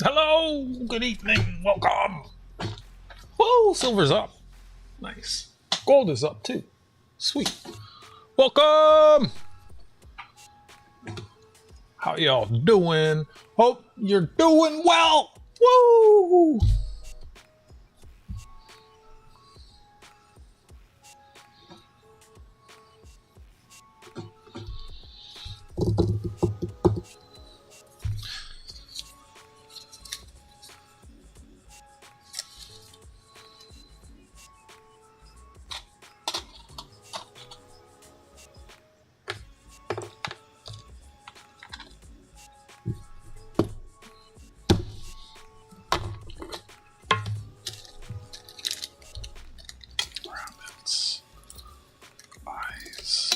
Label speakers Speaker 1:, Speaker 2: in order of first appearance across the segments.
Speaker 1: Hello, good evening, welcome. Whoa, silver's up. Nice. Gold is up too. Sweet. Welcome. How y'all doing? Hope you're doing well. Woo! Rabbits. Eyes.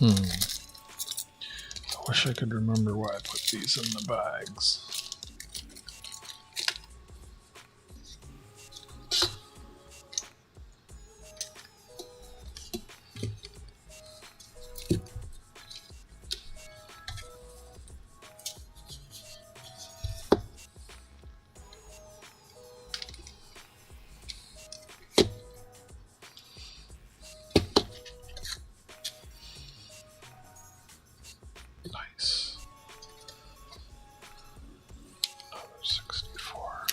Speaker 1: I wish I could remember why I put these in the bags. Nice. Another 64.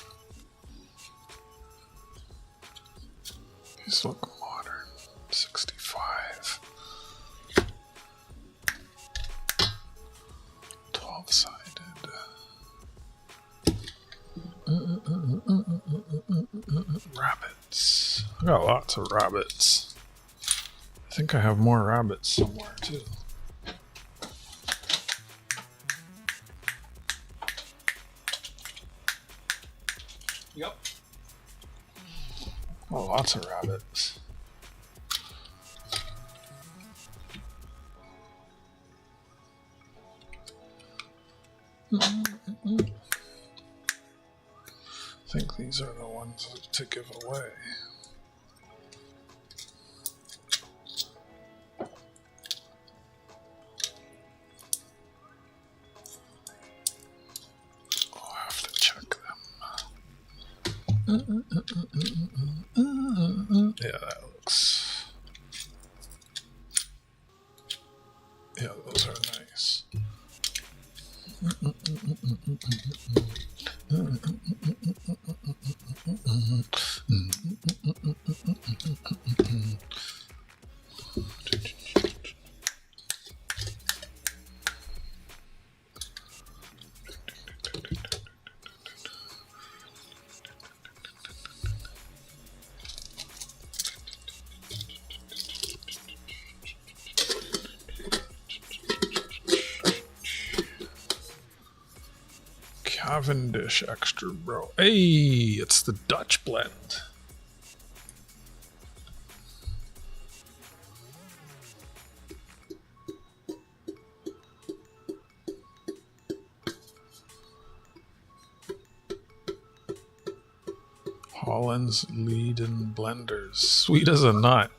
Speaker 1: These look modern. 65. 12-sided. Rabbits. I got lots of rabbits. I think I have more rabbits somewhere too. Yep. Oh, lots of rabbits. I think these are the ones to give away. I'll have to check them. Yeah, that looks... Yeah, those are nice. Cavendish Extra Bro. Hey, it's the Dutch blend. Holland's lead in blenders. Sweet as a nut.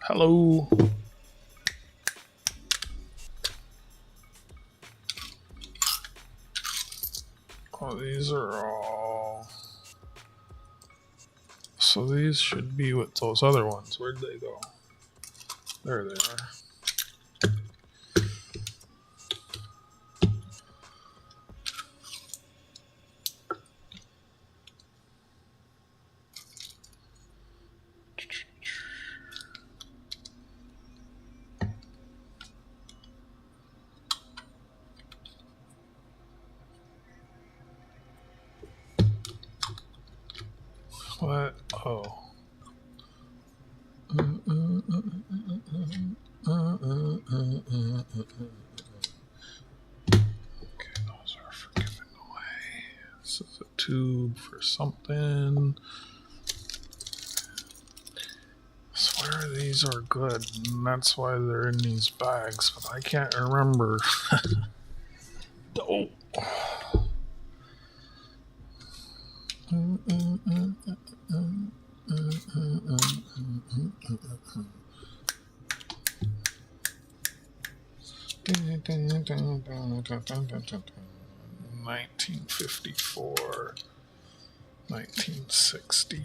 Speaker 1: Hello. Oh, these are all... So these should be with those other ones. Where'd they go? There they are. What? Oh. Okay, those are for giving away. This is a tube for something. I swear these are good, and that's why they're in these bags, but I can't remember. Oh. $1954, 1960.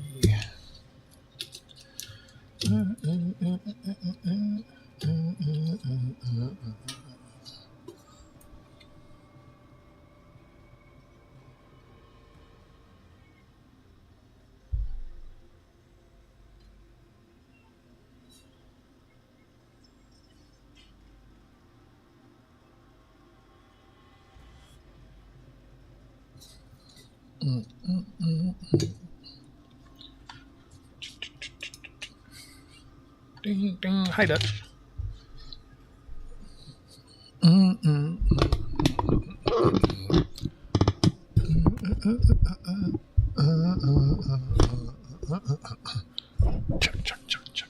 Speaker 1: Ding, ding. Hi, Dutch. Check, check, check, check.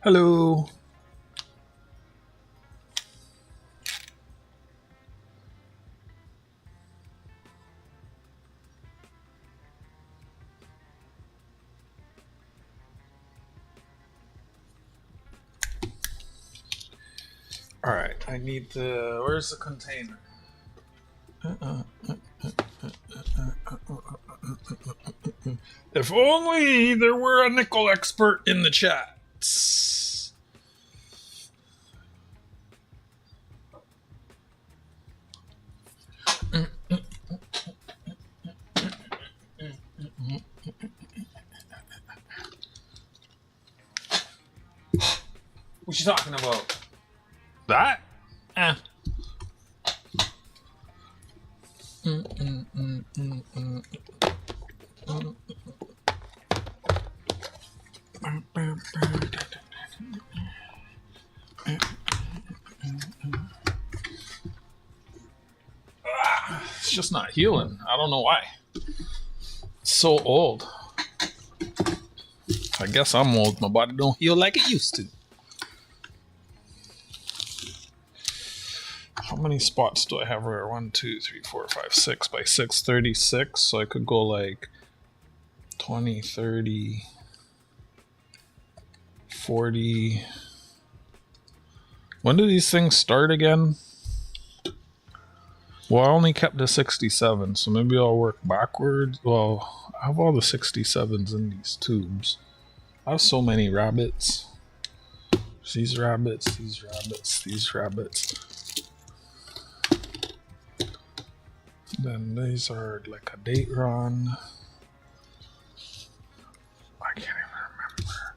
Speaker 1: Hello. All right, I need the. Where's the container? If only there were a nickel expert in the chat. What you talking about? That? Eh. It's just not healing. I don't know why. It's so old. I guess I'm old. My body don't heal like it used to. How many spots do I have here? 1, 2, 3, 4, 5, 6 by 6, 36. So I could go like 20, 30, 40. When do these things start again? Well, I only kept the 67, so maybe I'll work backwards. Well, I have all the 67s in these tubes. I have so many rabbits. These rabbits, these rabbits, these rabbits. Then these are like a date run. I can't even remember.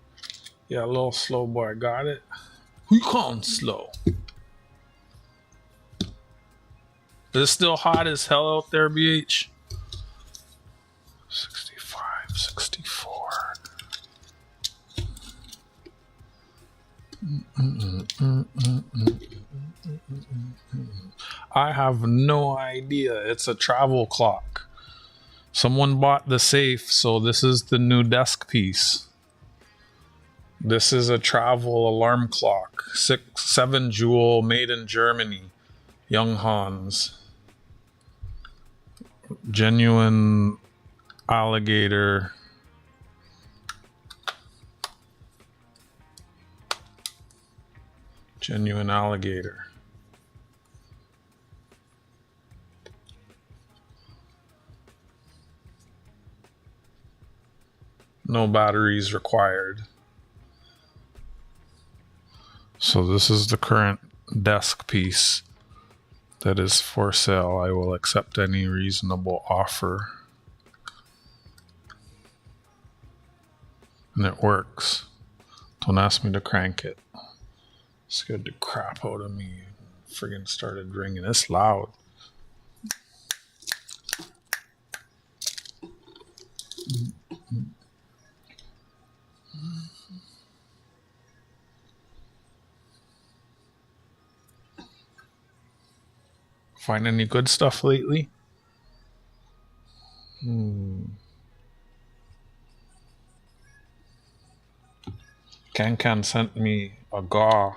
Speaker 1: Yeah, a little slow boy got it. Who you calling slow? Is it still hot as hell out there, BH? 65, 64. I have no idea. It's a travel clock. Someone bought the safe, so this is the new desk piece. This is a travel alarm clock. 7 jewel, made in Germany. Young Hans. Genuine alligator. Genuine alligator. No batteries required. So this is the current desk piece that is for sale. I will accept any reasonable offer. And it works. Don't ask me to crank it. Scared the crap out of me. Friggin' started ringing. It's loud. Find any good stuff lately? Can sent me a GAW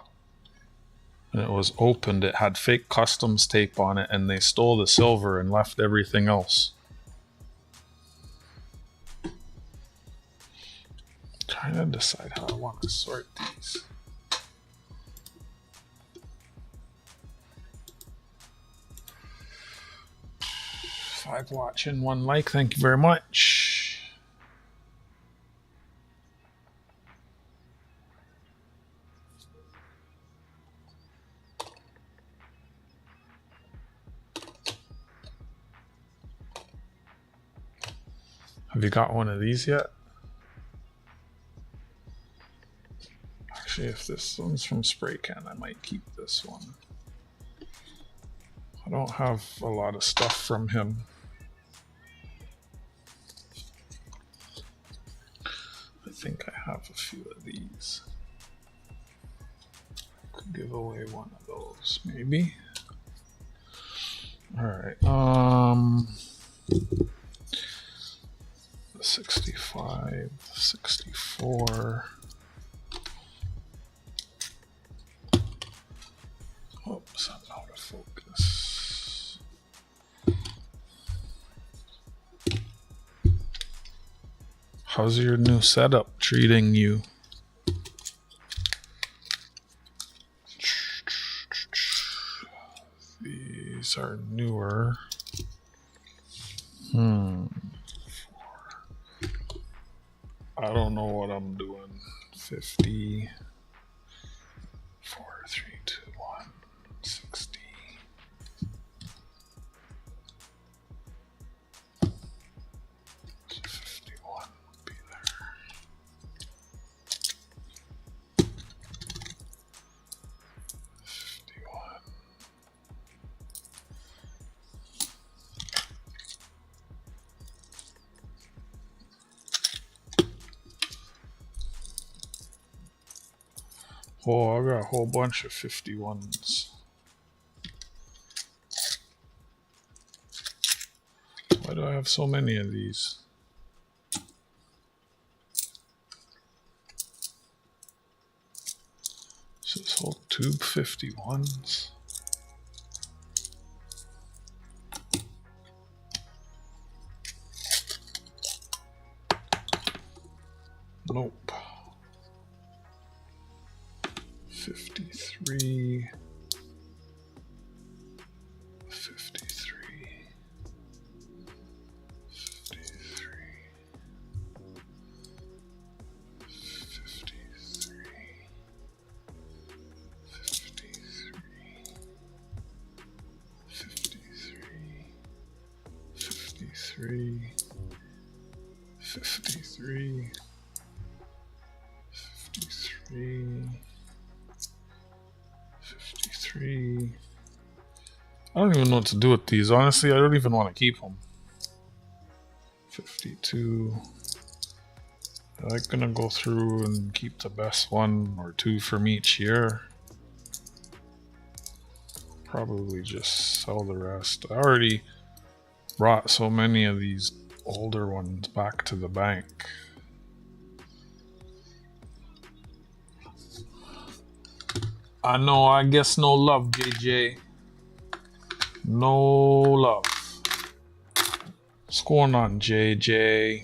Speaker 1: and it was opened. It had fake customs tape on it and they stole the silver and left everything else. Trying to decide how I want to sort these. 5 watching, 1 like. Thank you very much. Have you got one of these yet? Actually, if this one's from Spray Can, I might keep this one. I don't have a lot of stuff from him. I think I have a few of these. Could give away one of those, maybe. All right. 65, 64. Oops, I'm out of focus. How's your new setup treating you? These are newer. I don't know what I'm doing. 50, 4, 3, 2, 1, 60. So 51 would be there. 51. Oh, I got a whole bunch of 51s. Why do I have so many of these? Is this whole tube 51s? Nope. 53, 53, 53, 53. I don't even know what to do with these. Honestly, I don't even want to keep them. 52. I'm gonna go through and keep the best 1 or 2 from each year. Probably just sell the rest. I already brought so many of these older ones back to the bank. I know, I guess no love, JJ. No love. What's going on, JJ?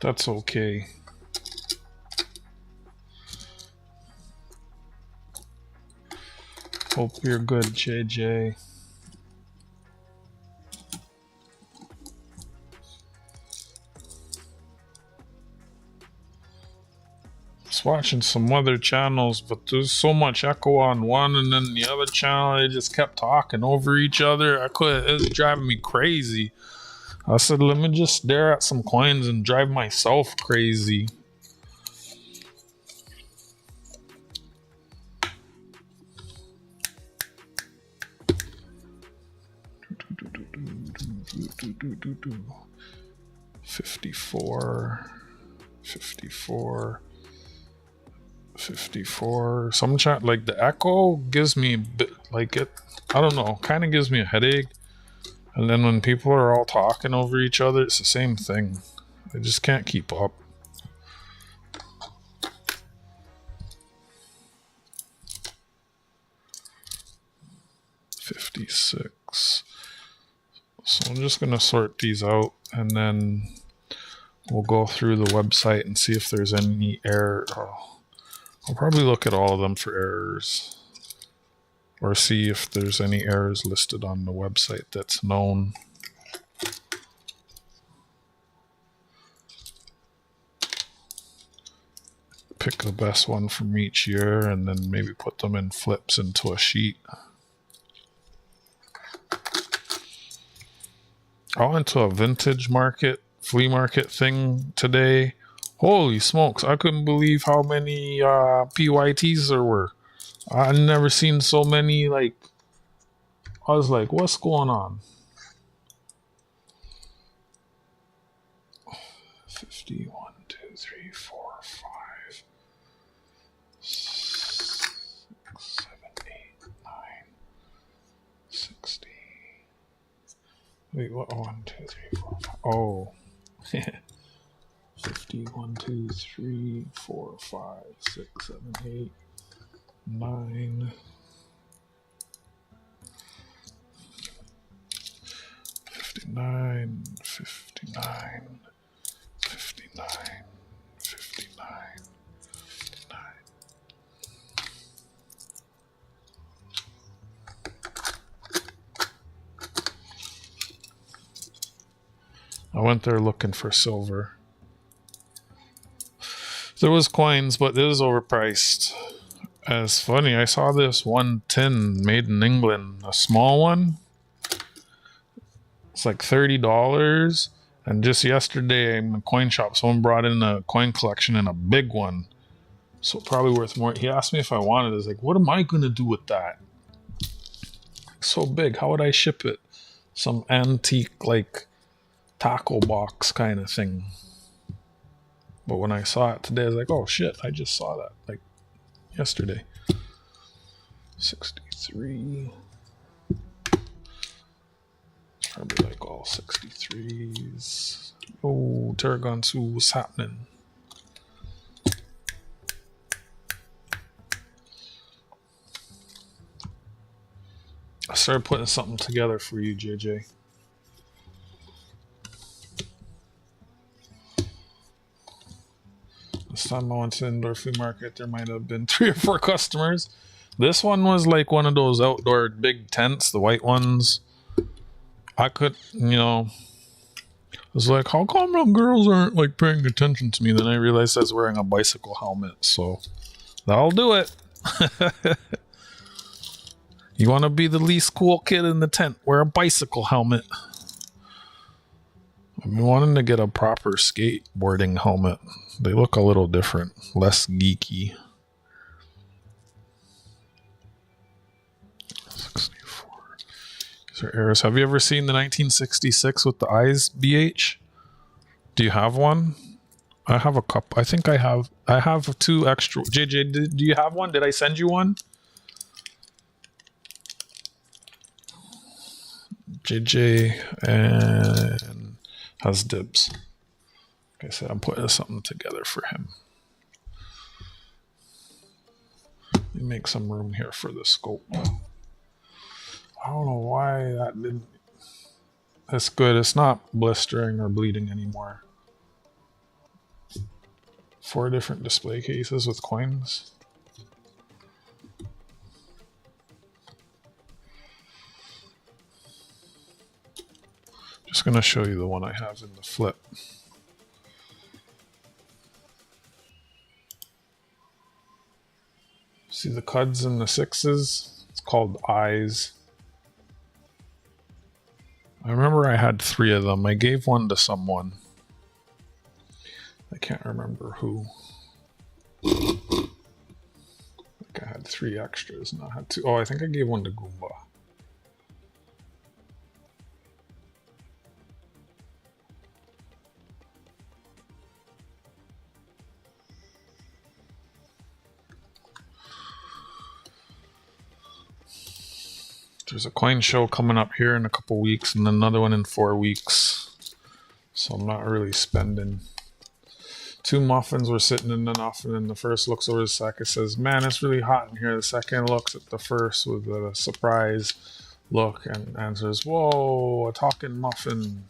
Speaker 1: That's okay. Hope you're good, JJ. was watching some other channels, but there's so much echo on one, and then the other channel, they just kept talking over each other. It was driving me crazy. I said, let me just stare at some coins and drive myself crazy. $54, $54. Some chat, like the echo gives me a bit, like it, I don't know, kind of gives me a headache. And then when people are all talking over each other, it's the same thing. I just can't keep up. $56. So I'm just going to sort these out, and then we'll go through the website and see if there's any error. I'll probably look at all of them for errors, or see if there's any errors listed on the website that's known. Pick the best one from each year and then maybe put them in flips into a sheet. I went to a vintage market, flea market thing today. Holy smokes, I couldn't believe how many PYTs there were. I've never seen so many, like, I was like, what's going on? 50, 1, 2, 3, 4, 5, 6, 7, 8, 9, 60. Wait, what? 1, 2, 3, 4, 5. Oh. 50, 1, 2, 3, 4, 5, 6, 7, 8, 9. 59, 59, 59, 59, 59. I went there looking for silver. There was coins, but it was overpriced. It's funny, I saw this one tin made in England, a small one. It's like $30. And just yesterday in the coin shop, someone brought in a coin collection and a big one. So probably worth more. He asked me if I wanted it. I was like, what am I going to do with that? So big. How would I ship it? Some antique, like, tackle box kind of thing. But when I saw it today, I was like, oh shit, I just saw that, like, yesterday. 63. Probably like all 63s. Oh, Tarragon, what's happening? I started putting something together for you, JJ. This time I went to the indoor flea market, there might have been 3 or 4 customers. This one was like one of those outdoor big tents, the white ones. I could, I was like, how come the girls aren't like paying attention to me? Then I realized I was wearing a bicycle helmet, so that'll do it. You want to be the least cool kid in the tent, wear a bicycle helmet. I've been wanting to get a proper skateboarding helmet. They look a little different, less geeky. 64. These are errors. Have you ever seen the 1966 with the eyes, BH? Do you have one? I have a couple. I think I have 2 extra. JJ, do you have one? Did I send you one? JJ and has dibs. Like I said, I'm putting something together for him. Let me make some room here for the scope. I don't know why that didn't. That's good. It's not blistering or bleeding anymore. 4 different display cases with coins. Just going to show you the one I have in the flip. See the cuds and the sixes? It's called eyes. I remember I had 3 of them. I gave one to someone. I can't remember who. I think I had 3 extras and I had 2. Oh, I think I gave one to Goomba. There's a coin show coming up here in a couple weeks and another one in 4 weeks. So I'm not really spending. 2 muffins were sitting in an oven and the first looks over the second, says, man, it's really hot in here. The second looks at the first with a surprise look and answers, whoa, a talking muffin.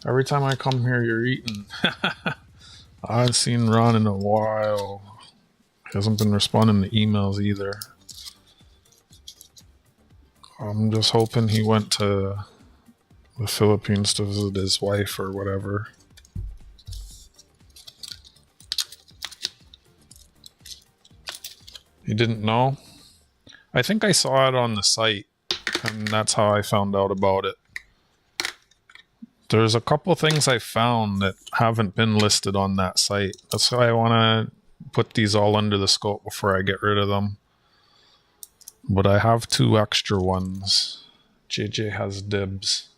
Speaker 1: Every time I come here, you're eating. I haven't seen Ron in a while. He hasn't been responding to emails either. I'm just hoping he went to the Philippines to visit his wife or whatever. You didn't know? I think I saw it on the site, and that's how I found out about it. There's a couple things I found that haven't been listed on that site. That's why I want to put these all under the scope before I get rid of them. But I have 2 extra ones. JJ has dibs.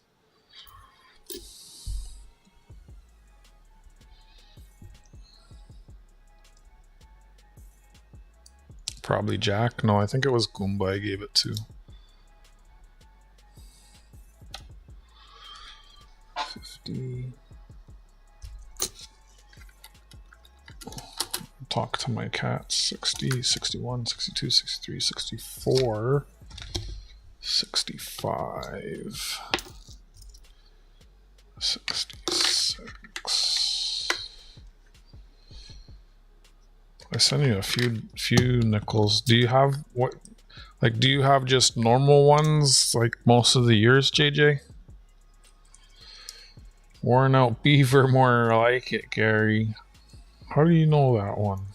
Speaker 1: Probably Jack. No, I think it was Goomba I gave it to. 50. Talk to my cats. 60, 61, 62, 63, 64, 65, 66. I sent you a few nickels. Do you have what? Like, do you have just normal ones like most of the years, JJ? Worn out beaver, more like it, Gary. How do you know that one?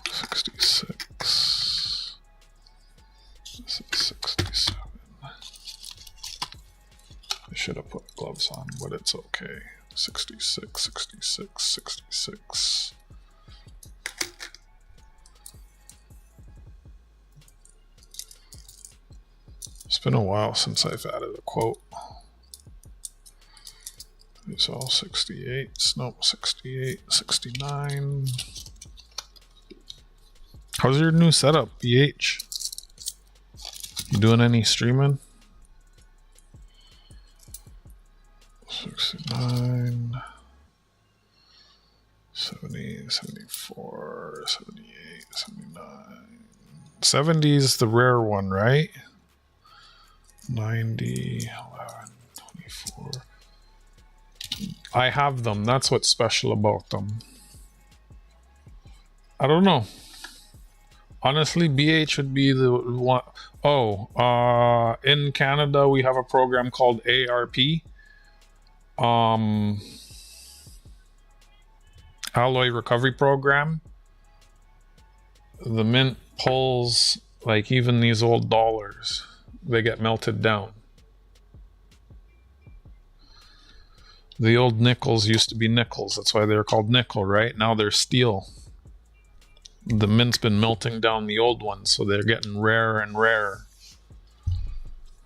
Speaker 1: $66. This is $67. I should have put gloves on, but it's okay. 66, 66, 66. It's been a while since I've added a quote. It's all 68. Nope, 68, 69. How's your new setup, BH? You doing any streaming? 69, 70, 74, 78, 79. 70 is the rare one, right? 90, 11, 24. I have them. That's what's special about them. I don't know. Honestly, BH would be the one. Oh, in Canada, we have a program called ARP. Alloy Recovery Program. The mint pulls, like, even these old dollars. They get melted down. The old nickels used to be nickels. That's why they're called nickel, right? Now they're steel. The mint's been melting down the old ones, so they're getting rarer and rarer.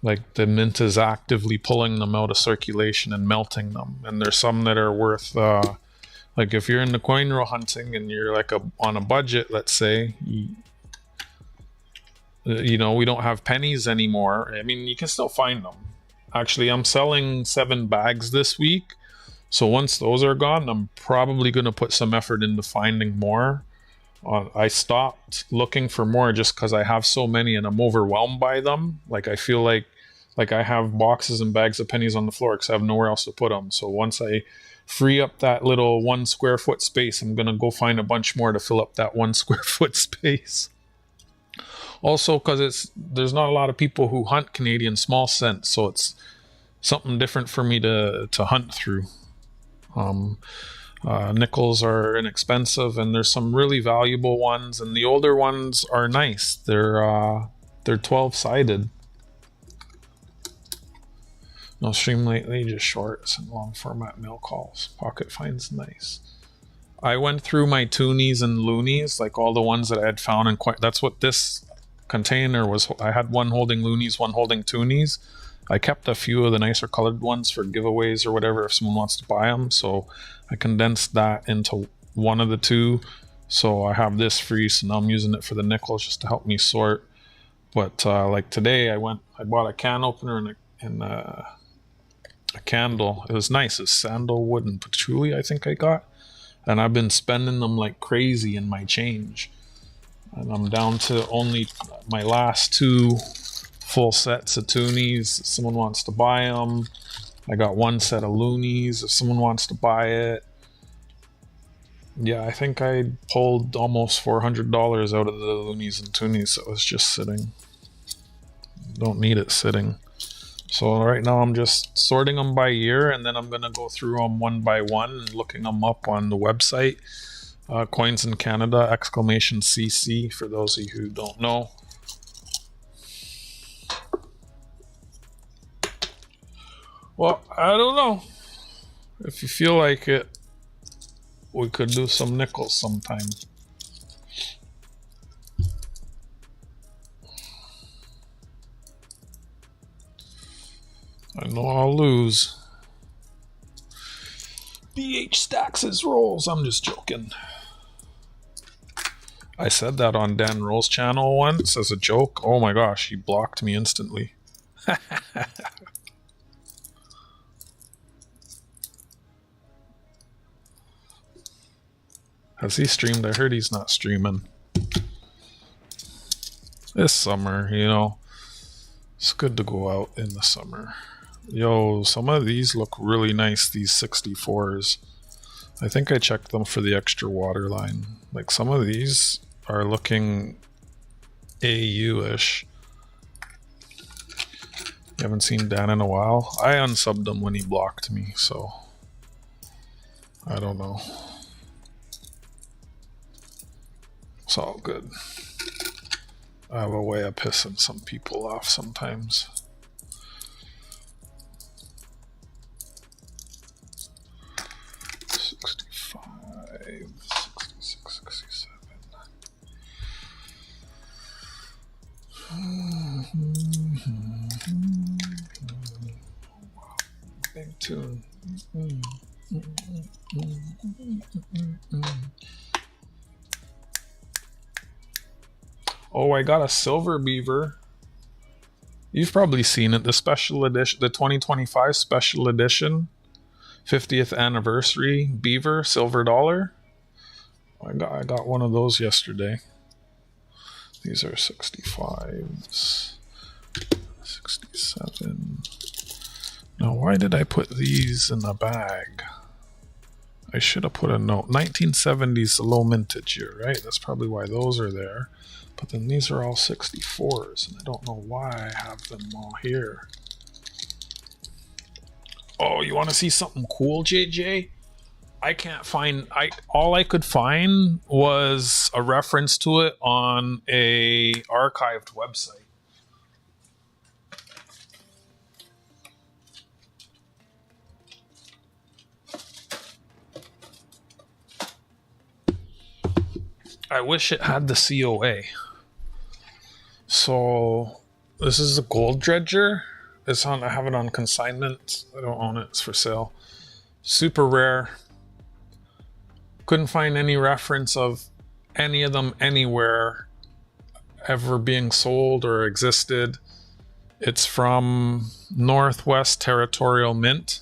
Speaker 1: Like, the mint is actively pulling them out of circulation and melting them. And there's some that are worth, like, if you're into coin roll hunting and you're like on a budget, let's say, you know, we don't have pennies anymore. I mean, you can still find them. Actually, I'm selling 7 bags this week. So once those are gone, I'm probably going to put some effort into finding more. I stopped looking for more just because I have so many and I'm overwhelmed by them. Like, I feel like I have boxes and bags of pennies on the floor because I have nowhere else to put them. So once I free up that little 1 square foot space, I'm going to go find a bunch more to fill up that 1 square foot space. Also, because there's not a lot of people who hunt Canadian small cents, so it's something different for me to hunt through. Nickels are inexpensive, and there's some really valuable ones, and the older ones are nice. They're 12-sided. No stream lately, just shorts and long format mail calls. Pocket finds nice. I went through my toonies and loonies, like all the ones that I had found, and that's what this container was. I had one holding loonies, one holding toonies. I kept a few of the nicer colored ones for giveaways or whatever if someone wants to buy them. So I condensed that into one of the two. So I have this free, so now I'm using it for the nickels just to help me sort. But like today, I bought a can opener and a candle. It was nice. It's sandalwood and patchouli, I think I got. And I've been spending them like crazy in my change. And I'm down to only my last two full sets of toonies. If someone wants to buy them. I got one set of loonies if someone wants to buy it. Yeah, I think I pulled almost $400 out of the loonies and toonies that was just sitting. Don't need it sitting. So right now I'm just sorting them by year, and then I'm going to go through them one by one and looking them up on the website. Coins in Canada, !CC, for those of you who don't know. Well, I don't know. If you feel like it, we could do some nickels sometime. I know I'll lose. BH stacks his rolls. I'm just joking. I said that on Dan Roll's channel once as a joke. Oh my gosh, he blocked me instantly. Has he streamed? I heard he's not streaming. This summer, you know, it's good to go out in the summer. Yo, some of these look really nice, these 64s. I think I checked them for the extra water line. Like some of these are looking AU-ish. You haven't seen Dan in a while? I unsubbed him when he blocked me, so I don't know. It's all good. I have a way of pissing some people off sometimes. Big tune. Oh, I got a silver beaver. You've probably seen it. The special edition, the 2025 special edition, 50th anniversary beaver, silver dollar. I got one of those yesterday. These are 65s, 67. Now, why did I put these in the bag? I should have put a note. 1970s, the low mintage year, right? That's probably why those are there. But then these are all 64s, and I don't know why I have them all here. Oh, you want to see something cool, JJ? I can't find. All I could find was a reference to it on a archived website. I wish it had the COA. So this is a gold dredger. It's on. I have it on consignment. I don't own it. It's for sale. Super rare. Couldn't find any reference of any of them anywhere ever being sold or existed. It's from Northwest Territorial Mint.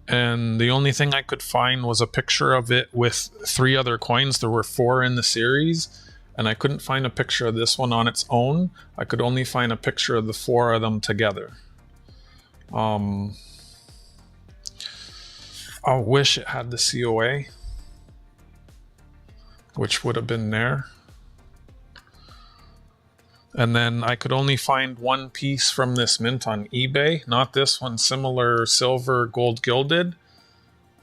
Speaker 1: And the only thing I could find was a picture of it with 3 other coins. There were 4 in the series, and I couldn't find a picture of this one on its own. I could only find a picture of the 4 of them together. I wish it had the COA, which would have been there. And then I could only find one piece from this mint on eBay. Not this one, similar silver gold gilded.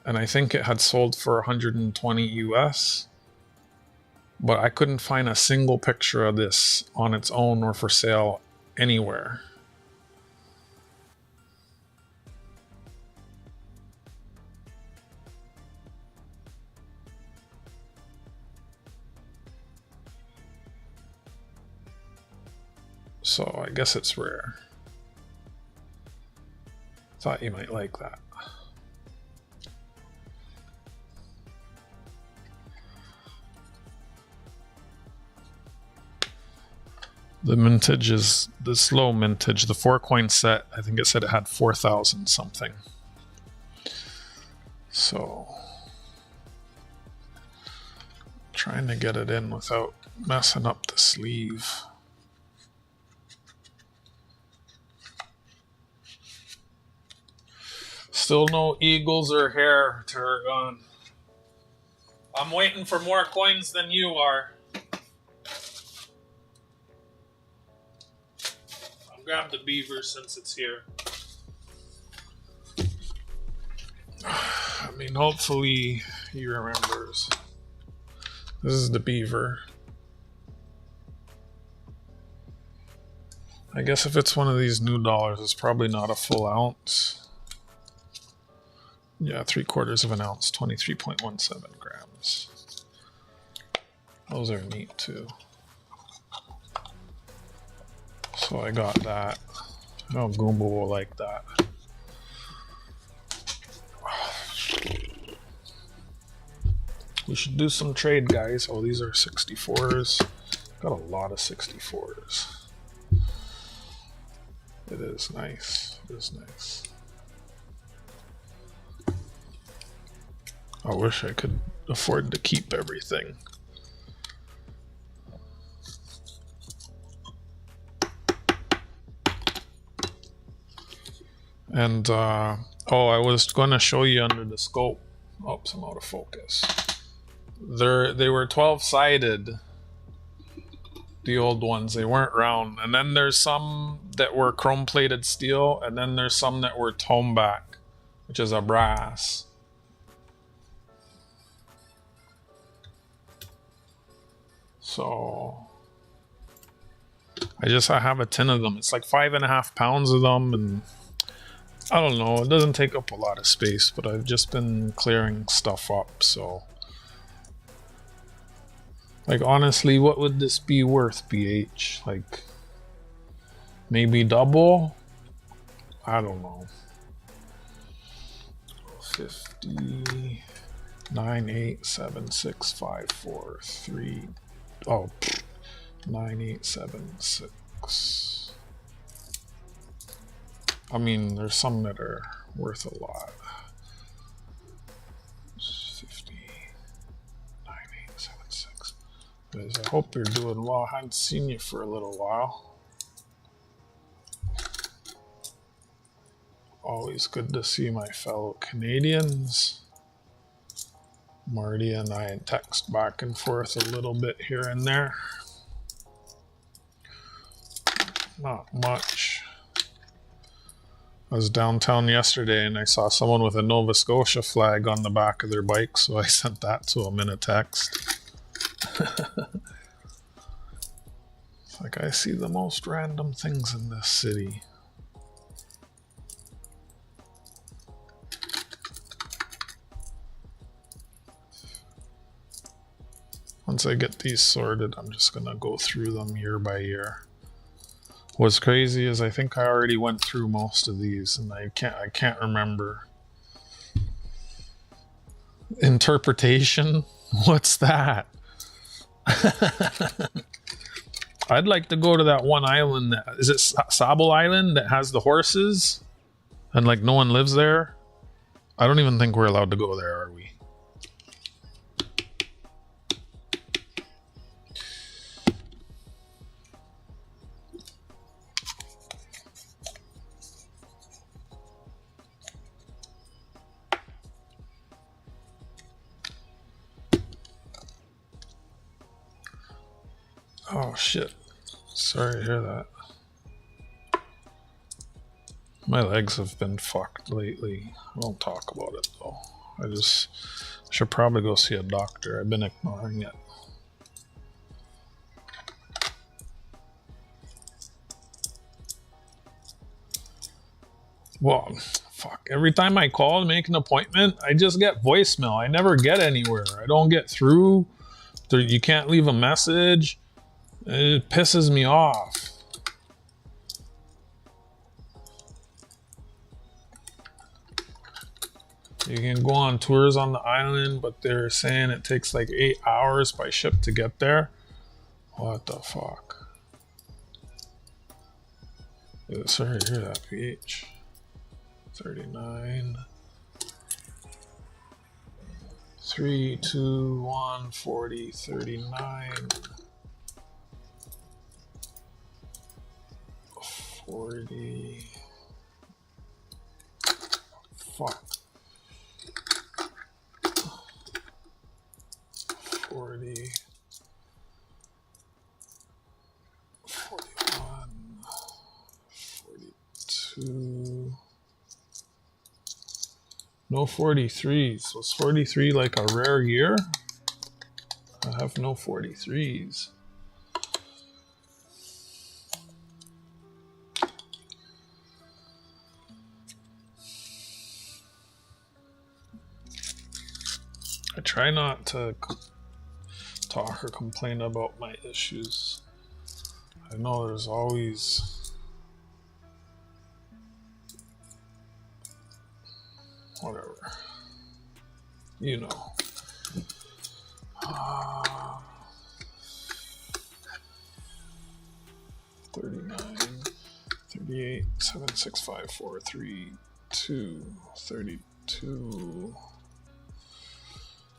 Speaker 1: and I think it had sold for 120 US, but I couldn't find a single picture of this on its own or for sale anywhere. So I guess it's rare. Thought you might like that. The mintage is the slow mintage. The 4-coin set, I think it said it had 4,000 something. So, trying to get it in without messing up the sleeve. Still no eagles or hair, Tarragon. I'm waiting for more coins than you are. I'll grab the beaver since it's here. I mean, hopefully he remembers. This is the beaver. I guess if it's one of these new dollars, it's probably not a full ounce. Yeah, 3/4 of an ounce, 23.17 grams. Those are neat too. So I got that. I know Goomba will like that. We should do some trade, guys. Oh, these are 64s. Got a lot of 64s. It is nice. It is nice. I wish I could afford to keep everything. And, oh, I was going to show you under the scope. Oops, I'm out of focus. They were 12-sided, the old ones. They weren't round. And then there's some that were chrome-plated steel, and then there's some that were toneback, which is a brass. So I have a tin of them. It's like 5.5 pounds of them, and I don't know, it doesn't take up a lot of space, but I've just been clearing stuff up. So, like, honestly, what would this be worth, BH? Like, maybe double? I don't know. 50, 9, 8, 7, 6, 5, 4, 3. Oh, 9, 8, 7, 6. I mean, there's some that are worth a lot. 50, 9, 8, 7, 6. Guys, I hope you're doing well. I hadn't seen you for a little while. Always good to see my fellow Canadians. Marty and I text back and forth a little bit here and there. Not much. I was downtown yesterday and I saw someone with a Nova Scotia flag on the back of their bike, so I sent that to them in a text. It's like, I see the most random things in this city. Once I get these sorted, I'm just gonna go through them year by year. What's crazy is I think I already went through most of these, and I can't remember. Interpretation? What's that? I'd like to go to that one island. Is it Sable Island that has the horses? And like no one lives there? I don't even think we're allowed to go there, are we? Oh shit. Sorry to hear that. My legs have been fucked lately. I don't talk about it though. I should probably go see a doctor. I've been ignoring it. Well, fuck. Every time I call and make an appointment, I just get voicemail. I never get anywhere. I don't get through. You can't leave a message. It pisses me off. You can go on tours on the island, but they're saying it takes like 8 hours by ship to get there. What the fuck? Sorry, hear that pH. 39. 3, 2, 1, 40, 39. 40. Fuck. 40. 41. 42. No 43s. Was 43 like a rare year? I have no 43s. I try not to talk or complain about my issues. I know there's always whatever, you know. 39, 38, 7, 6, 5, 4, 3, 2, 32,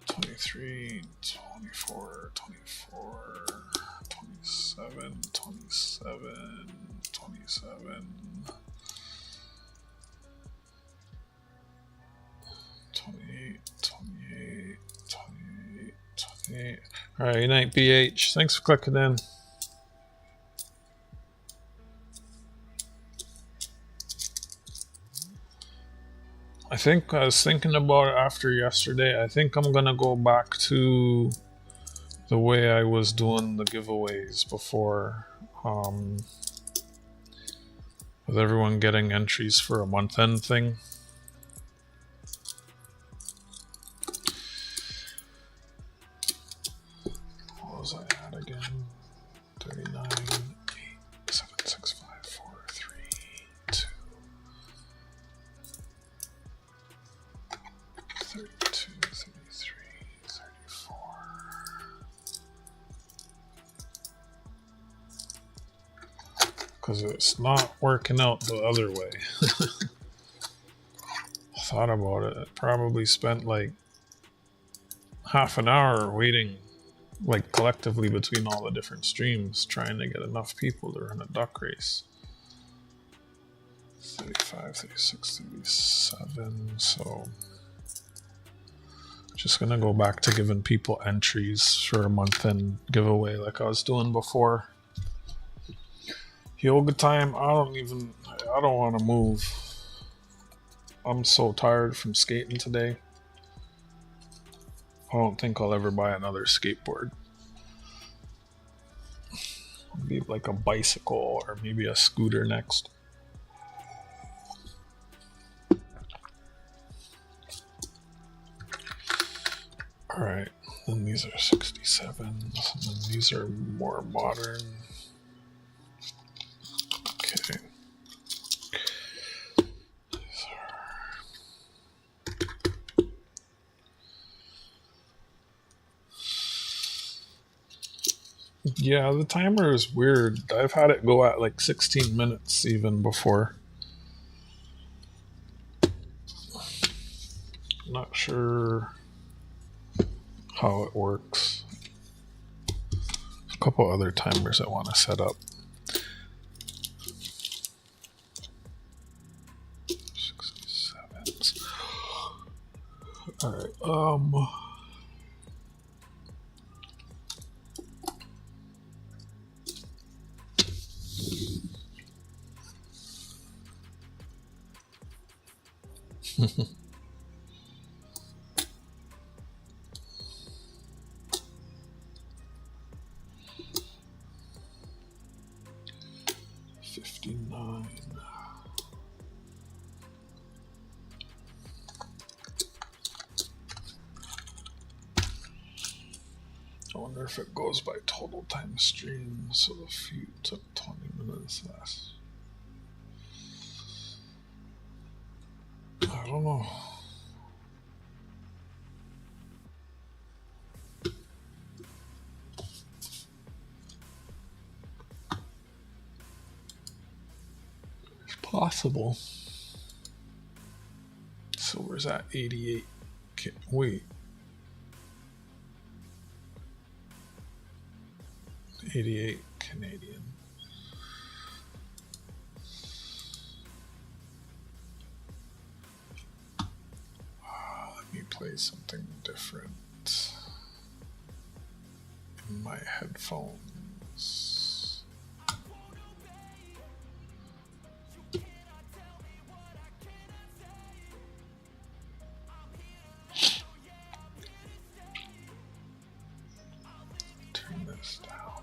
Speaker 1: 23, 24, 24, 27, 27, 27, 28, 28, 28, 28. All right, good night, BH. Thanks for clicking in. I think I was thinking about it after yesterday. I think I'm gonna go back to the way I was doing the giveaways before, with everyone getting entries for a month end thing. What was I at again? 39, 8, 7, 6, 5, 4, 3, 2. 32, 33, 34. Because it's not working out the other way. I thought about it. I probably spent like half an hour waiting, like collectively between all the different streams, trying to get enough people to run a duck race. 35, 36, 37. So just gonna go back to giving people entries for a month end giveaway like I was doing before. Yoga time, I don't want to move. I'm so tired from skating today. I don't think I'll ever buy another skateboard. Maybe like a bicycle or maybe a scooter next. All right, and these are 67s, and then these are more modern. Okay. Yeah, the timer is weird. I've had it go at like 16 minutes even before. Not sure how it works. A couple other timers I want to set up. 67s. All right. wonder if it goes by total time stream, so the feed took 20 minutes less. I don't know. It's possible. So where's that 88? Wait. 88 Canadian. Let me play something different in my headphones. Turn this down.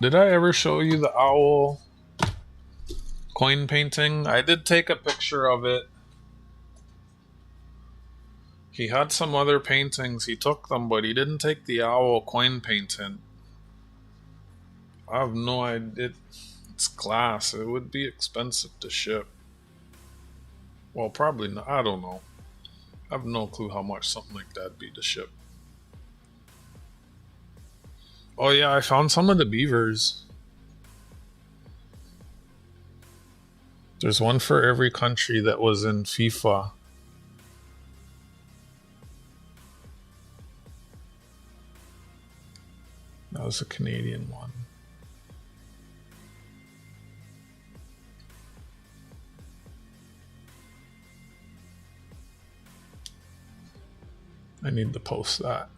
Speaker 1: Did I ever show you the owl coin painting? I did take a picture of it. He had some other paintings. He took them, but he didn't take the owl coin painting. I have no idea. It's glass. It would be expensive to ship. Well, probably not. I don't know. I have no clue how much something like that'd be to ship. Oh yeah, I found some of the beavers. There's one for every country that was in FIFA. That was a Canadian one. I need to post that.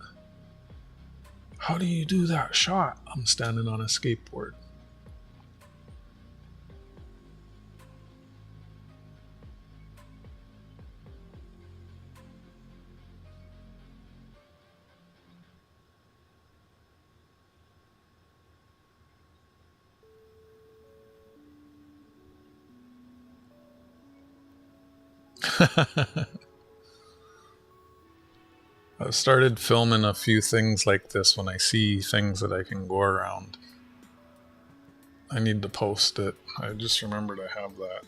Speaker 1: How do you do that shot? I'm standing on a skateboard. I've started filming a few things like this when I see things that I can go around. I need to post it. I just remembered I have that.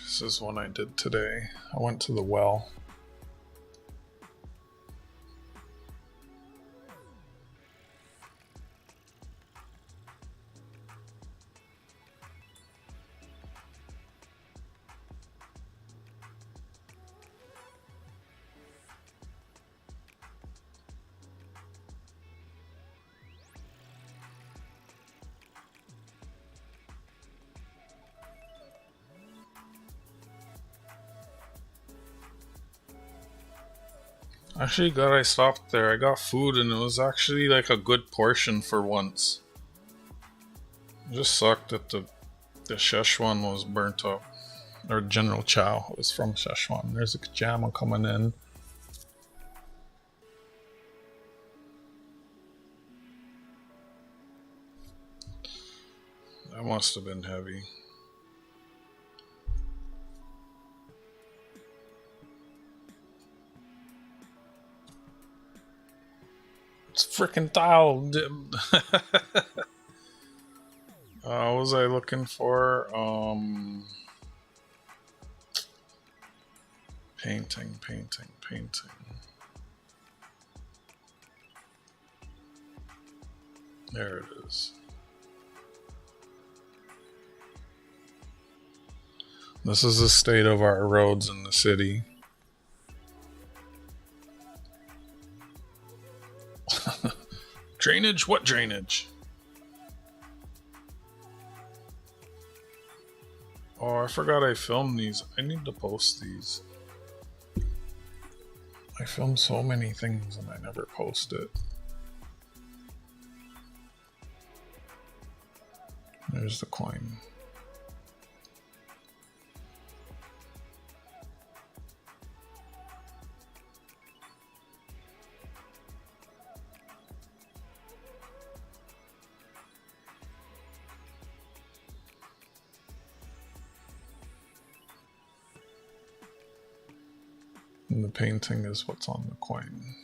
Speaker 1: This is one I did today. I went to the well. Actually, glad I stopped there. I got food and it was actually like a good portion for once. It just sucked that the Szechuan was burnt up. Or General Chow was from Szechuan. There's a Kajama coming in. That must have been heavy. It's freaking tile. What was I looking for? Painting. There it is. This is the state of our roads in the city. Drainage? What drainage? Oh, I forgot I filmed these. I need to post these. I filmed so many things and I never post it. There's the coin. And the painting is what's on the coin.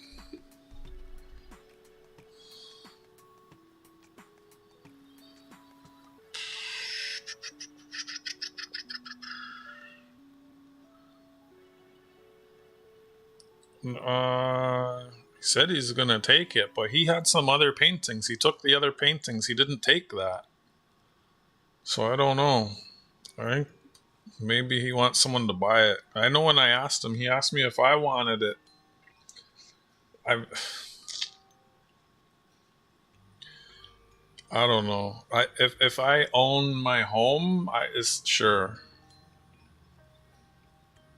Speaker 1: He said he's gonna take it, but he had some other paintings. He took the other paintings. He didn't take that. So I don't know. All right. Maybe he wants someone to buy it. I know when I asked him, he asked me if I wanted it. I don't know. If I own my home, sure.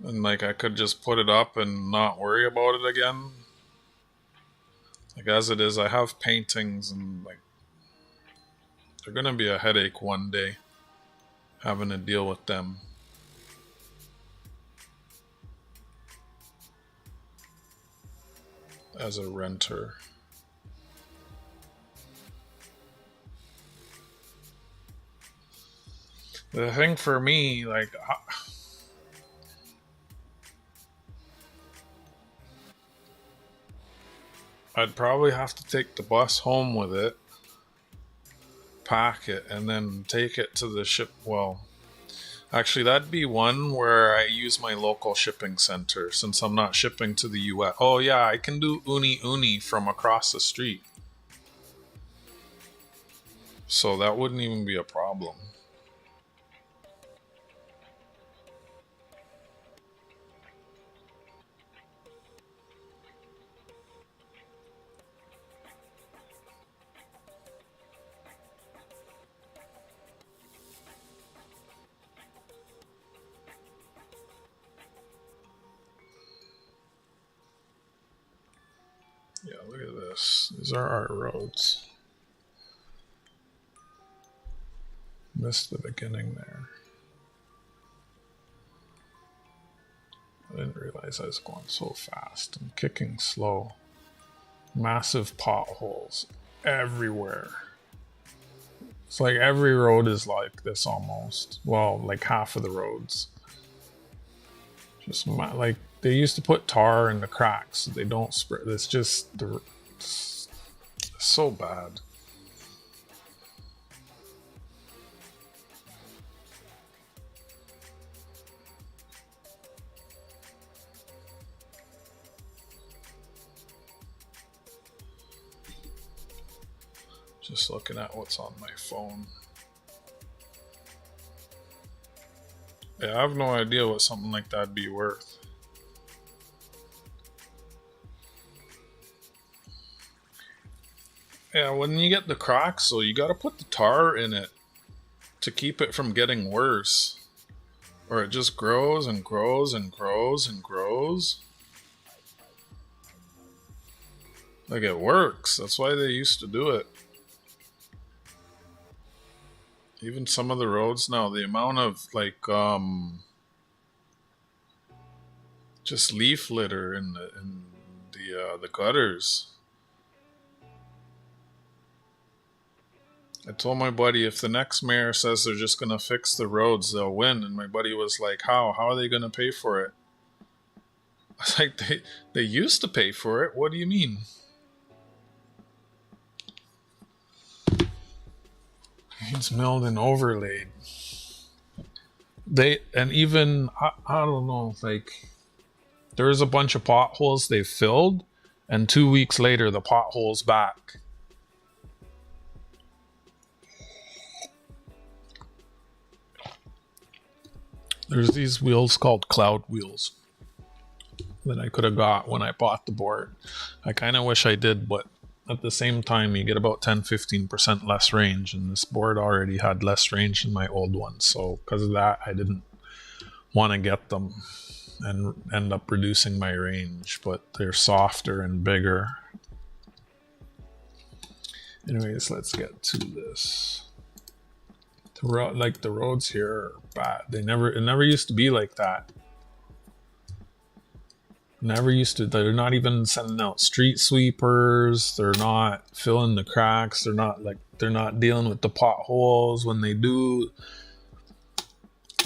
Speaker 1: And like I could just put it up and not worry about it again. Like as it is, I have paintings and like they're gonna be a headache one day having to deal with them. As a renter. The thing for me, like, I'd probably have to take the bus home with it, pack it, and then take it to the ship. Well, actually, that'd be one where I use my local shipping center since I'm not shipping to the US. Oh, yeah, I can do uni from across the street. So that wouldn't even be a problem. Yeah, look at this. These are our roads. Missed the beginning there. I didn't realize I was going so fast. I'm kicking slow. Massive potholes everywhere. It's like every road is like this almost. Well, like half of the roads. Just like they used to put tar in the cracks. So they don't spray. It's just it's so bad. Just looking at what's on my phone. Yeah, I have no idea what something like that'd be worth. Yeah, when you get the cracks, so you gotta put the tar in it to keep it from getting worse. Or it just grows and grows and grows and grows. Like it works. That's why they used to do it. Even some of the roads now, the amount of like just leaf litter in the gutters. I told my buddy if the next mayor says they're just gonna fix the roads, they'll win. And my buddy was like, "How? How are they gonna pay for it?" I was like, "They used to pay for it. What do you mean?" It's milled and overlaid. Even I don't know, like there's a bunch of potholes they filled, and 2 weeks later the potholes back. There's these wheels called cloud wheels that I could have got when I bought the board. I kind of wish I did, but at the same time, you get about 10-15% less range, and this board already had less range than my old one. So because of that, I didn't want to get them and end up reducing my range, but they're softer and bigger. Anyways, let's get to this. The roads here are bad. It never used to be like that. They're not even sending out street sweepers. They're not filling the cracks. They're not dealing with the potholes when they do.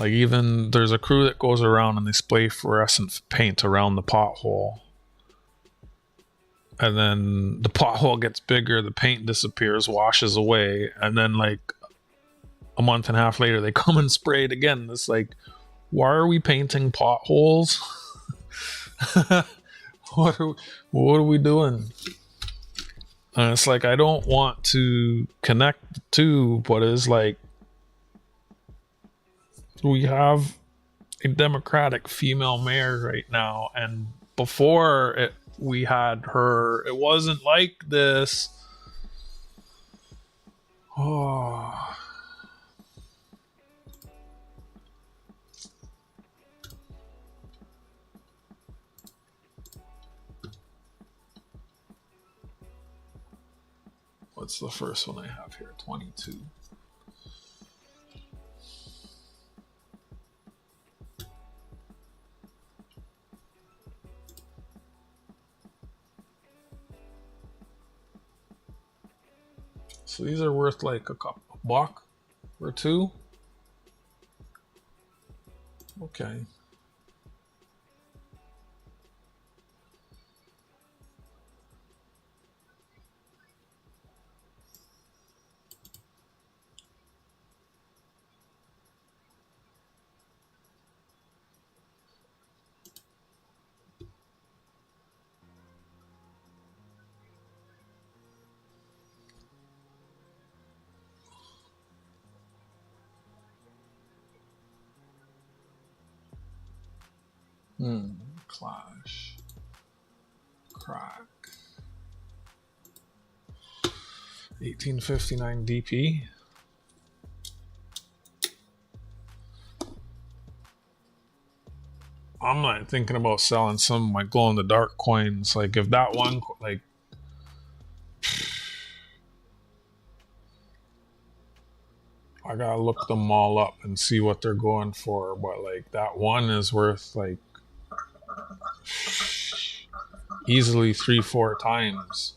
Speaker 1: Like, even there's a crew that goes around and they spray fluorescent paint around the pothole. And then the pothole gets bigger, the paint disappears, washes away, and then like a month and a half later they come and spray it again. It's like, why are we painting potholes? what are we doing? And it's like, I don't want to connect the two, but it's like, we have a Democratic female mayor right now, and before we had her, it wasn't like this. Oh. What's the first one I have here? 22. So these are worth like a buck or two. Okay. Clash. Crack. 1859 DP. I'm not thinking about selling some of my glow in the dark coins. Like, if that one, like, I gotta look them all up and see what they're going for. But like, that one is worth like easily 3-4 times.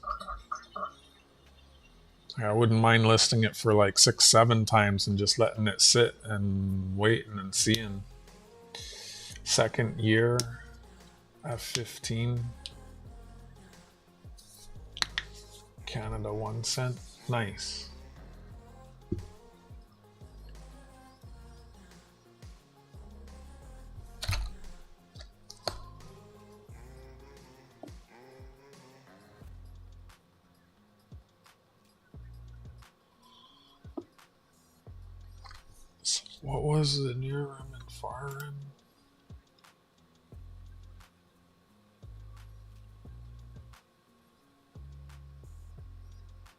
Speaker 1: I wouldn't mind listing it for like 6-7 times and just letting it sit and waiting and seeing. Second year, F15. Canada 1 cent. Nice. What was the near rim and far rim?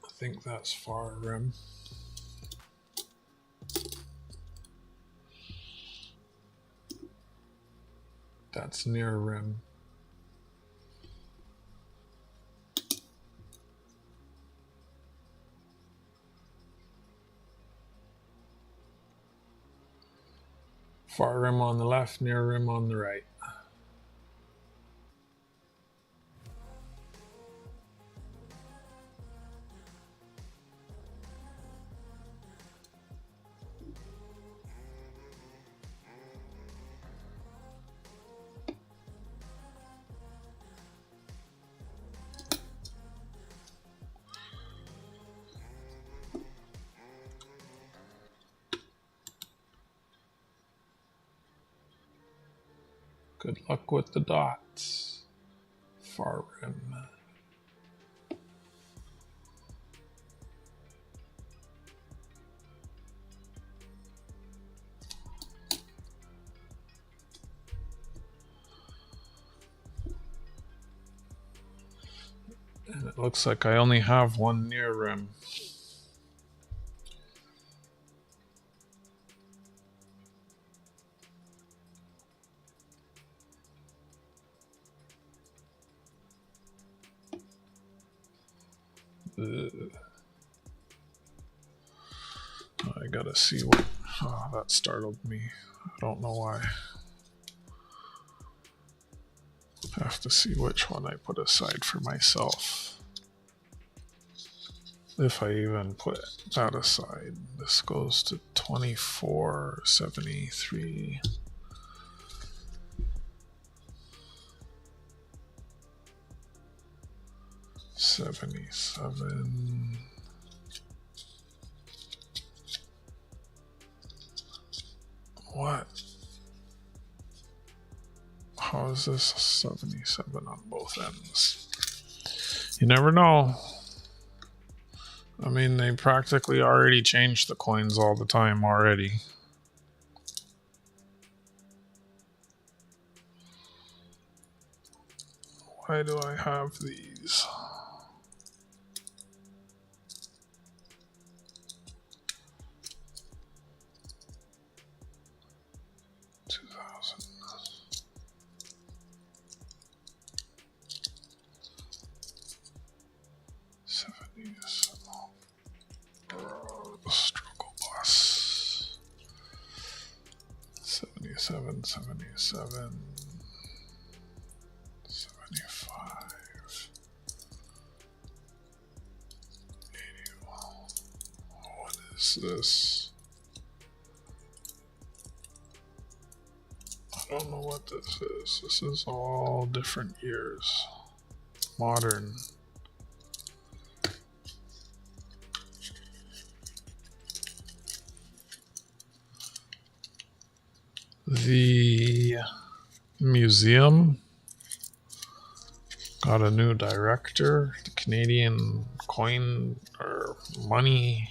Speaker 1: I think that's far rim. That's near rim. Far rim on the left, near rim on the right. Good luck with the dots. Far rim. And it looks like I only have one near rim. I gotta see what. Oh, that startled me. I don't know why. I have to see which one I put aside for myself. If I even put that aside, this goes to 2473. 77. What? How is this 77 on both ends? You never know. I mean, they practically already changed the coins all the time already. Why do I have these? Struggle bus. 77, 75. What is this? I don't know what this is. This is all different years. Modern. The museum got a new director. The Canadian coin or money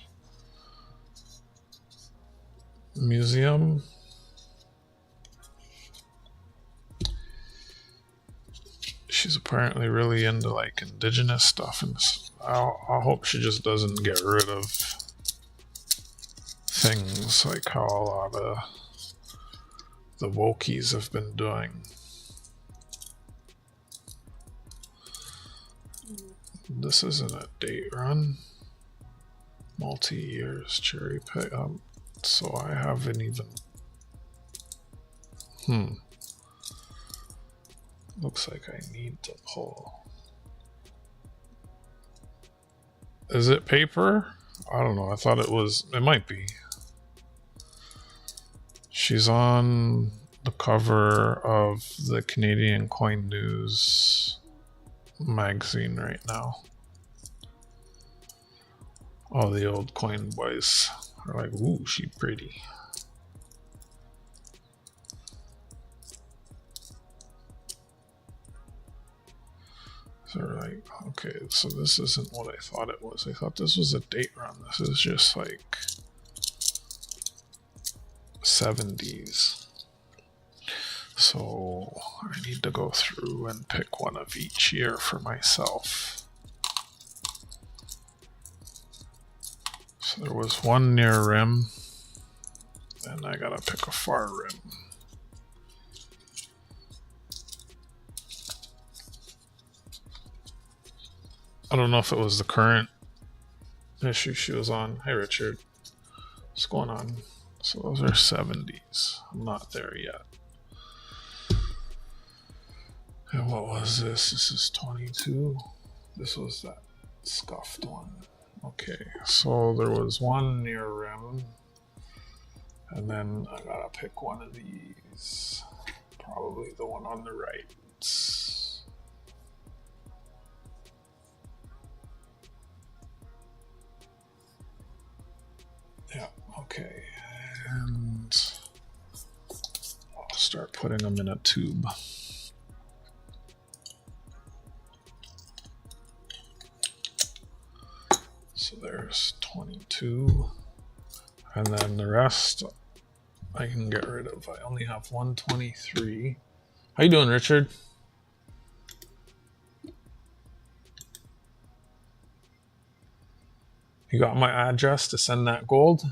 Speaker 1: museum. She's apparently really into like indigenous stuff, and I hope she just doesn't get rid of things like how a lot of the wokies have been doing. This isn't a date run. Multi-years cherry pick. So I haven't even. Looks like I need to pull. Is it paper? I don't know. I thought it was. It might be. She's on the cover of the Canadian Coin News magazine right now. All the old coin boys are like, ooh, she pretty. So they're like, okay, so this isn't what I thought it was. I thought this was a date run. This is just like 70s. So I need to go through and pick one of each year for myself. So there was one near rim, and I gotta pick a far rim. I don't know if it was the current issue she was on. Hey Richard, what's going on? So those are 70s. I'm not there yet. And what was this? This is 22. This was that scuffed one. Okay, so there was one near rim, and then I gotta pick one of these. Probably the one on the right. Yeah, okay, and I'll start putting them in a tube. So there's 22, and then the rest I can get rid of. I only have 123. How you doing, Richard? You got my address to send that gold?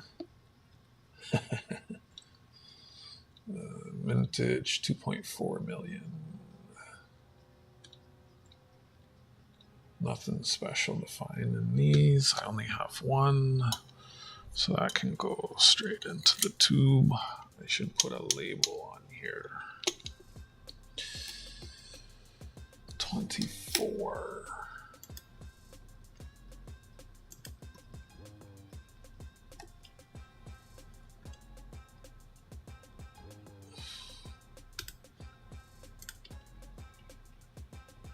Speaker 1: Vintage 2.4 million. Nothing special to find in these. I only have one, so that can go straight into the tube. I should put a label on here. 24.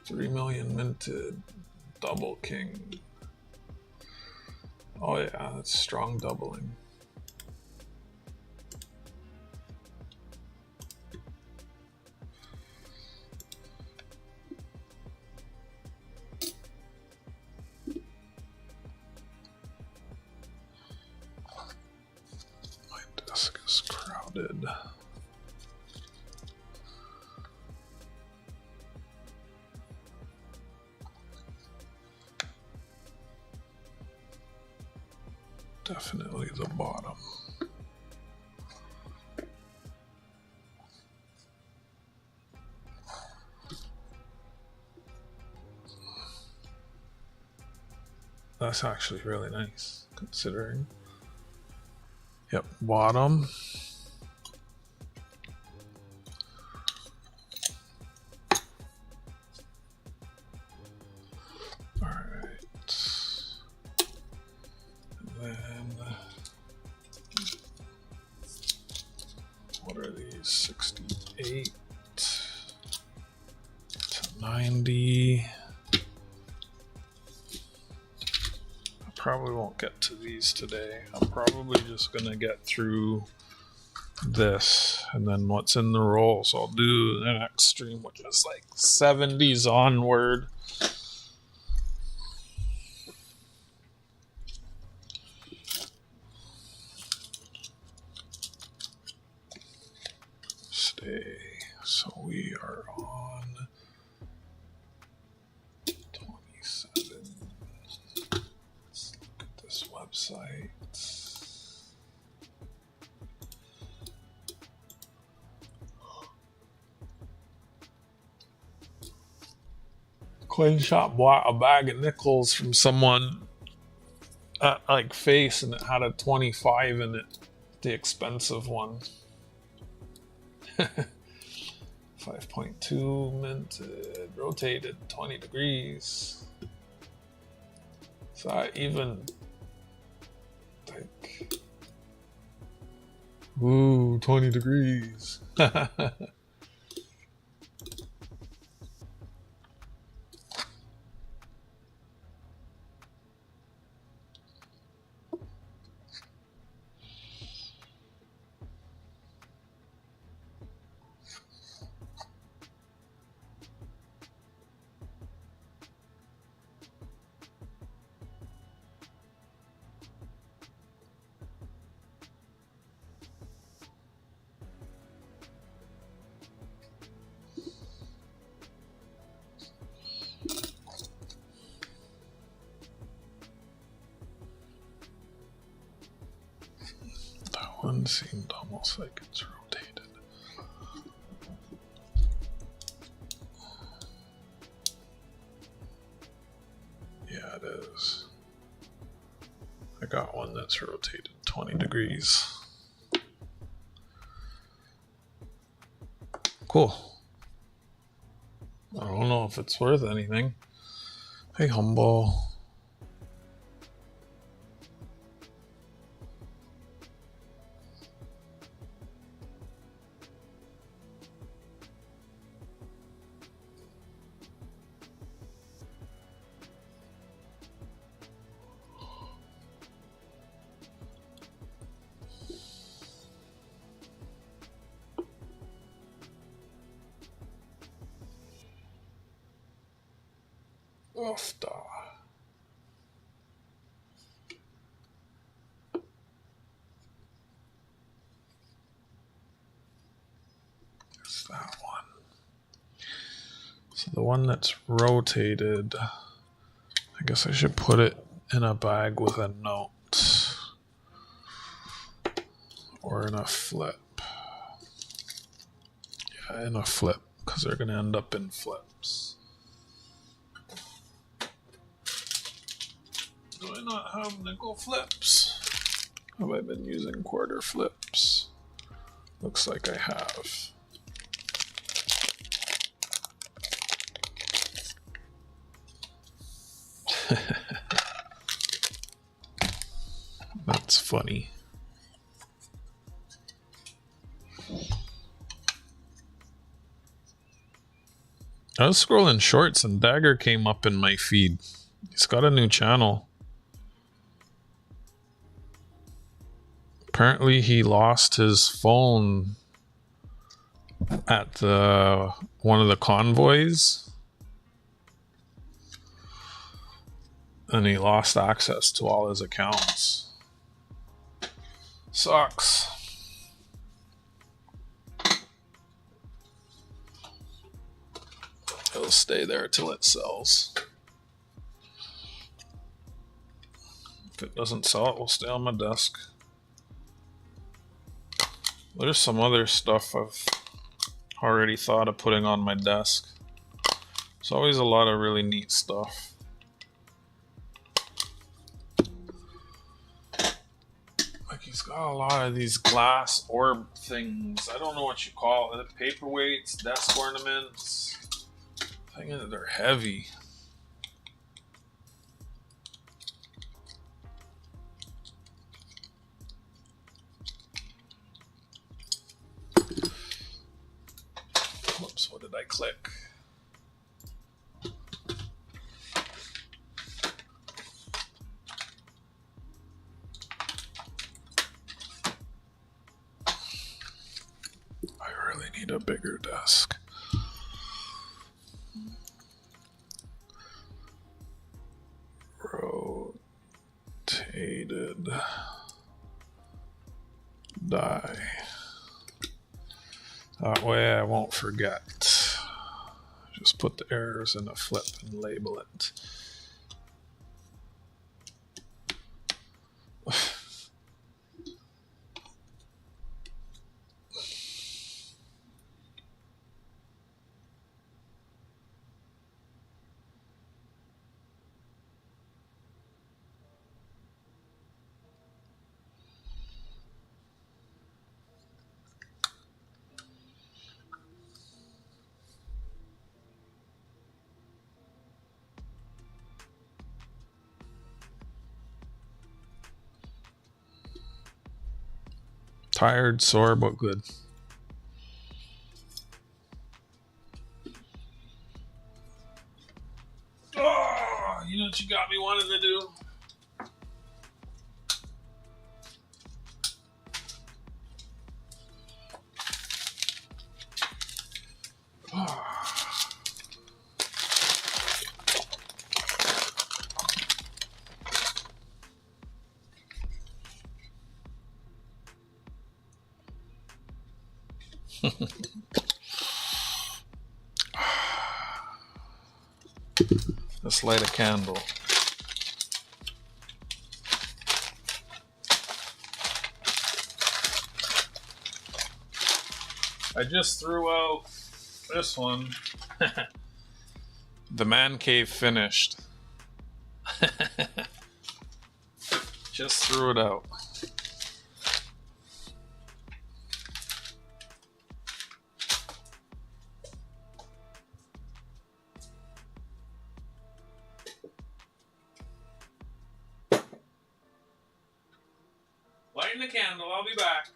Speaker 1: 3 million minted. Double king. Oh yeah, that's strong doubling. My desk is crowded. Definitely the bottom. That's actually really nice, considering. Yep, bottom. All right. And then, what are these? 68 to 90. Probably won't get to these today. I'm probably just gonna get through this and then what's in the roll. So I'll do the next stream, which is like 70s onward. Stay. So we are on 27. Let's look at this website. Coin shop bought a bag of nickels from someone at like Face, and it had a 25 in it, the expensive one. 5.2 minted, rotated 20 degrees. So I even like, ooh, 20 degrees. One seemed almost like it's rotated. Yeah, it is. I got one that's rotated 20 degrees. Cool. I don't know if it's worth anything. Hey, Humble. Ofta. It's that one. So the one that's rotated, I guess I should put it in a bag with a note or in a flip. Yeah, in a flip, because they're going to end up in flips. Do I not have nickel flips? Have I been using quarter flips? Looks like I have. That's funny. I was scrolling shorts and Dagger came up in my feed. He's got a new channel. Apparently he lost his phone at one of the convoys. And he lost access to all his accounts. Sucks. It'll stay there till it sells. If it doesn't sell, it will stay on my desk. There's some other stuff I've already thought of putting on my desk. There's always a lot of really neat stuff. Like he's got a lot of these glass orb things. I don't know what you call it. Paperweights, desk ornaments. I think they're heavy. Whoops, what did I click? I really need a bigger desk. Rotated die. That way I won't forget. Just put the errors in a flip and label it. Tired, sore, but good. Oh, you know what you got me wanting to do? Let's light a candle. I just threw out this one. The man cave finished. Just threw it out. Lighting the candle, I'll be back.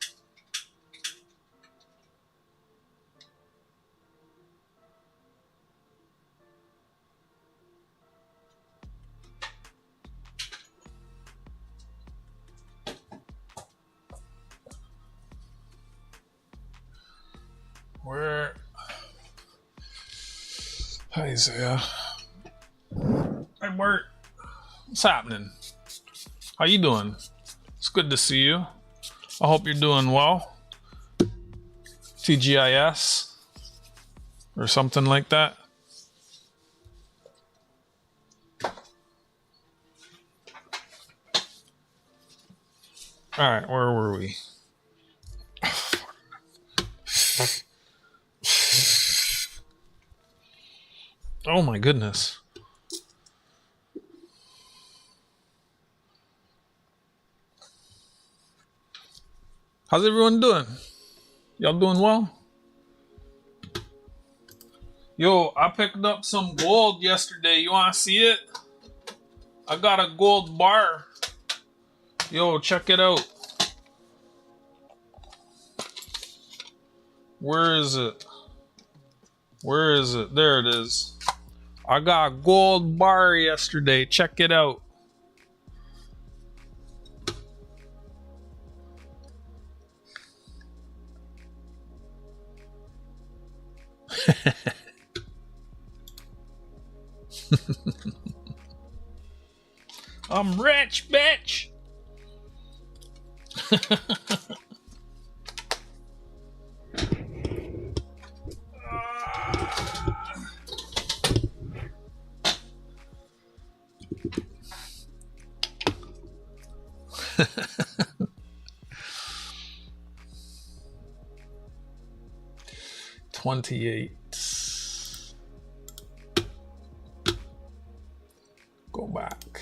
Speaker 1: Where? Hi, Isaiah. Hey, Bert. What's happening? How you doing? It's good to see you. I hope you're doing well. TGIS or something like that. All right, where were we? Oh my goodness. How's everyone doing? Y'all doing well? Yo, I picked up some gold yesterday. You want to see it? I got a gold bar. Yo, check it out. Where is it? Where is it? There it is. I got a gold bar yesterday. Check it out. I'm rich, bitch. 28. Go back.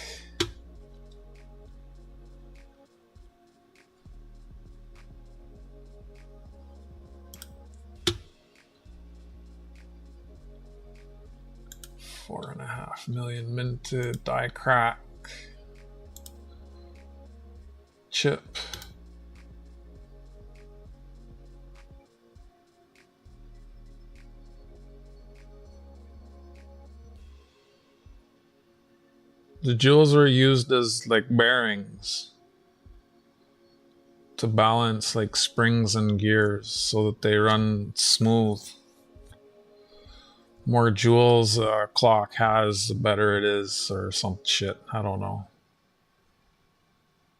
Speaker 1: $4.5 million minted, die crack, chip. The jewels were used as like bearings to balance like springs and gears so that they run smooth. More jewels a clock has, the better it is, or some shit. I don't know.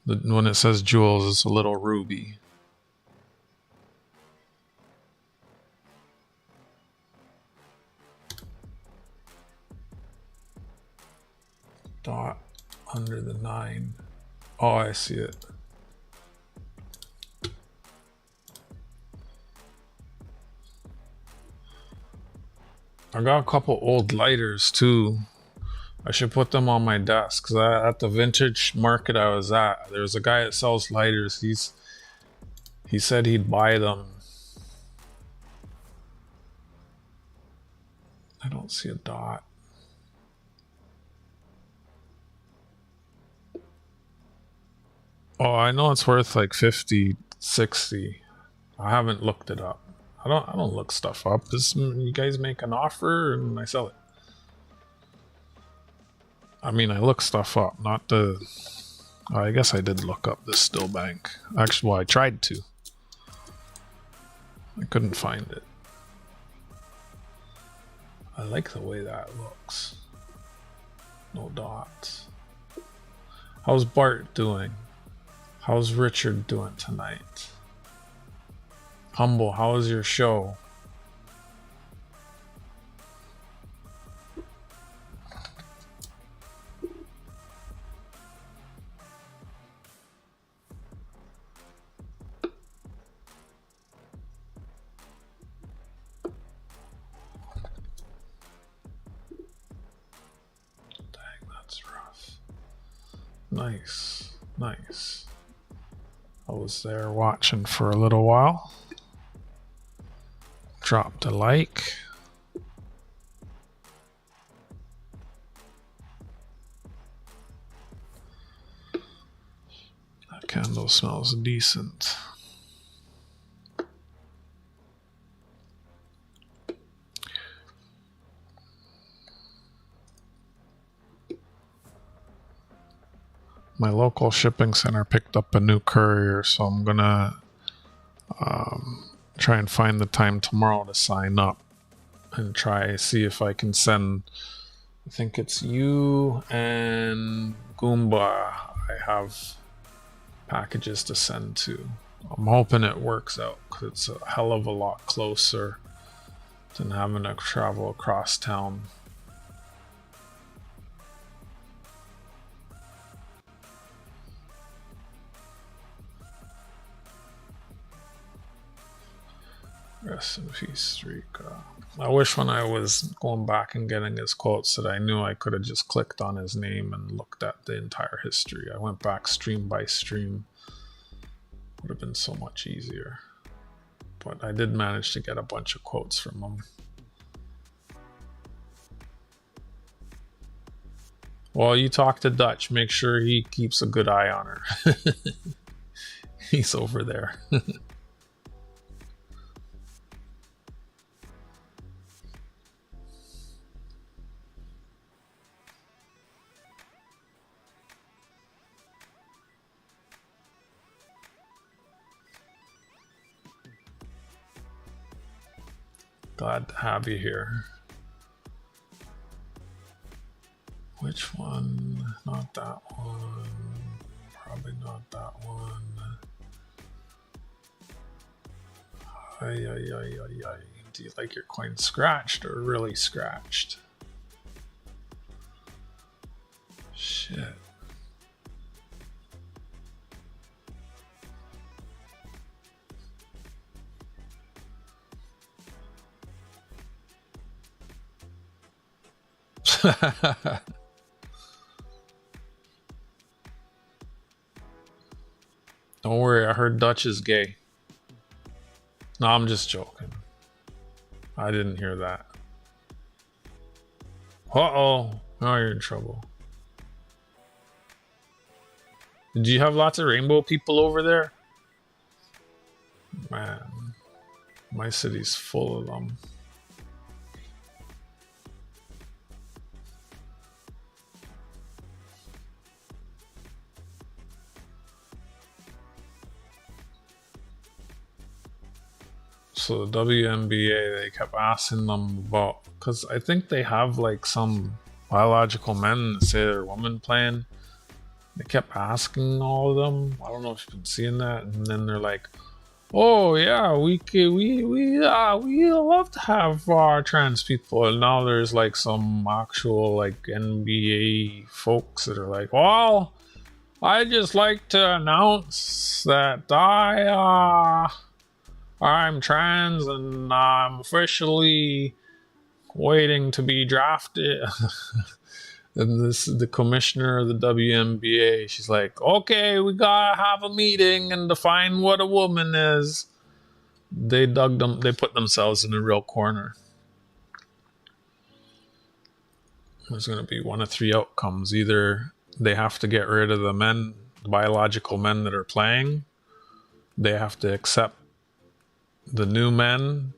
Speaker 1: When it says jewels, it's a little ruby. Dot under the 9. Oh, I see it. I got a couple old lighters too. I should put them on my desk because at the vintage market I was at, there's a guy that sells lighters. He said he'd buy them. I don't see a dot. Oh, I know it's worth like 50, 60. I haven't looked it up. I don't look stuff up. You guys make an offer and I sell it. I mean, I look stuff up, not the... I guess I did look up this still bank. Actually, well, I tried to. I couldn't find it. I like the way that looks. No dots. How's Bart doing? How's Richard doing tonight? Humble, how was your show? Dang, that's rough. Nice, nice. I was there watching for a little while. Dropped a like. That candle smells decent. My local shipping center picked up a new courier, so I'm gonna try and find the time tomorrow to sign up and try see if I can send. I think it's you and Goomba. I have packages to send to. I'm hoping it works out because it's a hell of a lot closer than having to travel across town. Rest in peace, Rika. I wish when I was going back and getting his quotes that I knew I could have just clicked on his name and looked at the entire history. I went back stream by stream. Would have been so much easier. But I did manage to get a bunch of quotes from him. Well, you talk to Dutch. Make sure he keeps a good eye on her. He's over there. Glad to have you here. Which one? Not that one. Probably not that one. Ay, ay, ay, ay, ay. Do you like your coin scratched or really scratched? Shit. Don't worry, I heard Dutch is gay. No, I'm just joking. I didn't hear that. Uh-oh. Now you're in trouble. Did you have lots of rainbow people over there? Man, my city's full of them. So the WNBA, they kept asking them about, because I think they have like some biological men that say they're women playing. They kept asking all of them. I don't know if you've been seeing that, and then they're like, "Oh yeah, we love to have trans people." And now there's like some actual like NBA folks that are like, "Well, I just like to announce that I'm trans and I'm officially waiting to be drafted." And the commissioner of the WNBA, she's like, "Okay, we gotta have a meeting and define what a woman is." They put themselves in a real corner. There's gonna be one of three outcomes. Either they have to get rid of the biological men that are playing, they have to accept the new men,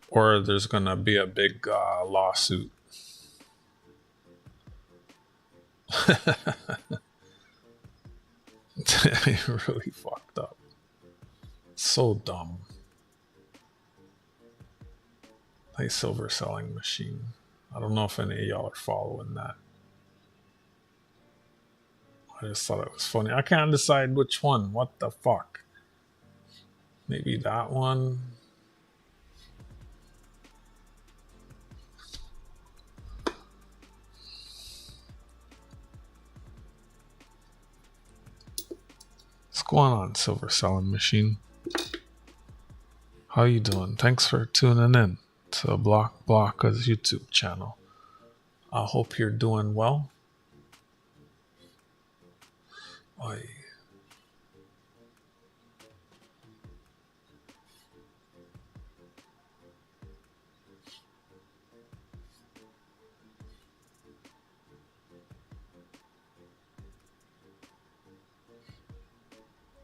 Speaker 1: or there's gonna be a big lawsuit. Really fucked up. So dumb. Nice silver selling machine. I don't know if any of y'all are following that. I just thought it was funny. I can't decide which one. What the fuck? Maybe that one. What's going on, silver selling machine? How you doing? Thanks for tuning in to Block's YouTube channel. I hope you're doing well. Oy.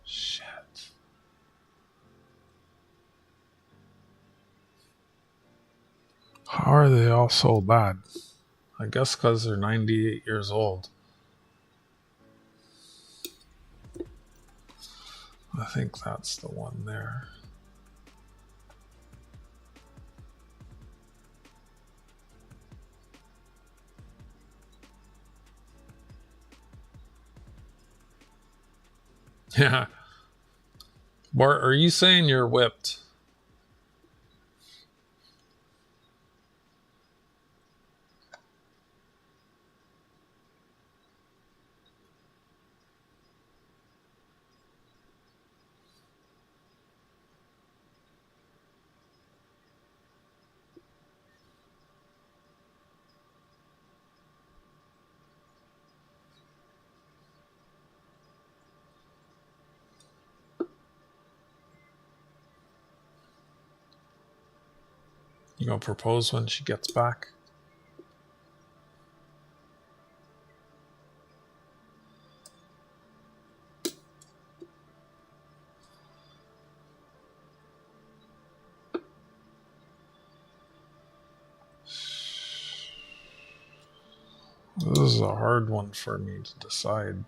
Speaker 1: Shit. How are they all so bad? I guess because they're 98 years old. I think that's the one there. Yeah. Bart, are you saying you're whipped? You gonna propose when she gets back? This is a hard one for me to decide.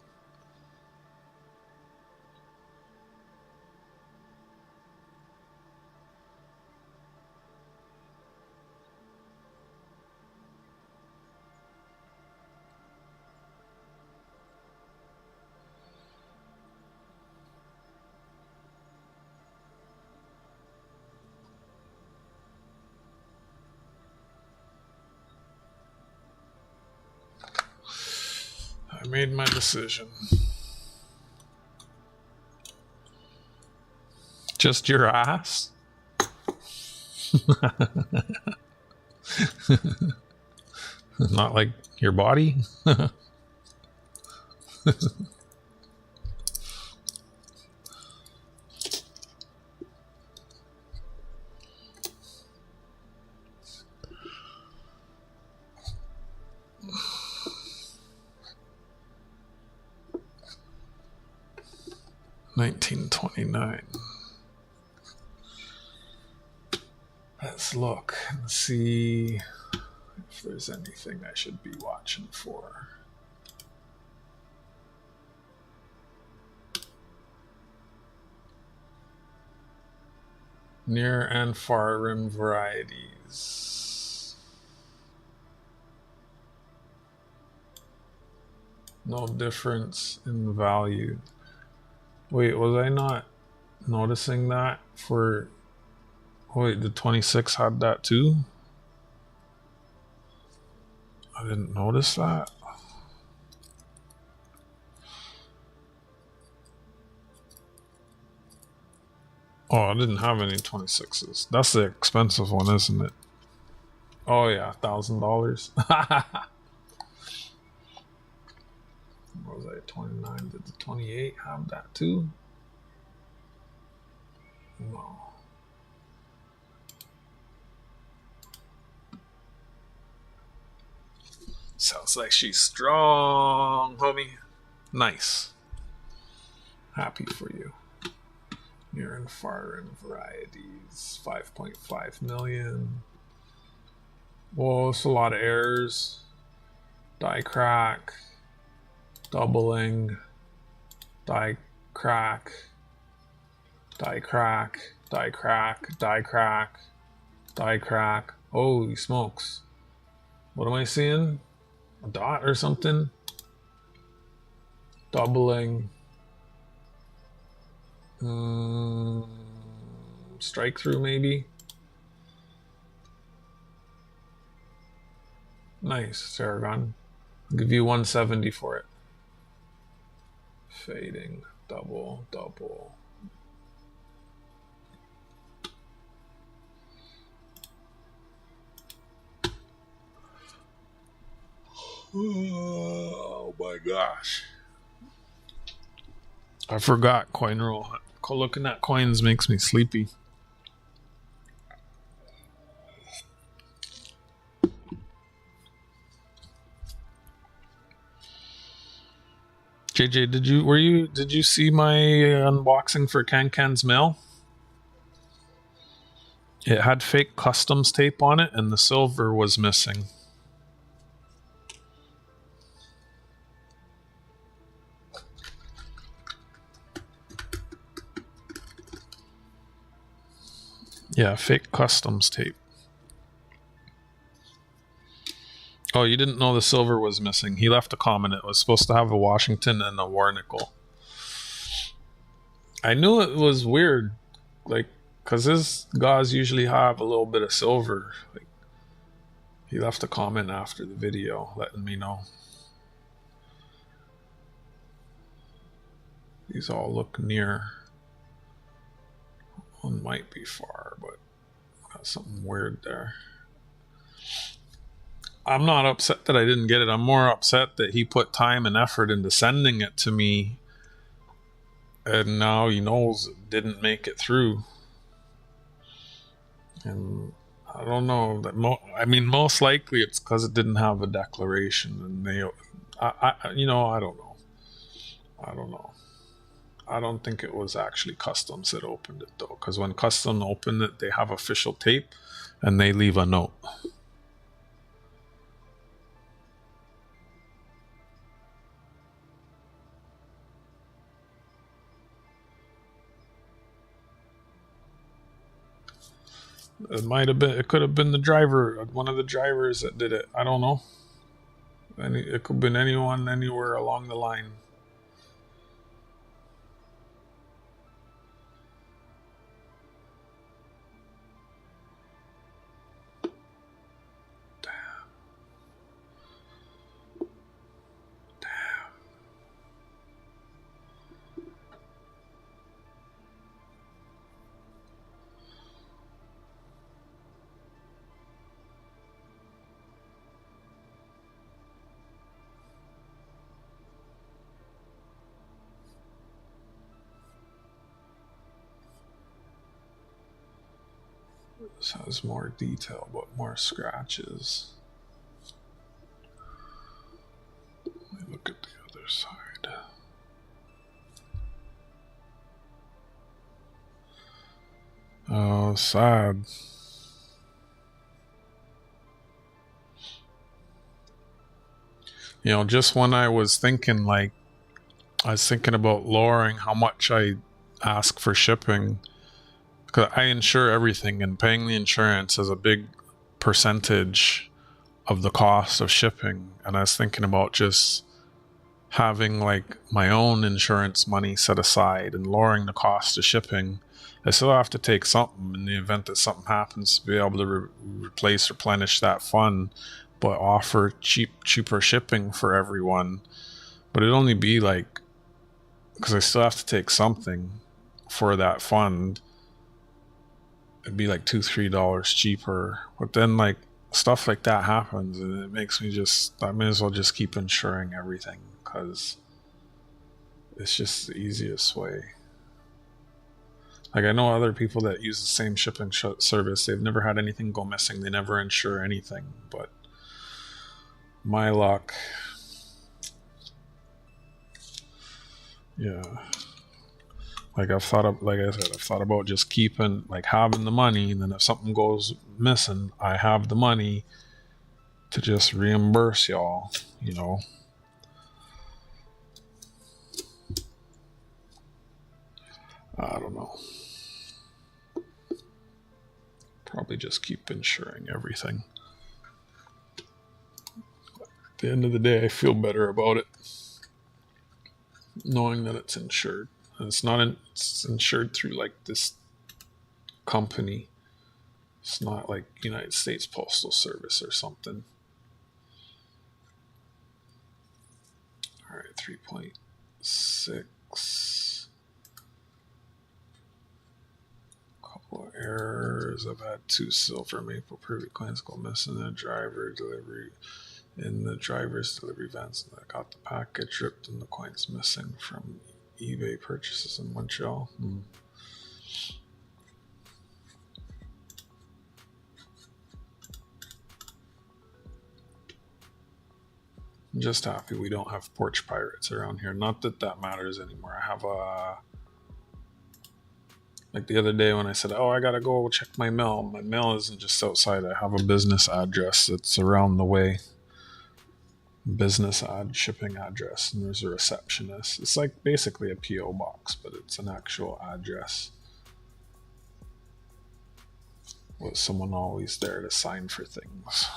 Speaker 1: I made my decision. Just your ass? Not like your body? 1929. Let's look and see if there's anything I should be watching for. Near and far rim varieties. No difference in value. Wait, was I not noticing that for... Wait, the 26 had that too? I didn't notice that. Oh, I didn't have any 26s. That's the expensive one, isn't it? Oh yeah, $1,000. What was I, 29? Did the 28 have that too? No. Sounds like she's strong, homie. Nice. Happy for you. Near and far rim varieties. 5.5 million. Whoa, it's a lot of errors. Die crack. Doubling. Die crack. Die crack. Die crack. Die crack. Die crack. Holy smokes. What am I seeing? A dot or something? Doubling. Strike through maybe. Nice, Saragon. I'll give you 170 for it. Fading. Double. Double. Oh my gosh. I forgot coin roll. Looking at coins makes me sleepy. JJ, did you see my unboxing for Cancan's mail? It had fake customs tape on it and the silver was missing. Yeah, fake customs tape. Oh, you didn't know the silver was missing. He left a comment. It was supposed to have a Washington and a war nickel. I knew it was weird, like, because his guys usually have a little bit of silver. Like, he left a comment after the video letting me know. These all look near. One might be far, but got something weird there. I'm not upset that I didn't get it. I'm more upset that he put time and effort into sending it to me, and now he knows it didn't make it through. And I don't know that. I mean, most likely it's because it didn't have a declaration, and they, I don't know. I don't know. I don't think it was actually customs that opened it though, because when customs open it, they have official tape, and they leave a note. It could have been the driver, one of the drivers that did it. I don't know. It could have been anyone, anywhere along the line. Damn. This has more detail, but more scratches. Let me look at the other side. Oh, sad. You know, just when I was thinking, like, I was thinking about lowering how much I ask for shipping, because I insure everything, and paying the insurance is a big percentage of the cost of shipping. And I was thinking about just having like my own insurance money set aside and lowering the cost of shipping. I still have to take something in the event that something happens to be able to replace, replenish that fund, but offer cheaper shipping for everyone. But it'd only be like, because I still have to take something for that fund, it'd be like $2-3 cheaper. But then like stuff like that happens, and it makes me just, I may as well just keep insuring everything, because it's just the easiest way. Like, I know other people that use the same shipping service. They've never had anything go missing. They never insure anything. But my luck, yeah. Like I said, I've thought about just keeping, like, having the money, and then if something goes missing, I have the money to just reimburse y'all, you know. I don't know. Probably just keep insuring everything. At the end of the day, I feel better about it, knowing that it's insured. And it's insured through like this company. It's not like United States Postal Service or something. All right, 3.6. Couple of errors. I've had 2 silver maple privy coins go missing in the driver's delivery vans. I got the package ripped and the coins missing from eBay purchases in Montreal. I'm just happy we don't have porch pirates around here. Not that that matters anymore. I have like the other day when I said, oh, I gotta go check my mail isn't just outside. I have a business address that's around the way. Shipping address, and there's a receptionist. It's like basically a PO box, but it's an actual address with someone always there to sign for things,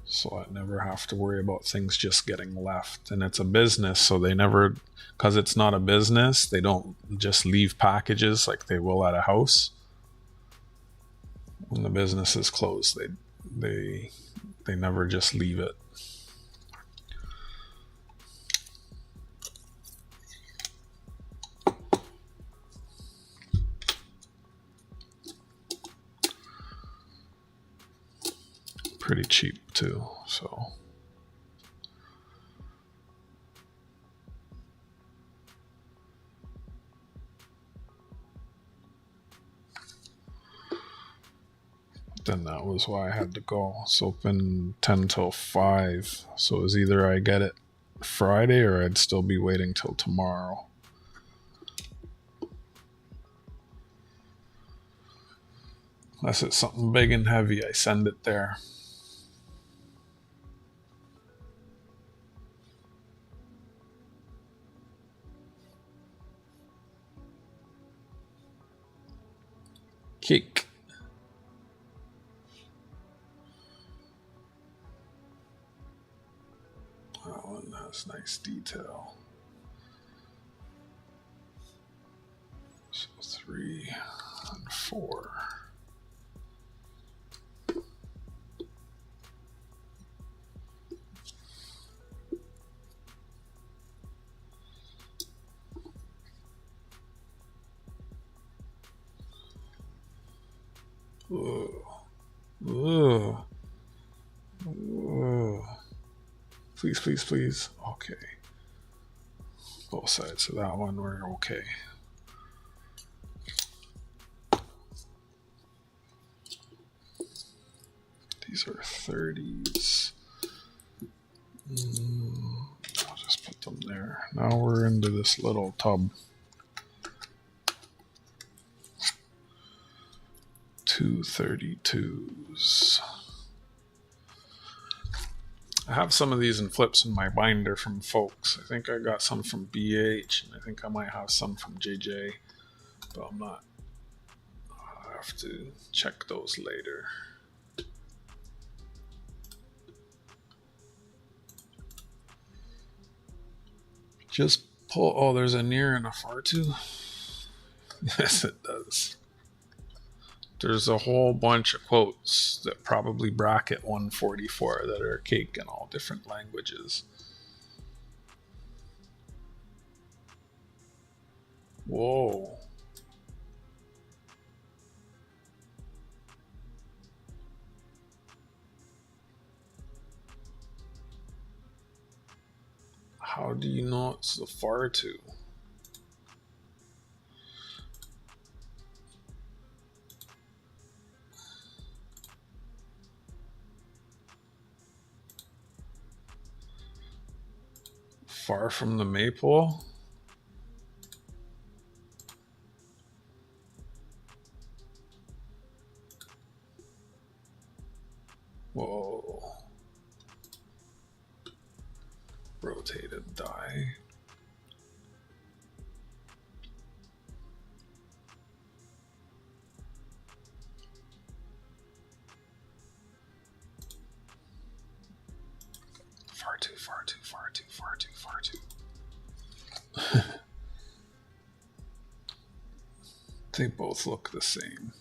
Speaker 1: so I never have to worry about things just getting left. And it's a business, so they never, because it's not a business, they don't just leave packages like they will at a house. When the business is closed, they never just leave it. Pretty cheap too, so then that was why I had to go. It's open 10 till 5, so it was either I get it Friday or I'd still be waiting till tomorrow. Unless it's something big and heavy, I send it there. Cake. That one has nice detail. So 3 and 4. Ugh. Please, please, please. Okay. Both sides of that one were okay. these are 30s. I'll just put them there. Now we're into this little tub. 232s. I have some of these in flips in my binder from folks. I think I got some from BH, and I think I might have some from JJ, but I'm not. I'll have to check those later. Just pull. Oh, there's a near and a far to. Yes, it does. There's a whole bunch of quotes that probably bracket 144 that are cake in all different languages. Whoa. How do you know it's the far to? Far from the maypole? Whoa. Rotated die. Far too, far too, far too, far too, far too. They both look the same.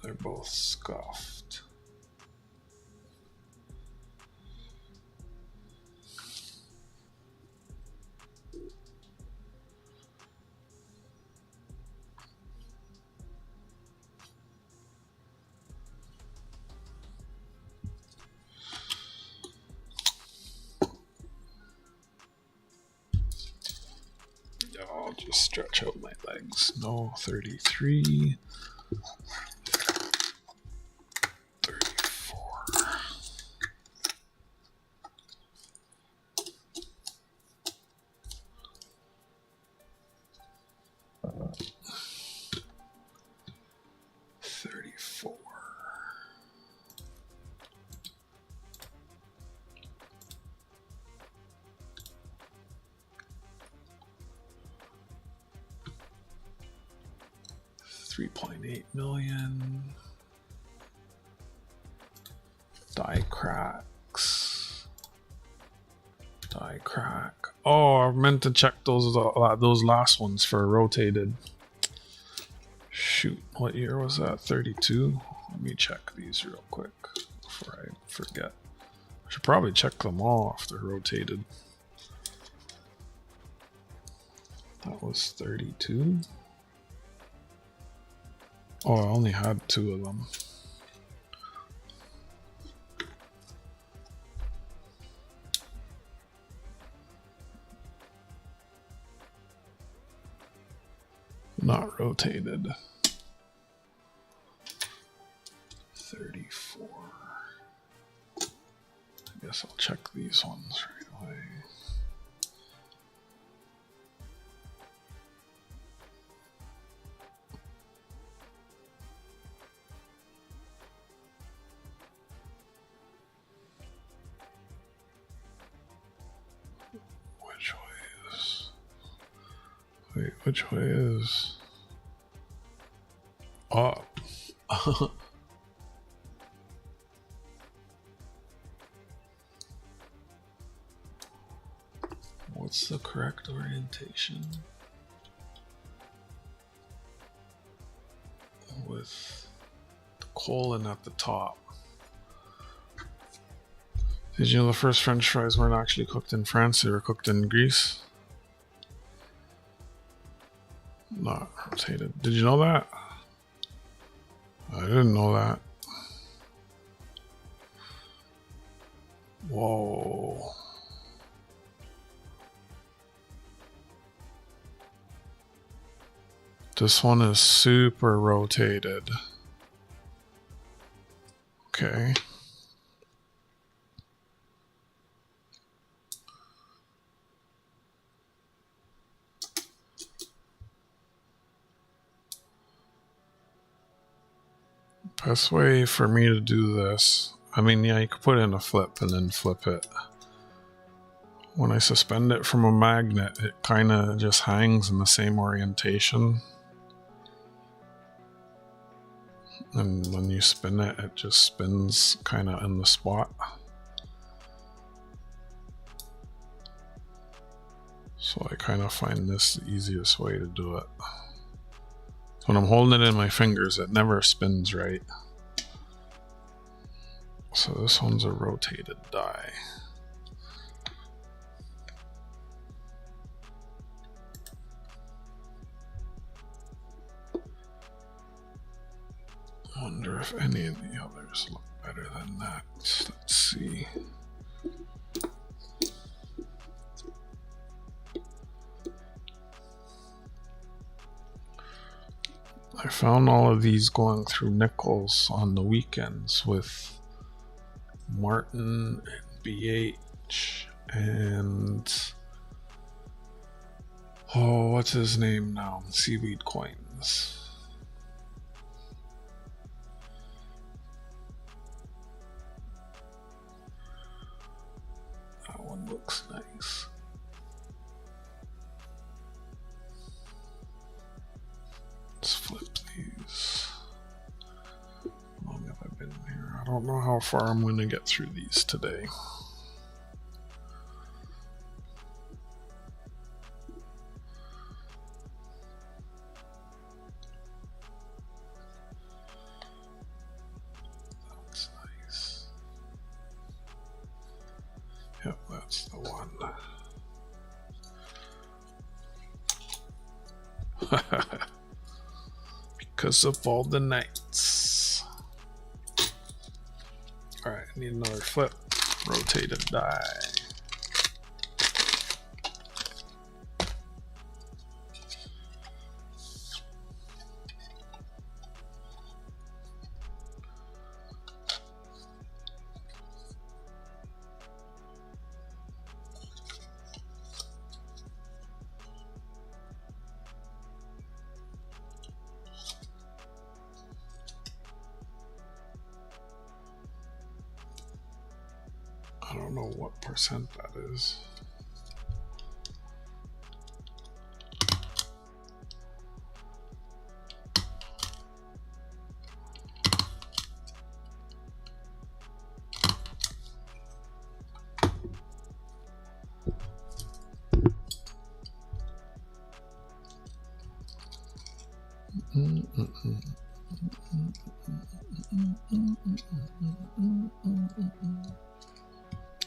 Speaker 1: They're both scuffed. I'll just stretch out my legs. No, 33. 34. $3.8 million. Die cracks. Die crack. Oh, I meant to check those last ones for rotated. Shoot, what year was that? 32? Let me check these real quick before I forget. I should probably check them all if they're rotated. That was 32. Oh, I only had 2 of them. Not rotated. 34. I guess I'll check these ones right away. Which way is... Wait, which way is... up? What's the correct orientation? With the colon at the top. Did you know the first French fries weren't actually cooked in France, they were cooked in Greece? Not rotated. Did you know that? I didn't know that. Whoa. This one is super rotated. Okay. Best way for me to do this, I mean, yeah, you could put in a flip and then flip it. When I suspend it from a magnet, it kind of just hangs in the same orientation. And when you spin it, it just spins kind of in the spot. So I kind of find this the easiest way to do it. When I'm holding it in my fingers, it never spins right. So this one's a rotated die. I wonder if any of the others look better than that. Let's see. I found all of these going through Nichols on the weekends with Martin and BH and oh, what's his name now? Seaweed Coins. That one looks nice. Let's flip these. How long have I been here? I don't know how far I'm going to get through these today. That's nice. Yep, that's the one. Because of all the nights. Alright, I need another flip. Rotated die. I don't know what percent that is.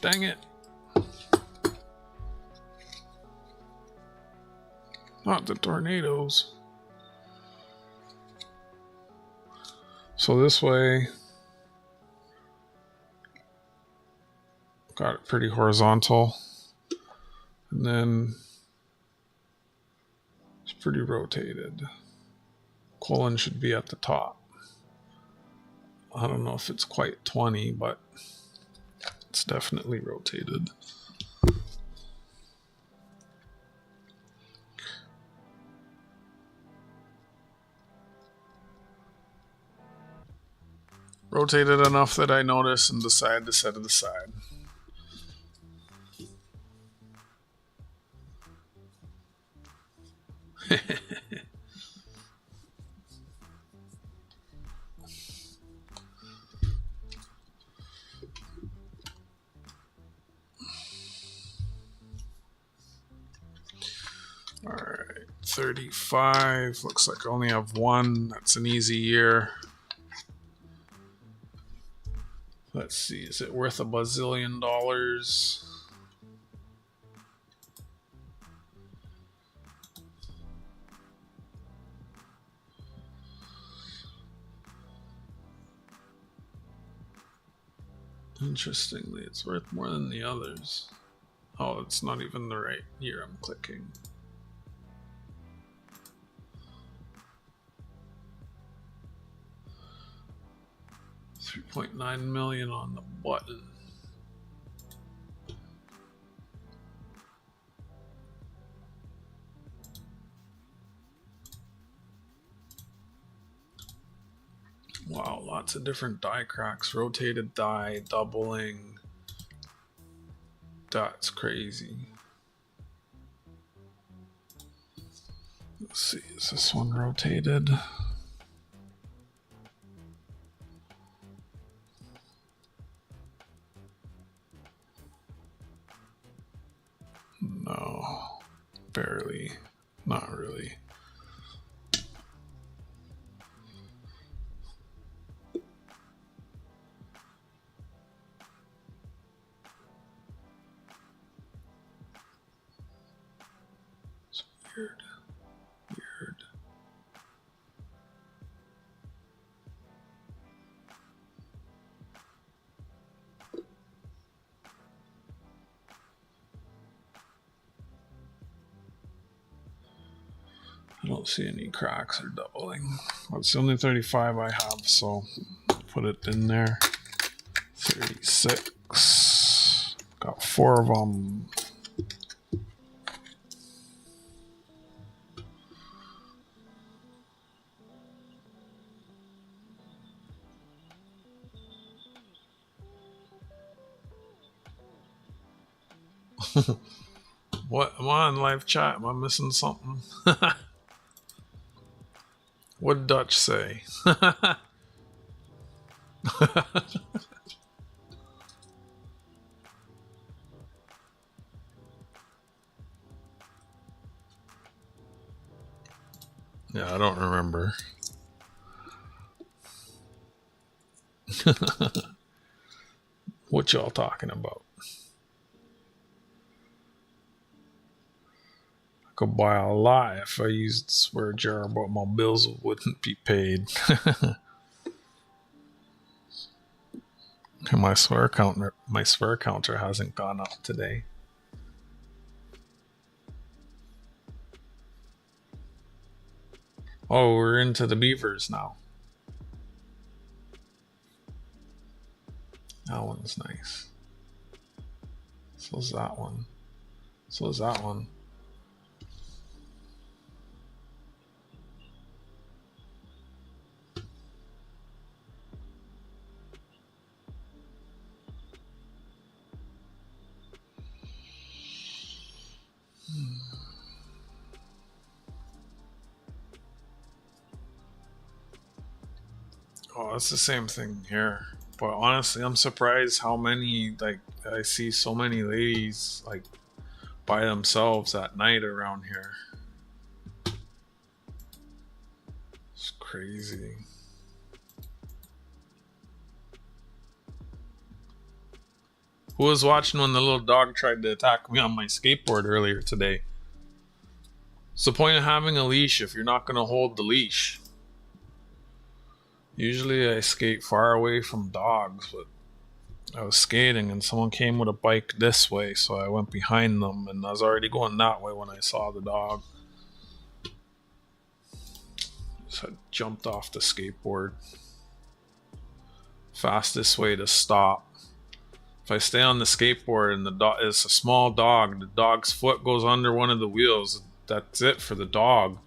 Speaker 1: Dang it. Not the tornadoes. So this way, got it pretty horizontal. And then it's pretty rotated. Colon should be at the top. I don't know if it's quite 20, but it's definitely rotated. Rotated enough that I notice and decide to set it aside. All right, 35. Looks like I only have one. That's an easy year. Let's see, is it worth $1 bazillion? Interestingly, it's worth more than the others. Oh, it's not even the right year I'm clicking. 3.9 million on the button. Wow, lots of different die cracks, rotated die, doubling. That's crazy. Let's see, is this one rotated? No, barely, not really. It's weird. I don't see any cracks or doubling. It's only 35 I have, so put it in there. 36. Got 4 of them. What? Am I on live chat? Am I missing something? What'd Dutch say? Yeah, I don't remember. What y'all talking about? I could buy a lot if I used the swear jar, but my bills wouldn't be paid. My swear counter hasn't gone up today. Oh, we're into the beavers now. That one's nice. So is that one. So is that one. Oh, it's the same thing here. But honestly, I'm surprised how many, like, I see so many ladies, like, by themselves at night around here. It's crazy. Who was watching when the little dog tried to attack me on my skateboard earlier today? What's the point of having a leash if you're not going to hold the leash? Usually I skate far away from dogs, but I was skating and someone came with a bike this way, so I went behind them and I was already going that way when I saw the dog. So I jumped off the skateboard. Fastest way to stop. If I stay on the skateboard and the dog is a small dog, the dog's foot goes under one of the wheels, that's it for the dog.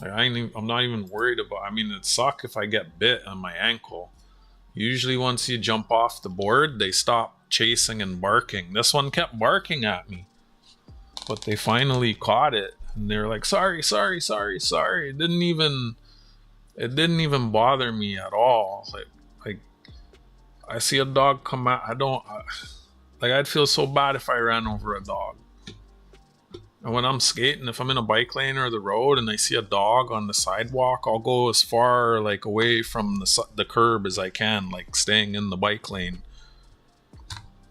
Speaker 1: Like, I'm not even worried about. I mean, it'd suck if I get bit on my ankle. Usually once you jump off the board, they stop chasing and barking. This one kept barking at me. But they finally caught it. And they were like, sorry. It didn't even bother me at all. Like I see a dog come out. I'd feel so bad if I ran over a dog. And when I'm skating, if I'm in a bike lane or the road and I see a dog on the sidewalk, I'll go as far like away from the curb as I can, like staying in the bike lane.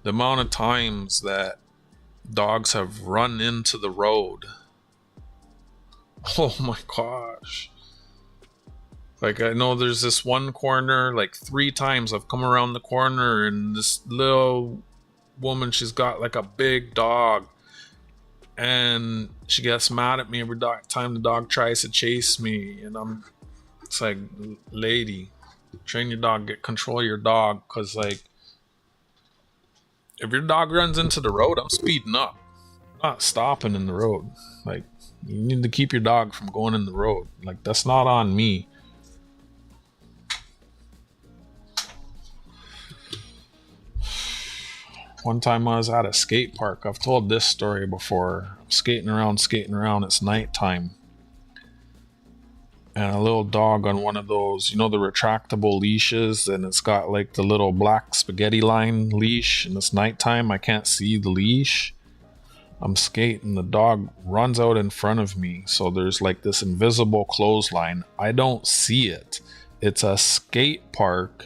Speaker 1: The amount of times that dogs have run into the road. Oh my gosh. Like, I know there's this one corner, like 3 times I've come around the corner and this little woman, she's got like a big dog. And she gets mad at me every time the dog tries to chase me. And it's like, lady, Train your dog, get control of your dog. Because, like, if your dog runs into the road, I'm speeding up. I'm not stopping in the road. Like, you need to keep your dog from going in the road. Like, that's not on me. One time I was at a skate park. I've told this story before. I'm skating around. It's nighttime. And a little dog on one of those, you know, the retractable leashes, and it's got like the little black spaghetti line leash, and it's nighttime. I can't see the leash. I'm skating. The dog runs out in front of me. So there's like this invisible clothesline. I don't see it. It's a skate park.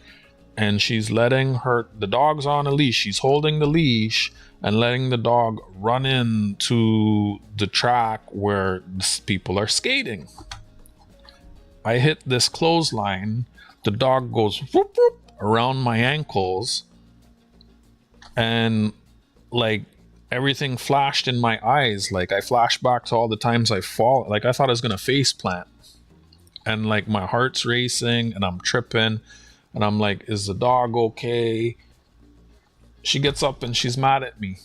Speaker 1: And she's letting the dog's on a leash. She's holding the leash and letting the dog run into the track where people are skating. I hit this clothesline. The dog goes whoop, whoop, around my ankles. And like everything flashed in my eyes. Like I flashed back to all the times I fall. Like I thought I was going to face plant. And like my heart's racing and I'm tripping. And I'm like, is the dog okay? She gets up and she's mad at me.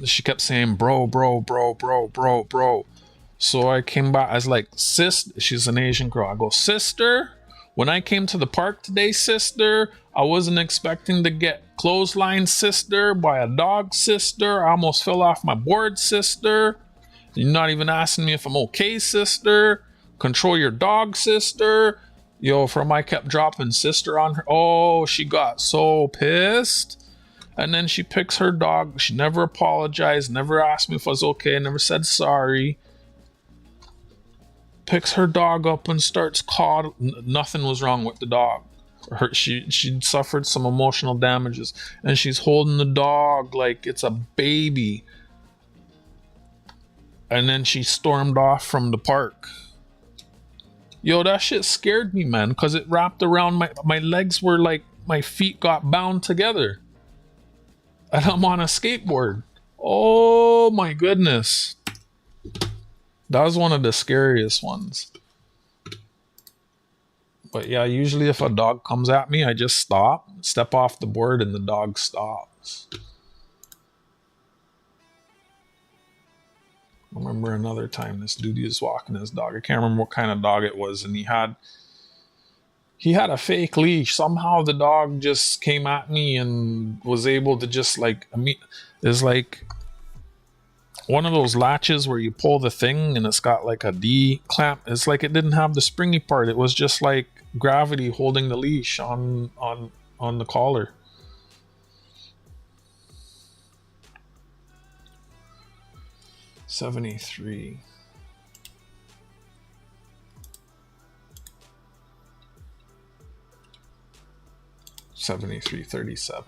Speaker 1: She kept saying, bro. So I came back. I was like, sis, she's an Asian girl. I go, sister, when I came to the park today, sister, I wasn't expecting to get clothesline, sister, by a dog, sister. I almost fell off my board, sister. You're not even asking me if I'm okay, sister. Control your dog, sister. Yo, I kept dropping sister on her. Oh, she got so pissed. And then she picks her dog. She never apologized, never asked me if I was okay, never said sorry. Picks her dog up and starts nothing was wrong with the dog. She'd suffered some emotional damages. And she's holding the dog like it's a baby. And then she stormed off from the park. Yo, that shit scared me, man, because it wrapped around my legs were like my feet got bound together. And I'm on a skateboard. Oh my goodness. That was one of the scariest ones. But yeah, usually if a dog comes at me, I just step off the board, and the dog stops. I remember another time this dude was walking his dog. I can't remember what kind of dog it was, and he had a fake leash. Somehow the dog just came at me and was able to just like, it's like one of those latches where you pull the thing and it's got like a D clamp. It's like it didn't have the springy part. It was just like gravity holding the leash on the collar. $73. $73.37.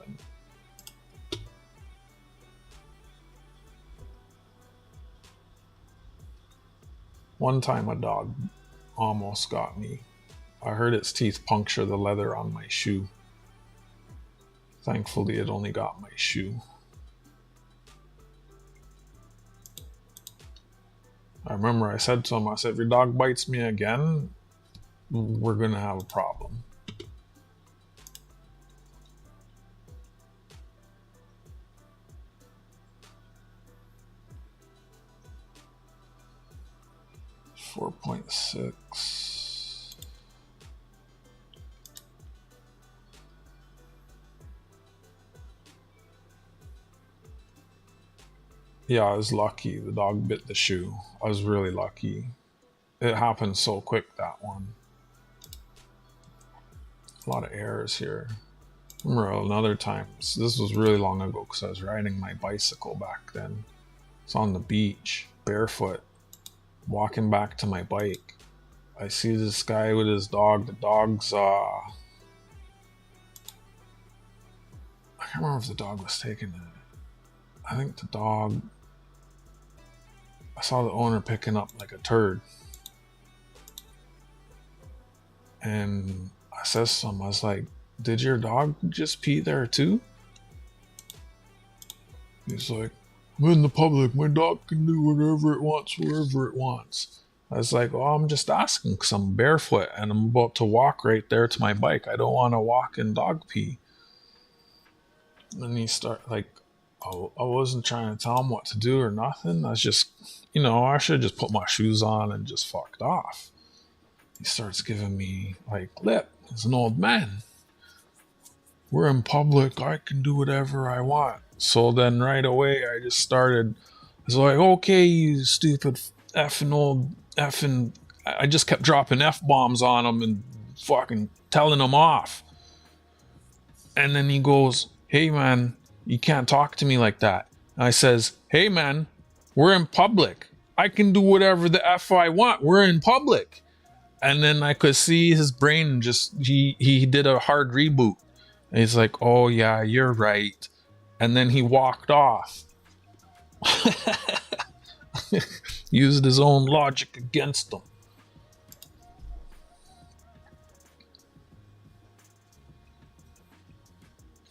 Speaker 1: One time a dog almost got me. I heard its teeth puncture the leather on my shoe. Thankfully, it only got my shoe. I remember I said to him, I said, if your dog bites me again, we're going to have a problem. $4.6. Yeah, I was lucky. The dog bit the shoe. I was really lucky. It happened so quick, that one. A lot of errors here. I remember another time. This was really long ago because I was riding my bicycle back then. It's on the beach, barefoot, walking back to my bike. I see this guy with his dog. The dog's I can't remember if the dog was taking it. I think the dog, I saw the owner picking up like a turd. And I says to him, I was like, did your dog just pee there too? He's like, I'm in the public. My dog can do whatever it wants, wherever it wants. I was like, oh, I'm just asking because I'm barefoot and I'm about to walk right there to my bike. I don't want to walk in dog pee. And he start like, oh, I wasn't trying to tell him what to do or nothing. I was just, I should have just put my shoes on and just fucked off. He starts giving me like lip. He's an old man. We're in public. I can do whatever I want. So then right away, I just started. I was like, okay, you stupid effing old effing. I just kept dropping F bombs on him and fucking telling him off. And then he goes, hey man, you can't talk to me like that. And I says, hey man, we're in public. I can do whatever the F I want. We're in public. And then I could see his brain just, he did a hard reboot. And he's like, oh yeah, you're right. And then he walked off. Used his own logic against him.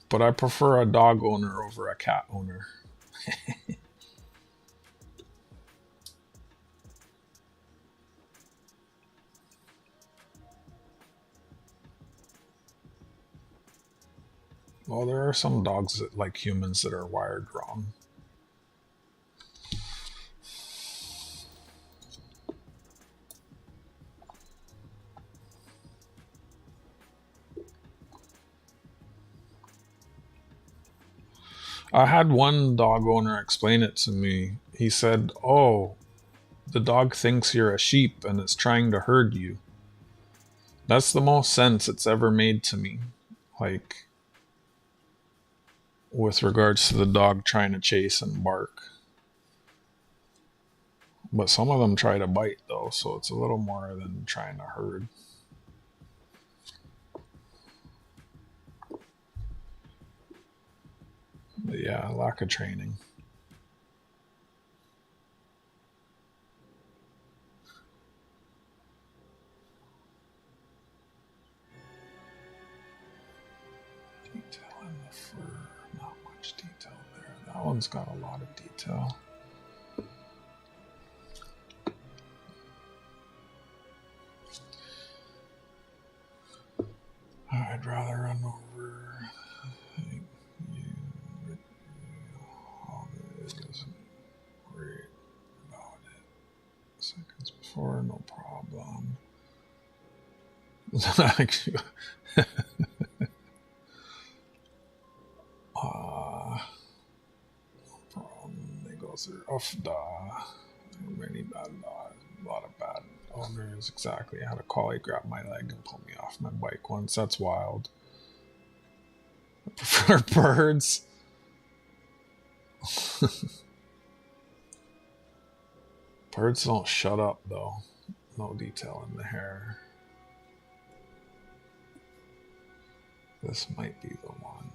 Speaker 1: But I prefer a dog owner over a cat owner. Well, there are some dogs that, like humans, that are wired wrong. I had one dog owner explain it to me. He said, oh, the dog thinks you're a sheep and it's trying to herd you. That's the most sense it's ever made to me. Like, with regards to the dog trying to chase and bark. But some of them try to bite, though, so it's a little more than trying to herd. But yeah, lack of training. Detail in the fur. Not much detail there. That one's got a lot of detail. I'd rather run over you. All it isn't worried about it. Seconds before, no problem. No problem. They go through many bad laws, a lot of bad owners. Exactly. I had a collie grab my leg and pull me off my bike once. That's wild. I prefer birds. Birds don't shut up though. No detail in the hair. This might be the one.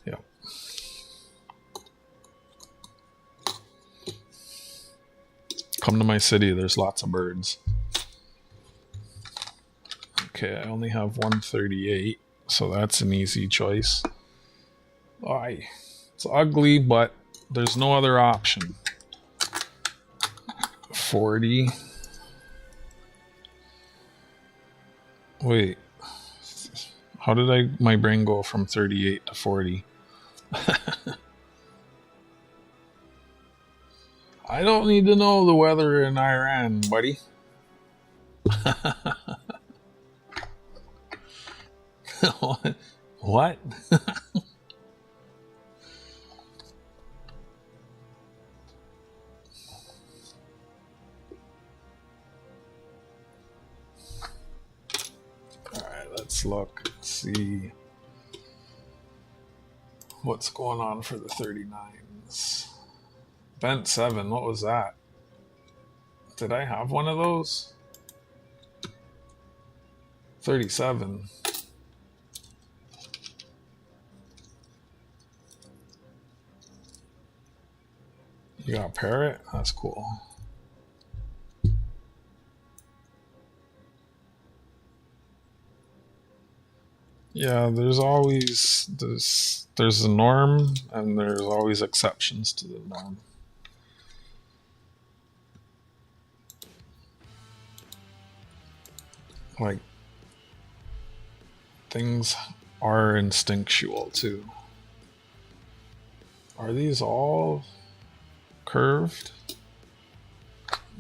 Speaker 1: Yep. Come to my city, there's lots of birds. Okay, I only have 138, so that's an easy choice. Aye. It's ugly, but there's no other option. 40. Wait. How did my brain go from 38 to 40? I don't need to know the weather in Iran, buddy. What? Alright, let's look. See what's going on for the 39s. Bent 7, what was that? Did I have one of those? 37. You got a parrot? That's cool. Yeah, there's a norm and there's always exceptions to the norm. Like things are instinctual too. Are these all curved?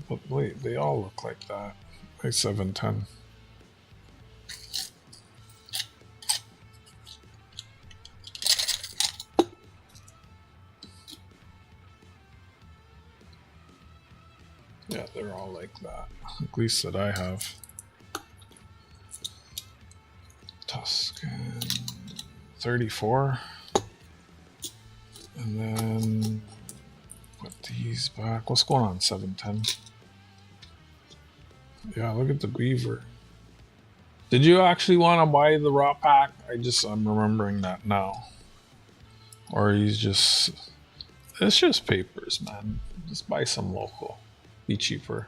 Speaker 1: But wait, they all look like that. Like 710. Yeah, they're all like that. At least that I have. Tuscan 34. And then put these back. What's going on, 710? Yeah, look at the beaver. Did you actually want to buy the raw pack? I'm remembering that now. Or he's just, it's just papers, man. Just buy some local. Be cheaper.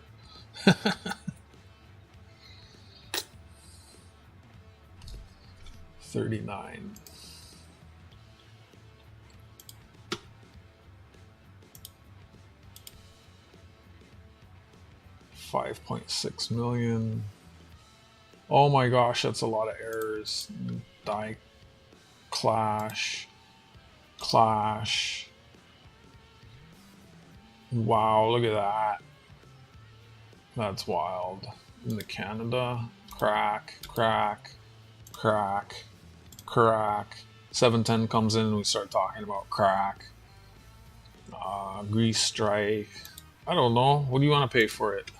Speaker 1: 39. $5.6 million. Oh my gosh, that's a lot of errors. Die clash. Clash. Wow, look at that. That's wild. In the Canada. Crack. 710 comes in and we start talking about crack. Grease strike. I don't know. What do you want to pay for it?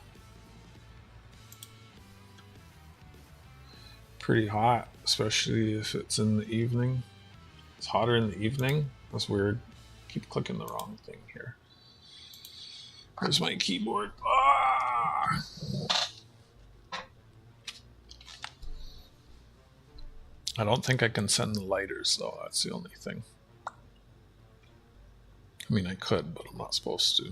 Speaker 1: Pretty hot, especially if it's in the evening. It's hotter in the evening. That's weird. Keep clicking the wrong thing here. Where's my keyboard? Ah! I don't think I can send the lighters though. That's the only thing. I mean, I could, but I'm not supposed to.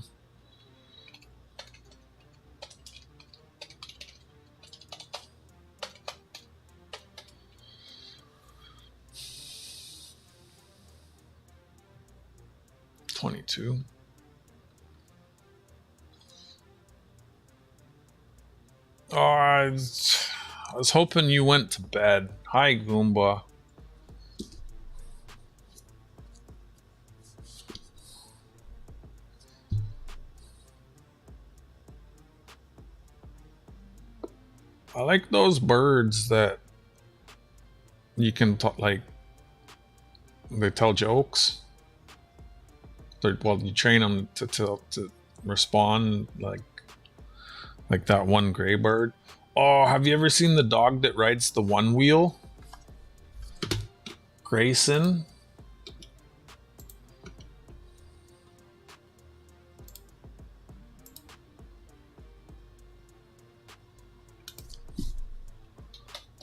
Speaker 1: $22. Oh, I was hoping you went to bed. Hi, Goomba. I like those birds that you can like. They tell jokes. Well, you train them to respond like that one gray bird. Oh, have you ever seen the dog that rides the one wheel? Grayson.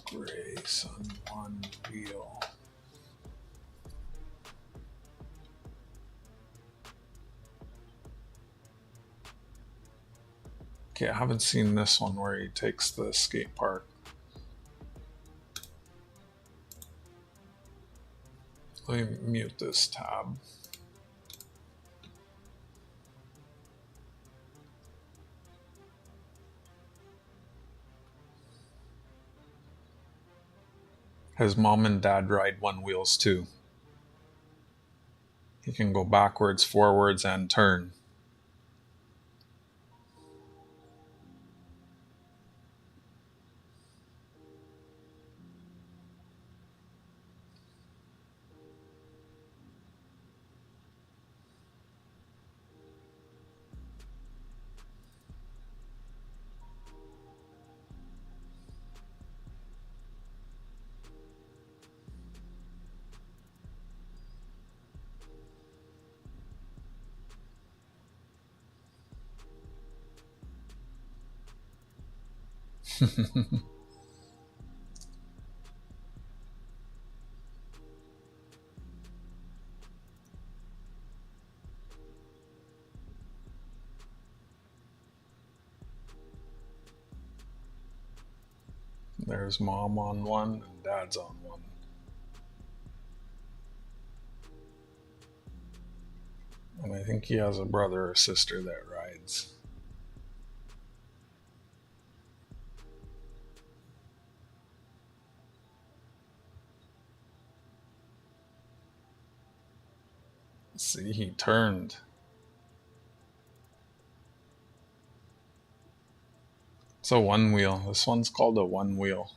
Speaker 1: Grayson one wheel. Okay, I haven't seen this one where he takes the skate park. Let me mute this tab. His mom and dad ride one wheels too. He can go backwards, forwards, and turn. There's mom on one and dad's on one. And I think he has a brother or sister that rides. See, he turned. It's a one wheel. This one's called a one wheel.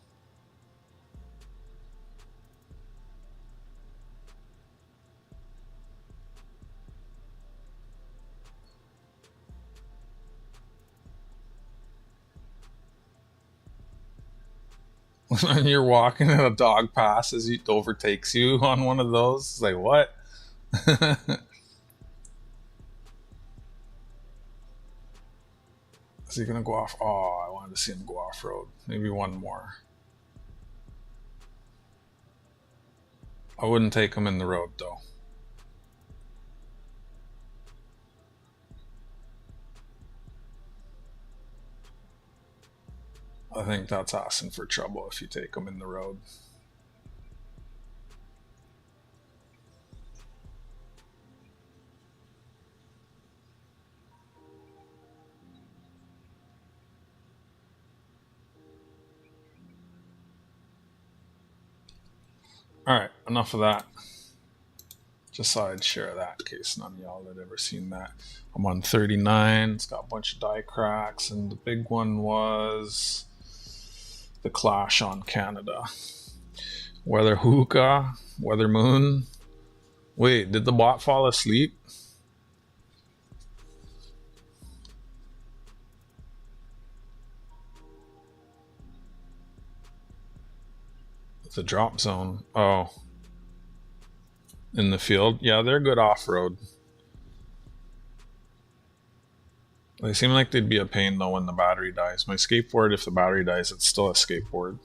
Speaker 1: When you're walking and a dog passes, he overtakes you on one of those. It's like, what? Is he gonna go off? Oh, I wanted to see him go off road. Maybe one more. I wouldn't take him in the road though. I think that's asking for trouble if you take him in the road. All right, enough of that. Just thought I'd share that in case none of y'all had ever seen that. I'm on 39. It's got a bunch of die cracks, and the big one was the clash on Canada. Weather hookah, weather moon. Wait, did the bot fall asleep? It's a drop zone. Oh. In the field? Yeah, they're good off-road. They seem like they'd be a pain though when the battery dies. My skateboard, if the battery dies, it's still a skateboard.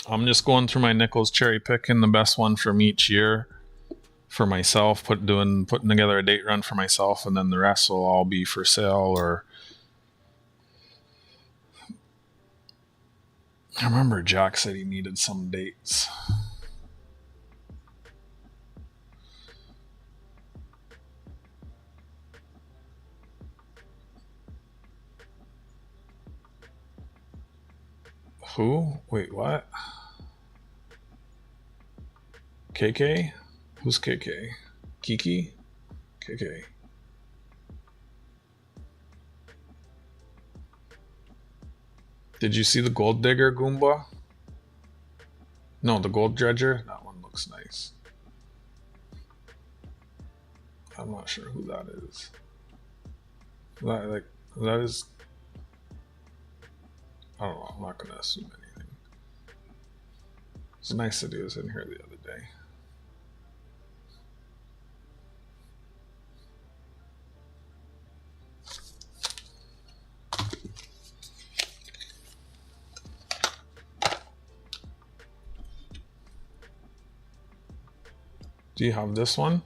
Speaker 1: I'm just going through my nickels, cherry picking the best one from each year for myself, putting together a date run for myself, and then the rest will all be for sale. Or I remember Jack said he needed some dates. Who? Wait, what? KK? Who's KK? Kiki? KK. Did you see the gold digger Goomba? No, the gold dredger? That one looks nice. I'm not sure who that is. That is... I don't know, I'm not gonna assume anything. It's nice that he was in here the other day. Do you have this one?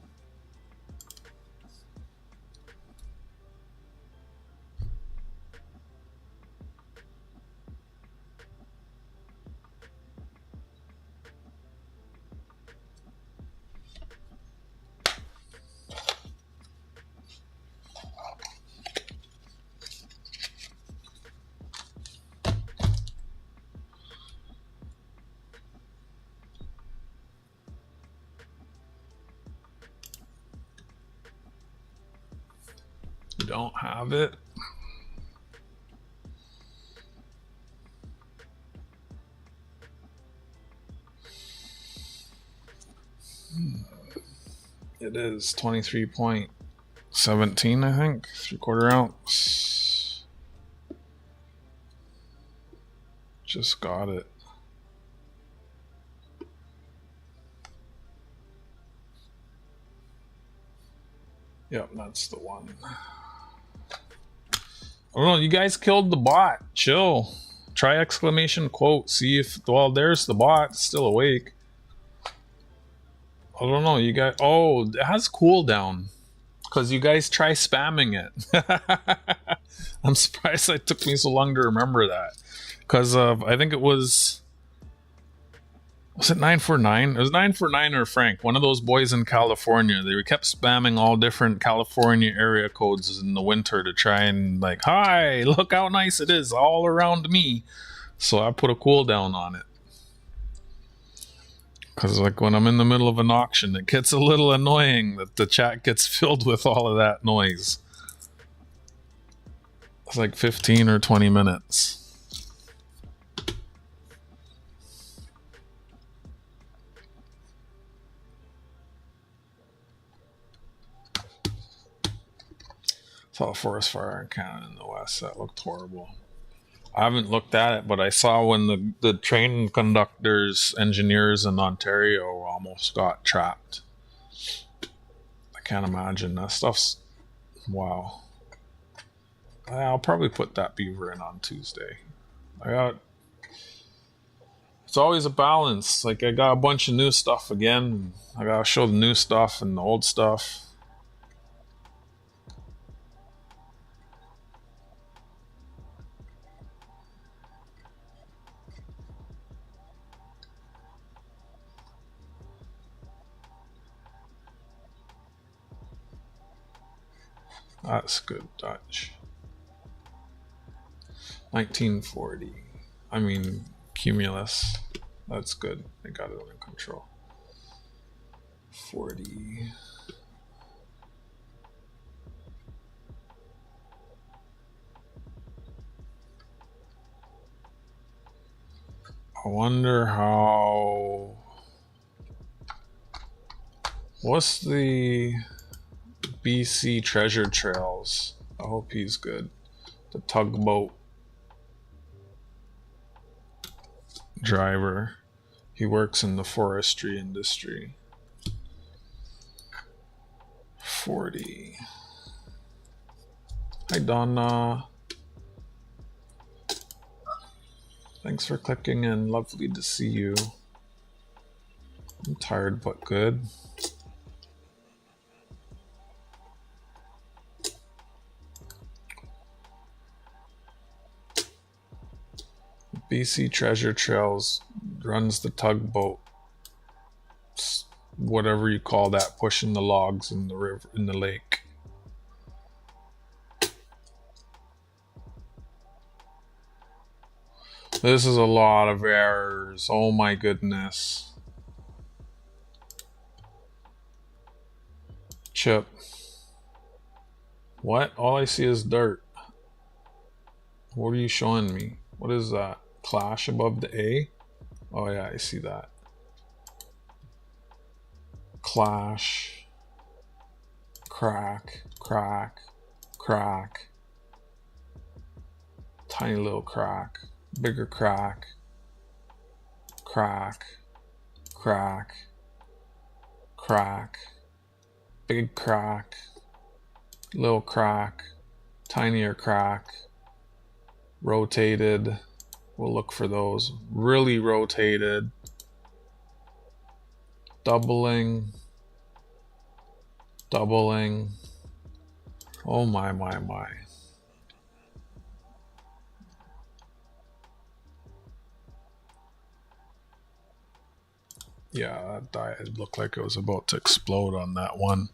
Speaker 1: Don't have it. It is 23.17, I think, 3/4 ounce. Just got it. Yep, that's the one. I don't know, you guys killed the bot. Chill. Try exclamation quote. See if, well, there's the bot still awake. I don't know, you guys. Oh, it has cooldown. Because you guys try spamming it. I'm surprised it took me so long to remember that. because of, I think it was it 949? It was 949 or Frank, one of those boys in California. They kept spamming all different California area codes in the winter to try and like, hi, look how nice it is all around me. So I put a cooldown on it. Because like when I'm in the middle of an auction, it gets a little annoying that the chat gets filled with all of that noise. It's like 15 or 20 minutes. Saw a forest fire in Canada in the West. That looked horrible. I haven't looked at it, but I saw when the train conductors, engineers in Ontario almost got trapped. I can't imagine. That stuff's... wow. I'll probably put that beaver in on Tuesday. It's always a balance. Like, I got a bunch of new stuff again. I gotta show the new stuff and the old stuff. That's good Dutch. 1940. I mean, Cumulus. That's good. I got it under control. 40. I wonder how... what's the BC Treasure Trails? I hope he's good. The tugboat driver. He works in the forestry industry. 40. Hi, Donna. Thanks for clicking in. Lovely to see you. I'm tired but good. BC Treasure Trails runs the tugboat, whatever you call that, pushing the logs in the river, in the lake. This is a lot of errors. Oh my goodness. Chip. What? All I see is dirt. What are you showing me? What is that? Clash above the A? Oh yeah, I see that. Clash. Crack. Crack. Crack. Tiny little crack. Bigger crack. Crack. Crack. Crack. Big crack. Little crack. Tinier crack. Rotated. We'll look for those. Really rotated. Doubling. Doubling. Oh my, my, my. Yeah, that diet looked like it was about to explode on that one.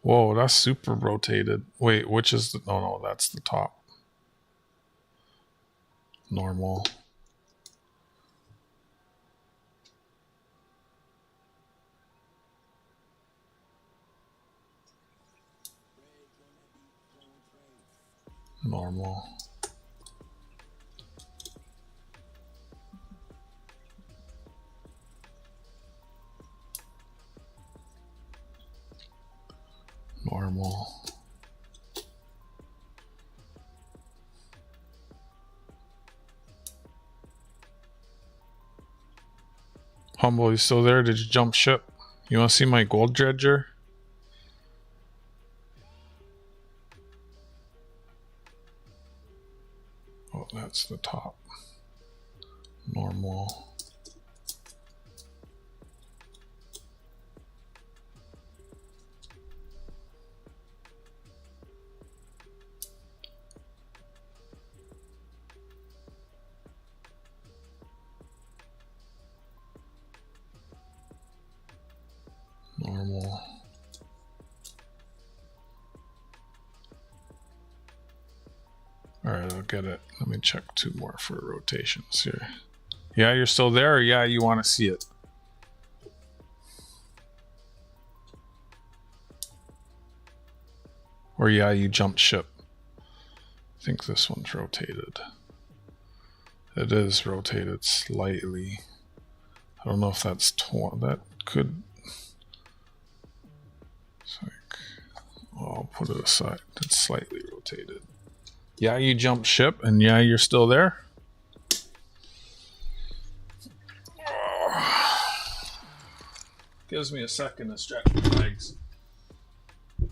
Speaker 1: Whoa, that's super rotated. Wait, which is the... oh no, that's the top. Normal. Normal. Normal. Humble, you still there? Did you jump ship? You want to see my gold dredger? Oh, that's the top. Normal. All right, I'll get it. Let me check 2 more for rotations here. Yeah, you're still there? Or yeah, you want to see it? Or yeah, you jumped ship. I think this one's rotated. It is rotated slightly. I don't know if that's torn. That could. It's like, I'll put it aside. It's slightly rotated. Yeah, you jumped ship, and yeah, you're still there. Gives me a second to stretch my legs. Where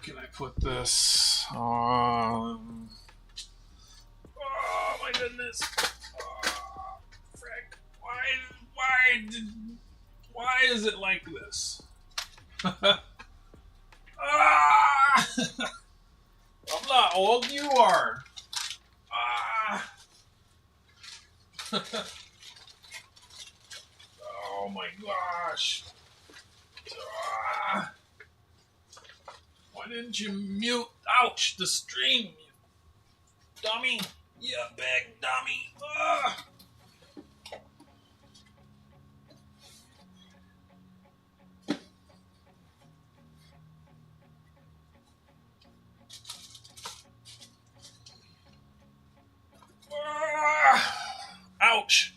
Speaker 1: can I put this? Oh my goodness! Frick! Why is it like this? I'm not old. You are. Oh my gosh. Why didn't you mute? Ouch, the stream, you dummy. You big dummy. Ouch.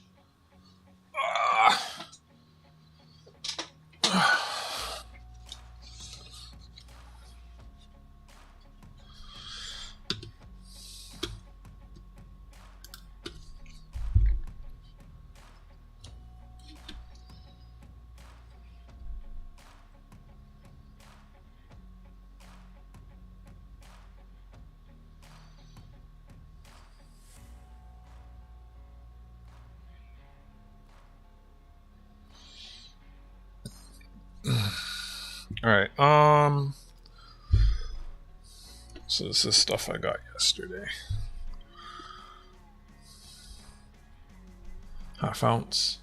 Speaker 1: All right. So this is stuff I got yesterday. Half ounce.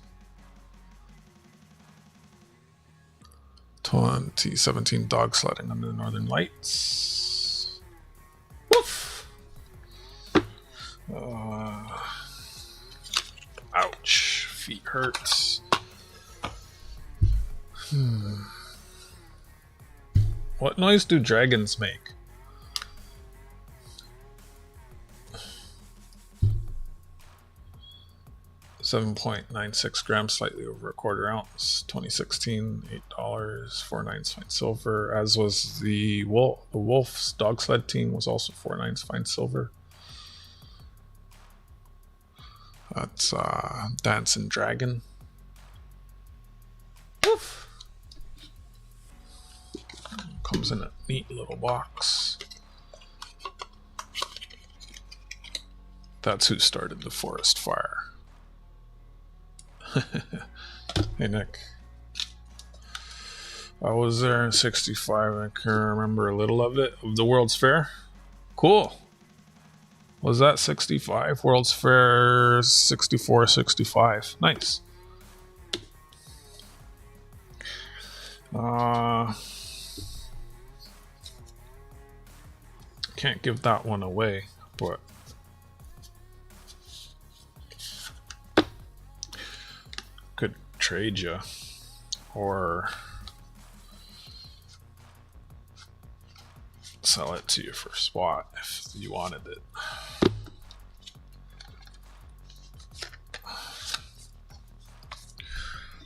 Speaker 1: 2017 dog sledding under the northern lights. Woof. Ouch. Feet hurts. What noise do dragons make? $7.96 grams, slightly over a quarter ounce. 2016, $8, 4/9 fine silver. As was the Wolf's dog sled team was also 4/9 fine silver. That's Dancing Dragon. Woof. Comes in a neat little box. That's who started the forest fire. Hey Nick. I was there in 65. I can remember a little of it. Of the World's Fair. Cool. Was that 65? World's Fair 64, 65. Nice. Can't give that one away, but could trade you or sell it to you for spot if you wanted it.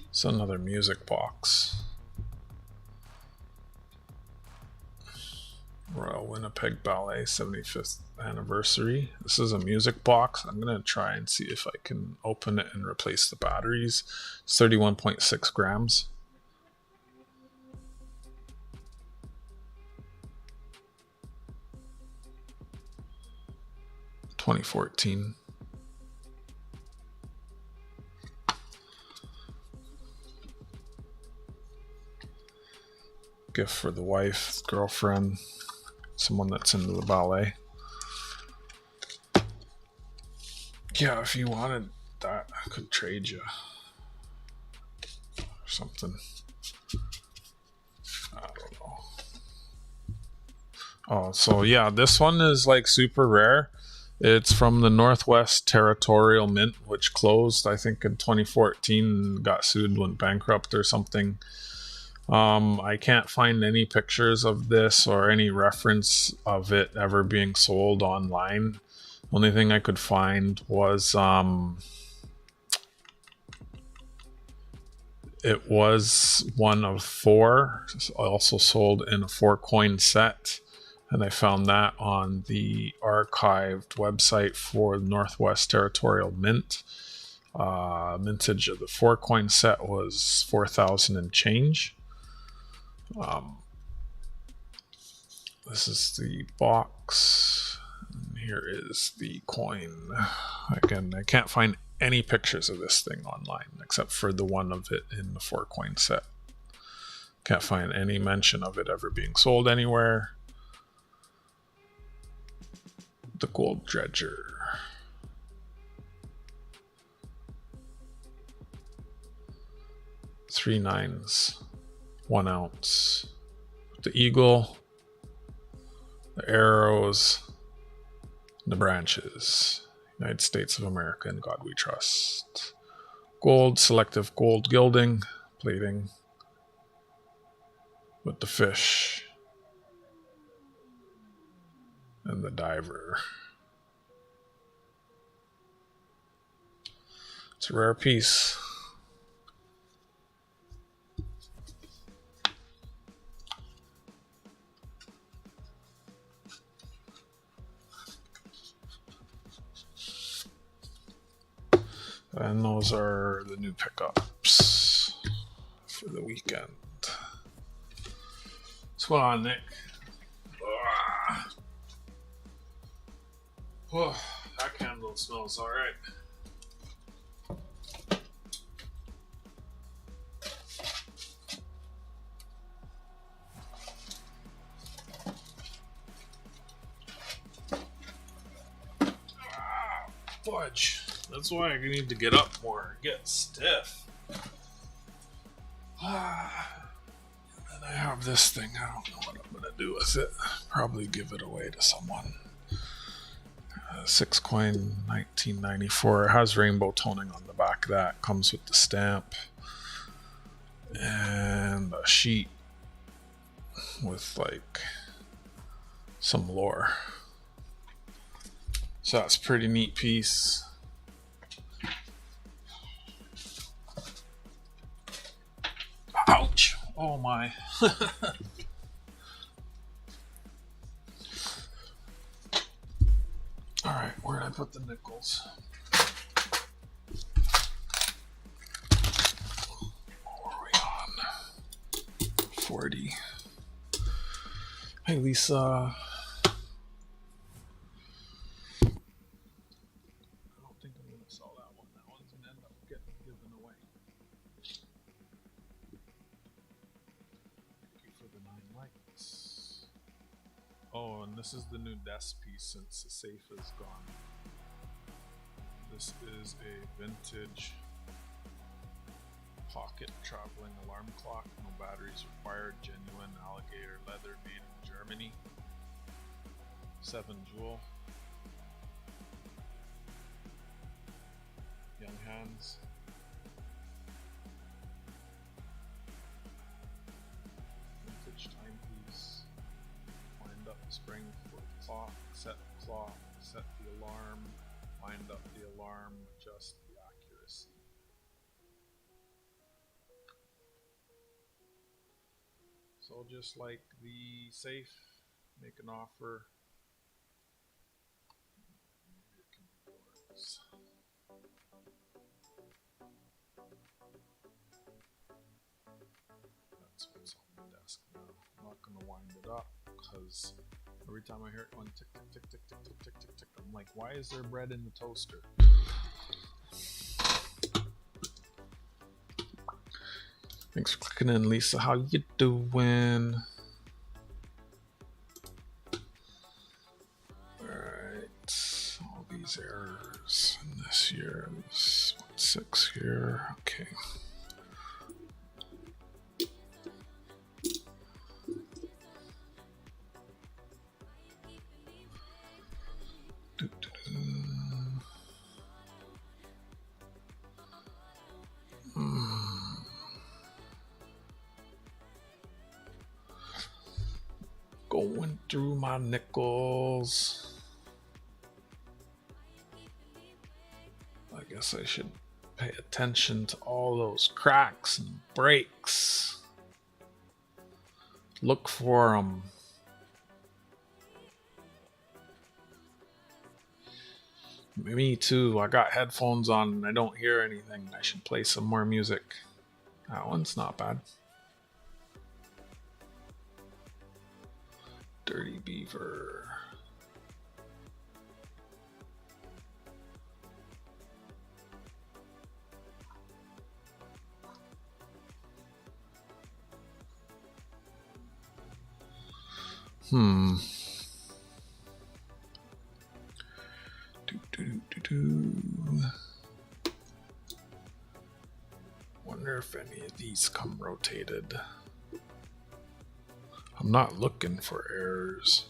Speaker 1: It's another music box. Royal Winnipeg Ballet 75th anniversary. This is a music box. I'm going to try and see if I can open it and replace the batteries. It's 31.6 grams. $2014. Gift for the wife, girlfriend, someone that's into the ballet. Yeah, if you wanted that, I could trade you or something. I don't know. Oh, so yeah, this one is like super rare. It's from the Northwest Territorial Mint, which closed, I think, in 2014, got sued, went bankrupt or something. I can't find any pictures of this or any reference of it ever being sold online. Only thing I could find was it was one of four, also sold in a 4-coin set. And I found that on the archived website for the Northwest Territorial Mint. Mintage of the 4-coin set was 4,000 and change. This is the box. And here is the coin. Again, I can't find any pictures of this thing online except for the one of it in the 4-coin set. Can't find any mention of it ever being sold anywhere. The gold dredger. 3 nines, 1 ounce. The eagle, the arrows, the branches. United States of America, in God we trust. Gold, selective gold gilding, plating with the fish and the diver. It's a rare piece. And those are the new pickups for the weekend. What's going on, Nick? Oh, that candle smells all right. Fudge. That's why I need to get up more, get stiff. And I have this thing. I don't know what I'm gonna do with it. Probably give it away to someone. 6-coin, 1994. It has rainbow toning on the back. That comes with the stamp and a sheet with like some lore. So that's a pretty neat piece. Ouch! Oh my. Alright, where did I put the nickels? What are we on? 40. Hey Lisa. Oh, and this is the new desk piece since the safe is gone. This is a vintage pocket traveling alarm clock. No batteries required. Genuine alligator leather made in Germany. 7 jewel. Young hands. Vintage timepiece. Wind up the spring for the clock, set the alarm, wind up the alarm, adjust the accuracy. So just like the safe, make an offer. Maybe it can be yours. That's what's on the desk now. I'm not going to wind it up because every time I hear it going tick, tick, tick, tick, tick, tick, tick, tick, tick, I'm like, why is there bread in the toaster? Thanks for clicking in, Lisa. How you doing? Alright. All these errors in this year. This 6 here. Okay. Going through my nickels. I guess I should pay attention to all those cracks and breaks. Look for them. Me too. I got headphones on and I don't hear anything. I should play some more music. That one's not bad. Dirty Beaver. Wonder if any of these come rotated. I'm not looking for errors.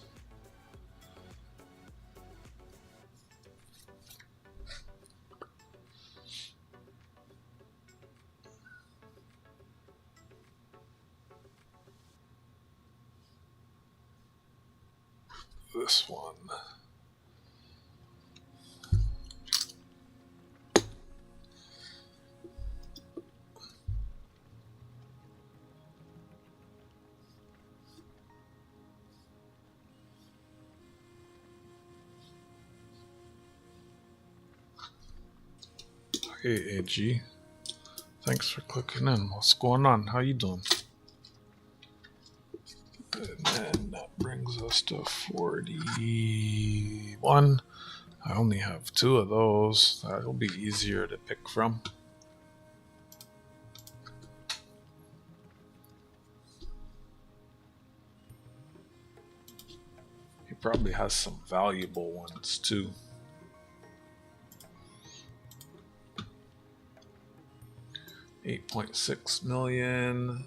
Speaker 1: This one. Hey AG, thanks for clicking in. What's going on? How you doing? And then that brings us to 41. I only have 2 of those. That'll be easier to pick from. He probably has some valuable ones too. $8.6 million.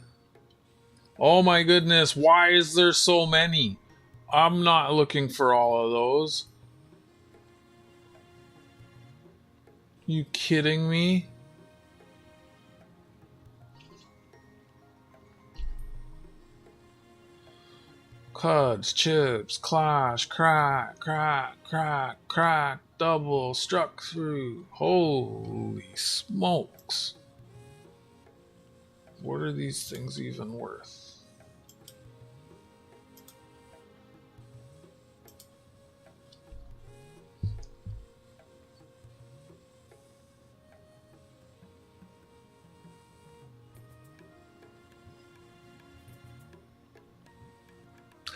Speaker 1: Oh my goodness, why is there so many? I'm not looking for all of those. You kidding me? Cuds, chips, clash, crack, double, struck through. Holy smokes. What are these things even worth?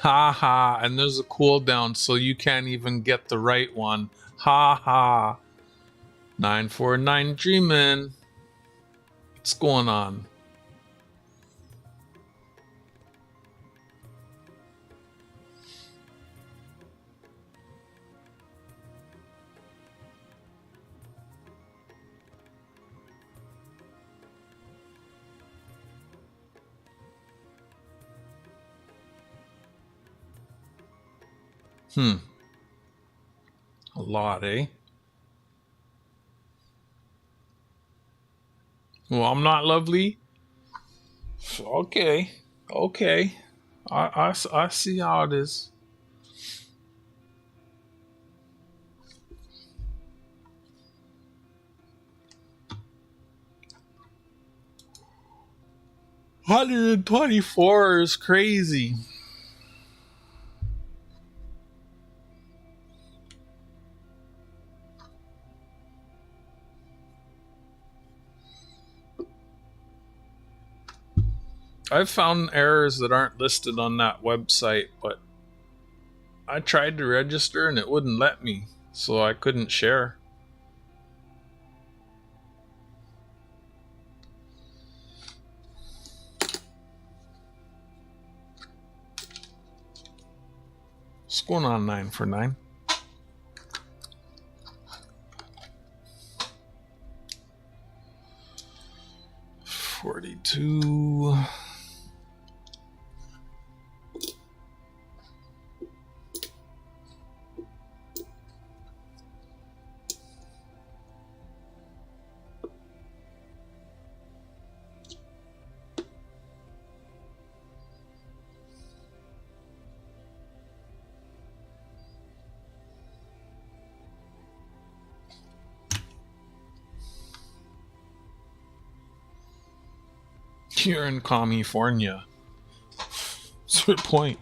Speaker 1: Ha ha, and there's a cooldown, so you can't even get the right one. Ha ha. 949 Dreamin'. What's going on? A lot, eh? Well, I'm not lovely. Okay. I see how it is. $124 is crazy. I've found errors that aren't listed on that website, but I tried to register and it wouldn't let me, so I couldn't share. What's going on, 9 for 9? $42. You're in California. What's your point?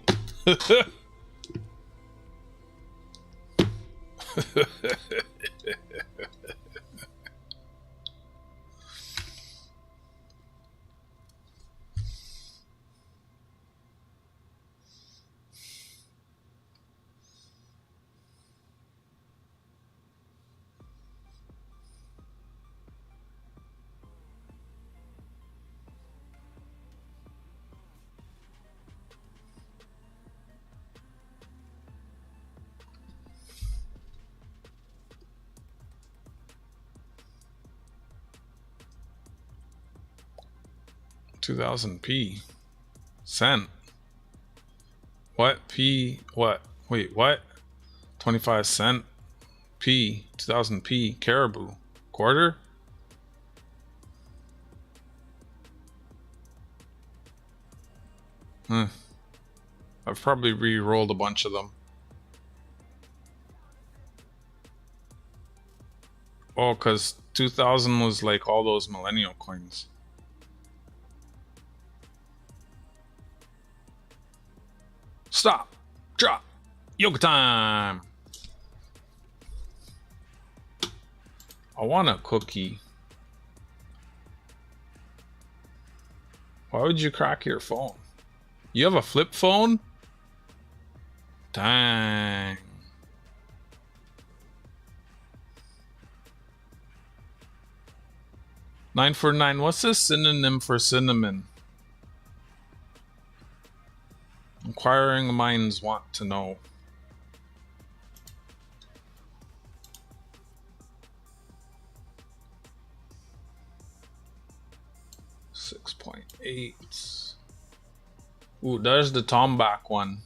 Speaker 1: 2000p. Cent. What? P? What? Wait, what? 25 cent? P. 2000p. Caribou. Quarter? I've probably re-rolled a bunch of them. Oh, because 2000 was like all those millennial coins. Stop. Drop. Yoga time. I want a cookie. Why would you crack your phone? You have a flip phone? Dang. Nine for nine. What's the synonym for cinnamon? Inquiring minds want to know. $6.8. Ooh, there's the Tomback one.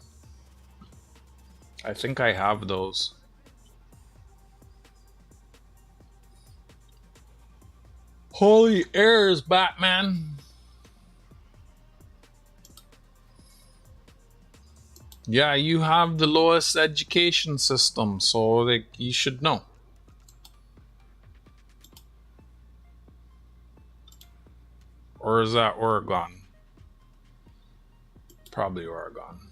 Speaker 1: I think I have those. Holy airs, Batman. Yeah, you have the lowest education system, so like you should know. Or is that Oregon? Probably Oregon.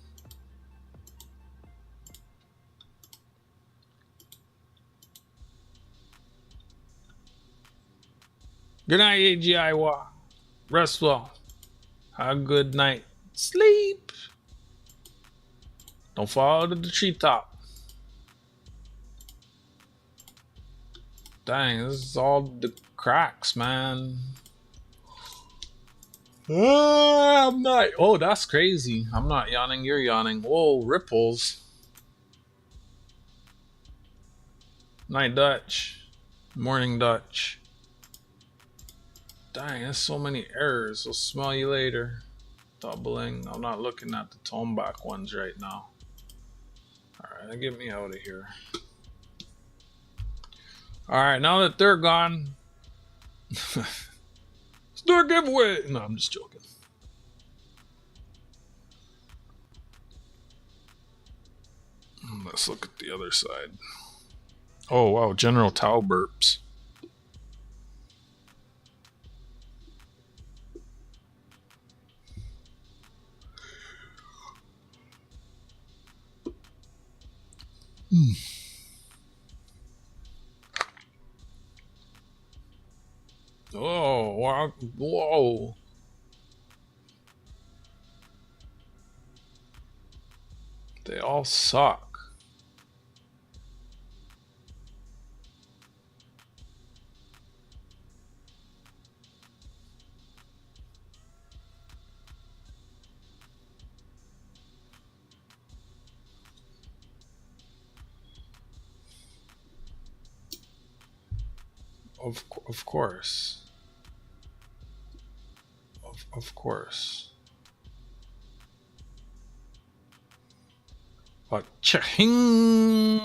Speaker 1: Good night, AGIWA. Rest well. Have a good night. Sleep. Don't fall to the treetop. Dang, this is all the cracks, man. I'm not. Oh, that's crazy. I'm not yawning. You're yawning. Whoa, ripples. Night Dutch. Morning Dutch. Dang, there's so many errors. I'll smell you later. Doubling. I'm not looking at the Toneback ones right now. Alright, get me out of here. Alright, now that they're gone, let's do a giveaway. No, I'm just joking. Let's look at the other side. Oh, wow. General Tao burps. Oh, wow. Whoa. They all suck. Of course. Of course. But ching.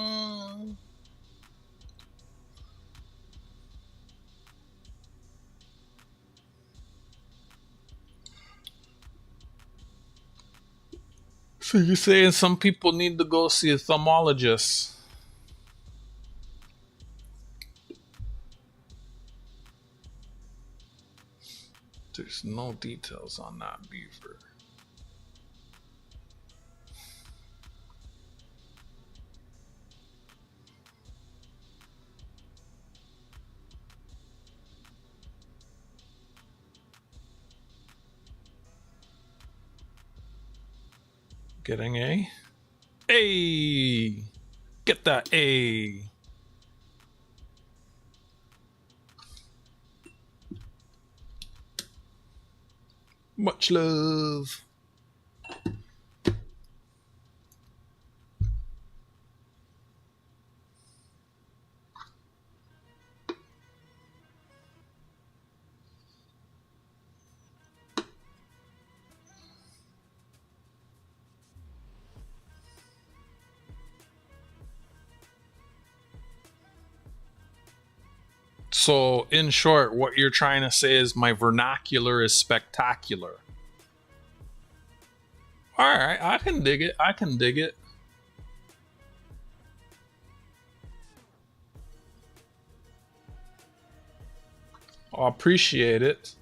Speaker 1: So you're saying some people need to go see a thumologist? There's no details on that beaver. Getting A? A! Get that A! Much love! So, in short, what you're trying to say is my vernacular is spectacular. Alright, I can dig it. I can dig it. I appreciate it.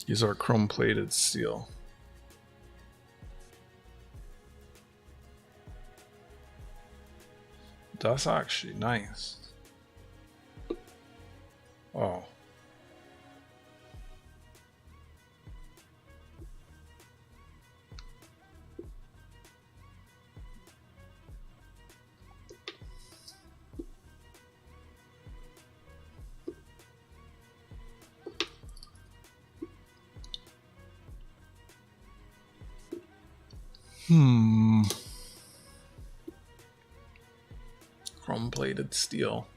Speaker 1: These are chrome plated steel. That's actually nice. Oh. Chrome plated steel.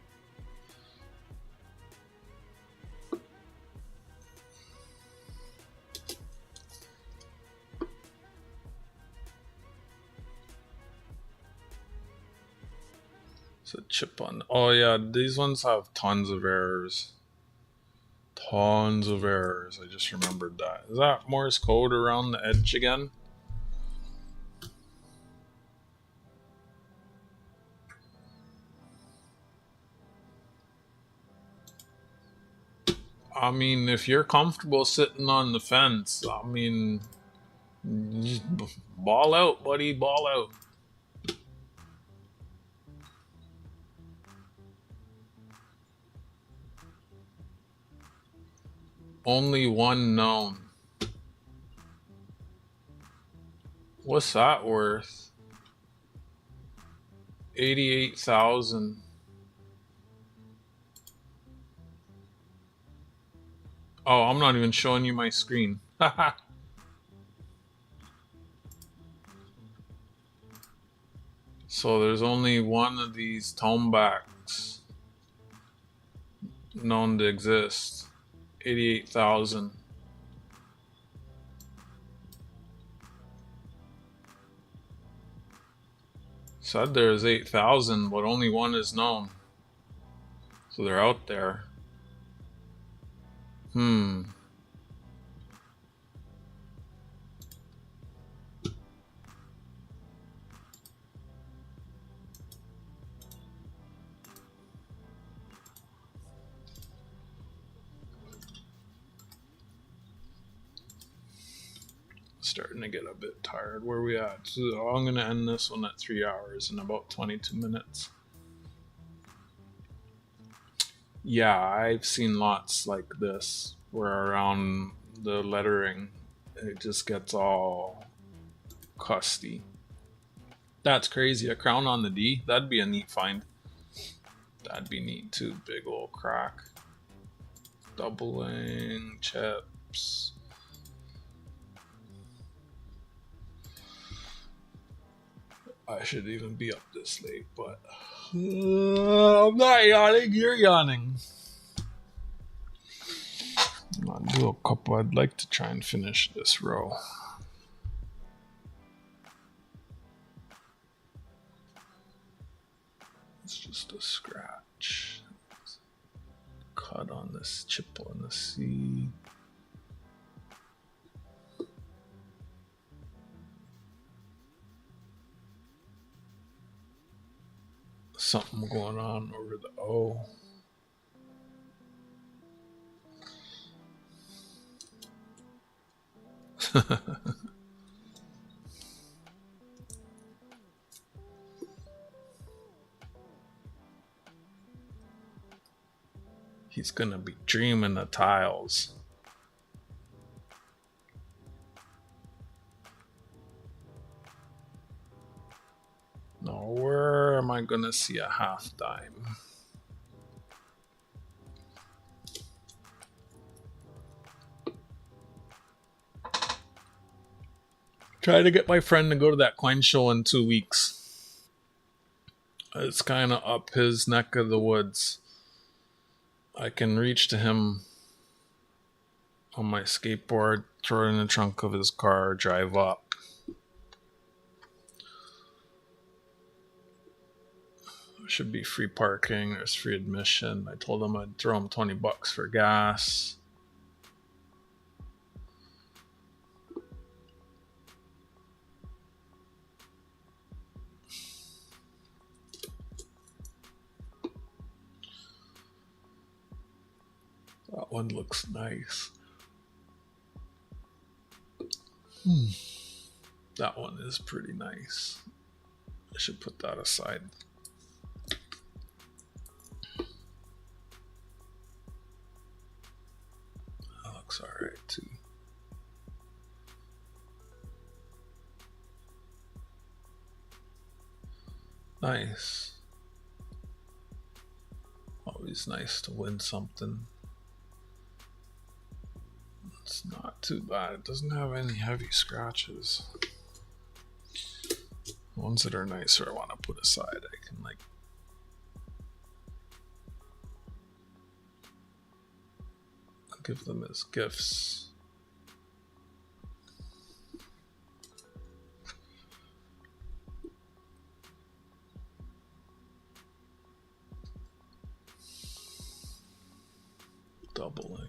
Speaker 1: It's a chip on. Oh yeah, these ones have tons of errors. Tons of errors. I just remembered that. Is that Morse code around the edge again? I mean, if you're comfortable sitting on the fence, I mean, just ball out, buddy, ball out. Only one known. What's that worth? 88,000. Oh, I'm not even showing you my screen. So there's only one of these tomebacks known to exist. 88,000. Said there's 8,000, but only one is known. So they're out there. Starting to get a bit tired. Where are we at? So I'm going to end this one at 3 hours and about 22 minutes. Yeah, I've seen lots like this where around the lettering it just gets all custy. That's crazy. A crown on the D? That'd be a neat find. That'd be neat too. Big old crack. Doubling chips. I should even be up this late, but I'm not yawning. You're yawning. I'll do a couple. I'd like to try and finish this row. It's just a scratch. cut on this chip on the C. Something going on over the O. He's gonna be dreaming of tiles. Now, where am I gonna see a half dime? Try to get my friend to go to that coin show in 2 weeks. It's kind of up his neck of the woods. I can reach to him on my skateboard, throw it in the trunk of his car, drive up. Should be free parking. There's free admission. I told him I'd throw him $20 for gas. That one looks nice. That one is pretty nice. I should put that aside. That looks alright too. Nice. Always nice to win something. It's not too bad. It doesn't have any heavy scratches. Ones that are nicer I want to put aside. I can like give them as gifts. Doubling.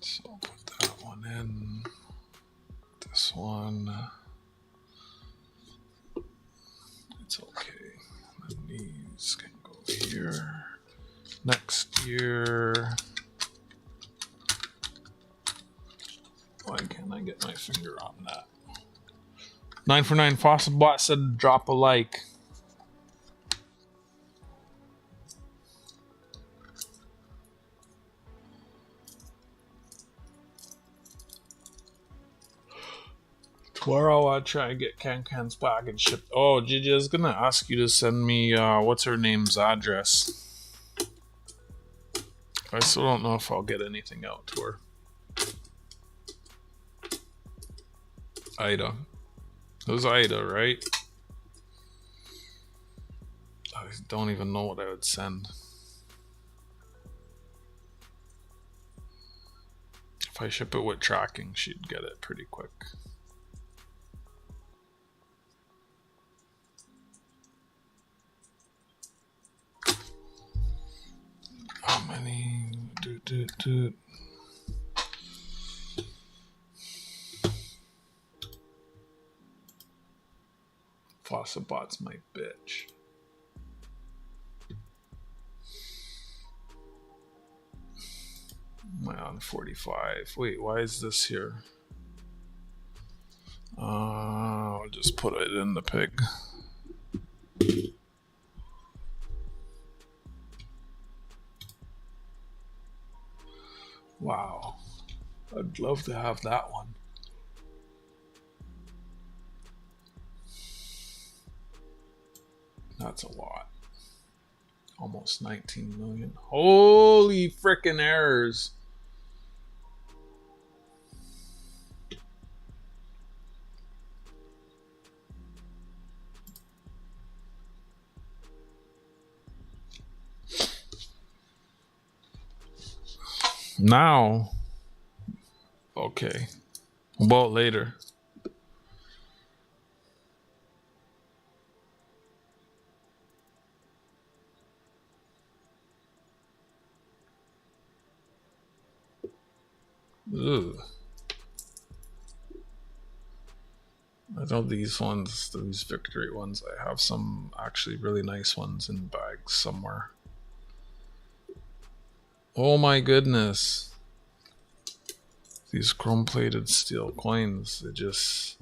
Speaker 1: So I'll put that one in. This one. It's okay. And these can go here. Next year. Why can't I get my finger on that? 9 for 9 Fossil Bot said drop a like. Tomorrow I'll try and get Can's package shipped. Oh, Gigi is gonna ask you to send me what's her name's address. I still don't know if I'll get anything out to her. Ida. It was Ida, right? I don't even know what I would send. If I ship it with tracking, she'd get it pretty quick. How many? Fossilbot's my bitch. Am I on 45? Wait, why is this here? I'll just put it in the pig. Wow. I'd love to have that one. That's a lot. Almost 19 million. Holy frickin' errors. Now. Okay. About later. Ugh. I know these ones, these victory ones, I have some actually really nice ones in bags somewhere. Oh my goodness. These chrome plated steel coins, they just...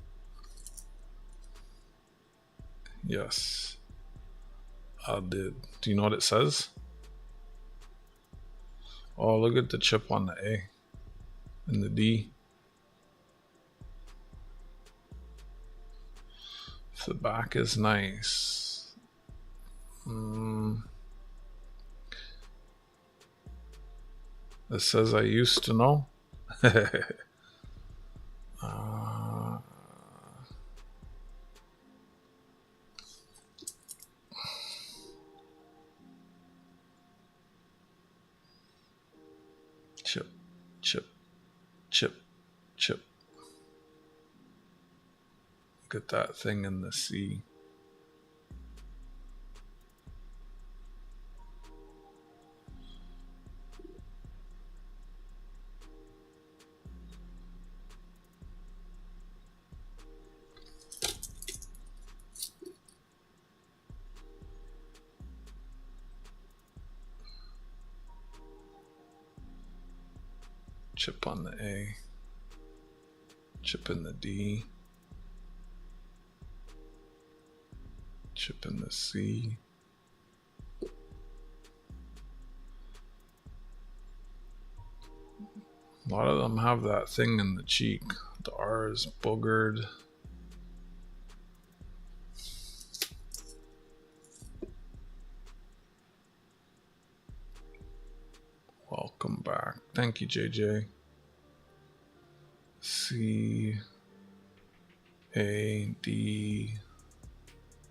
Speaker 1: Yes. I did. Do you know what it says? Oh, look at the chip on the A and the D. If the back is nice. It says I used to know. Chip, chip, chip, chip. Look at that thing in the sea. Chip on the A. Chip in the D. Chip in the C. A lot of them have that thing in the cheek. The R is boogered. Welcome back. Thank you, JJ. C, A, D.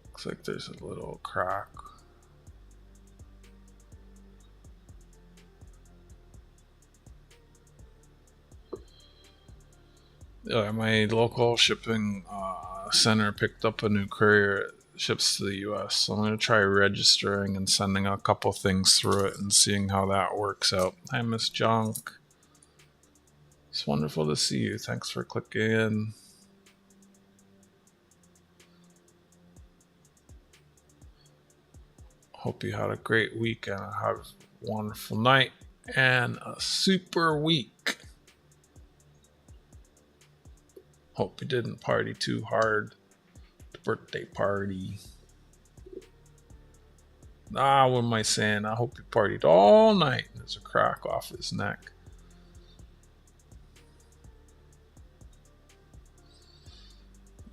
Speaker 1: Looks like there's a little crack. My local shipping center picked up a new courier. Ships to the US, so I'm going to try registering and sending a couple things through it and seeing how that works out. Hi, Miss Junk. It's wonderful to see you. Thanks for clicking in. Hope you had a great week and have a wonderful night and a super week. Hope you didn't party too hard. Birthday party. What am I saying? I hope you partied all night. There's a crack off his neck.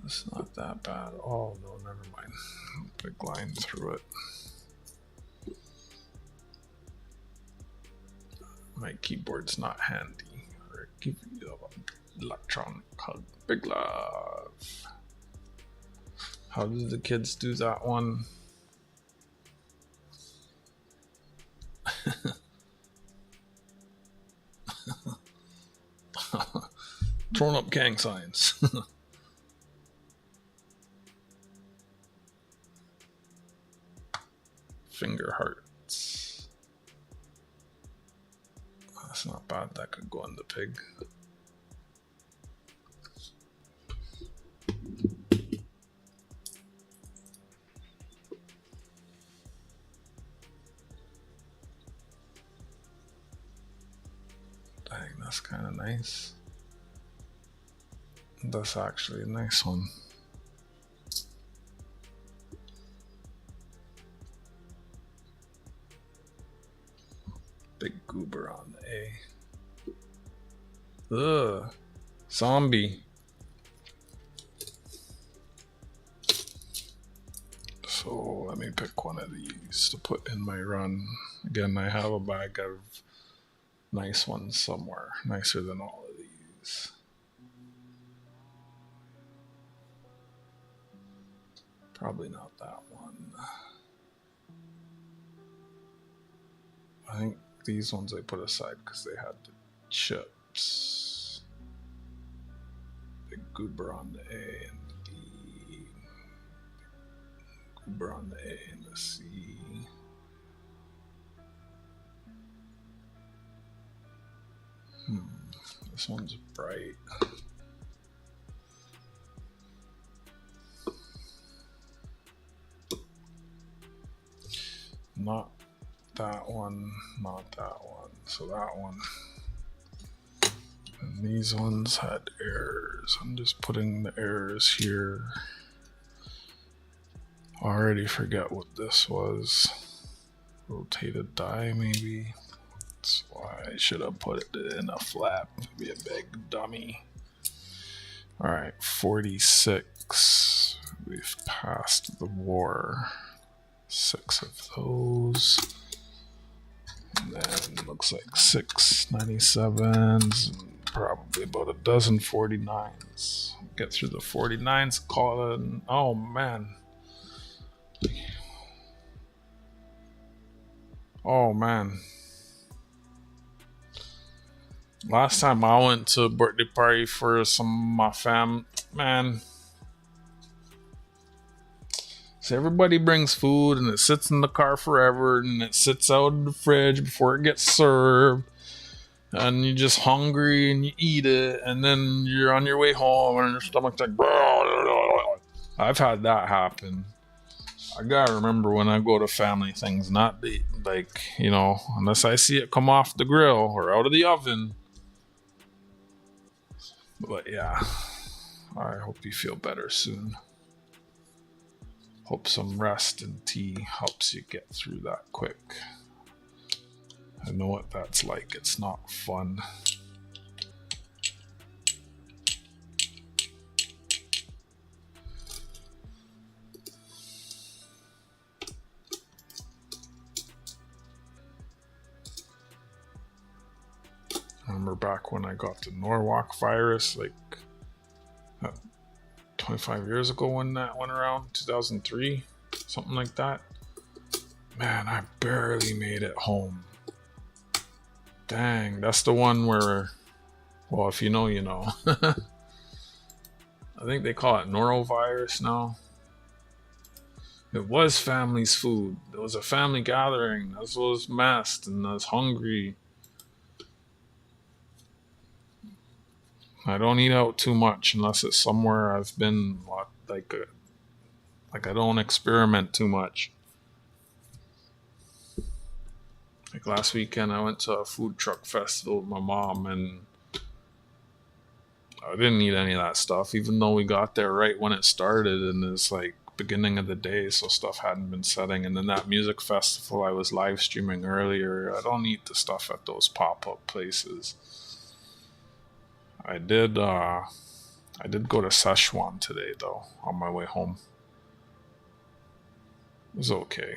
Speaker 1: It's not that bad. Oh no, never mind. Big line through it. My keyboard's not handy. Or give you an electronic hug. Big love. How did the kids do that one? Throwing up gang signs. Finger hearts. That's not bad. That could go on the pig. Dang, that's kind of nice. That's actually a nice one. Big goober on the A. Ugh. Zombie. So let me pick one of these to put in my run. Again, I have a bag of nice ones somewhere. Nicer than all of these. Probably not that one. I think these ones I put aside because they had the chips. Big goober on the A and the D. Goober on the A and the C. This one's bright. Not that one, not that one. So that one. And these ones had errors. I'm just putting the errors here. I already forget what this was. Rotated die, maybe. That's why I should have put it in a flap to be a big dummy. Alright, 46. We've passed the war. 6 of those. And then looks like 6 97s and probably about a dozen 49s. Get through the 49s, call it an, oh man. Oh man. Last time I went to a birthday party for some of my fam, man. So everybody brings food and it sits in the car forever and it sits out in the fridge before it gets served. And you're just hungry and you eat it and then you're on your way home and your stomach's like, I've had that happen. I gotta remember when I go to family things, not the, like, you know, unless I see it come off the grill or out of the oven. But yeah, I hope you feel better soon. Hope some rest and tea helps you get through that quick. I know what that's like. It's not fun. I remember back when I got the Norwalk virus, like 25 years ago when that went around, 2003, something like that. Man, I barely made it home. Dang, that's the one where, well, if you know, you know. I think they call it norovirus now. It was family's food. It was a family gathering. I was messed and I was hungry. I don't eat out too much unless it's somewhere I've been, like I don't experiment too much. Like last weekend I went to a food truck festival with my mom and I didn't eat any of that stuff, even though we got there right when it started and it's like beginning of the day, so stuff hadn't been setting. And then that music festival I was live streaming earlier, I don't eat the stuff at those pop-up places. I did go to Szechuan today though, on my way home. It was okay.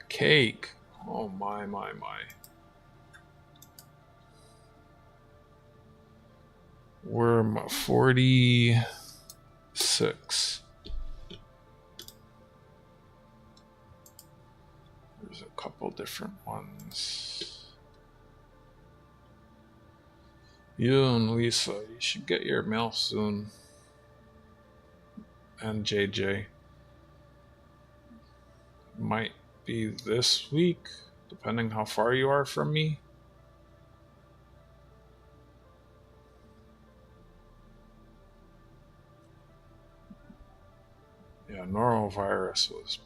Speaker 1: Cake. Oh my. We're 46. There's a couple different ones. You and Lisa, you should get your mail soon. And JJ. Might be this week, depending how far you are from me. Yeah, norovirus was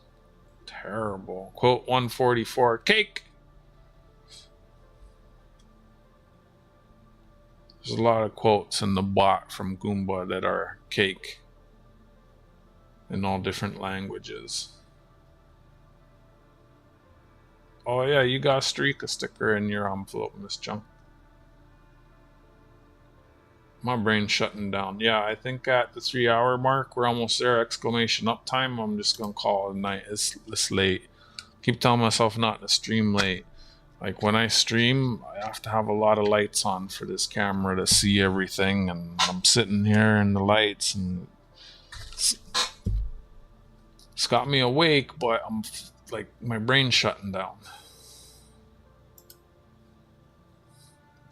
Speaker 1: terrible. Quote 144, cake! There's a lot of quotes in the bot from Goomba that are cake in all different languages. Oh yeah, you got a streak, a sticker in your envelope, Miss Junk. My brain's shutting down. Yeah, I think at the 3-hour mark, we're almost there. Exclamation uptime. I'm just gonna call it a night. It's late. Keep telling myself not to stream late. Like when I stream, I have to have a lot of lights on for this camera to see everything, and I'm sitting here in the lights, and it's got me awake, but I'm like my brain's shutting down.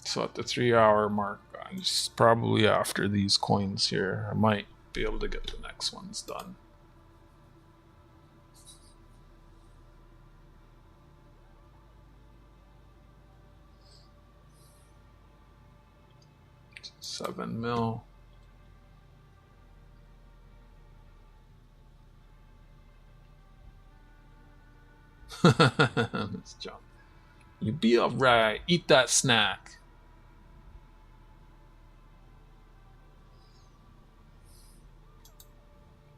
Speaker 1: So at the 3-hour mark, I'm just probably after these coins here, I might be able to get the next ones done. $7 mil. Let's jump. You be alright. Eat that snack.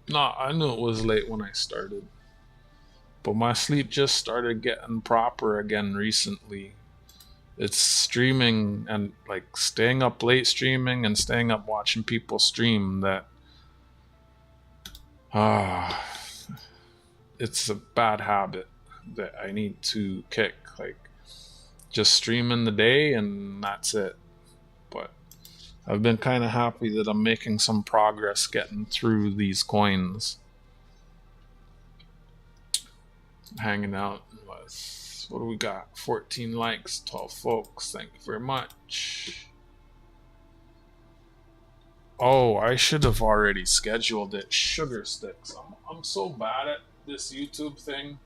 Speaker 1: No, I knew it was late when I started. But my sleep just started getting proper again recently. It's streaming and like staying up late streaming and staying up watching people stream that it's a bad habit that I need to kick. Like just stream in the day and that's it. But I've been kind of happy that I'm making some progress getting through these coins. Hanging out with, what do we got? 14 likes, 12 folks. Thank you very much. Oh, I should have already scheduled it. Sugar sticks. I'm so bad at this YouTube thing.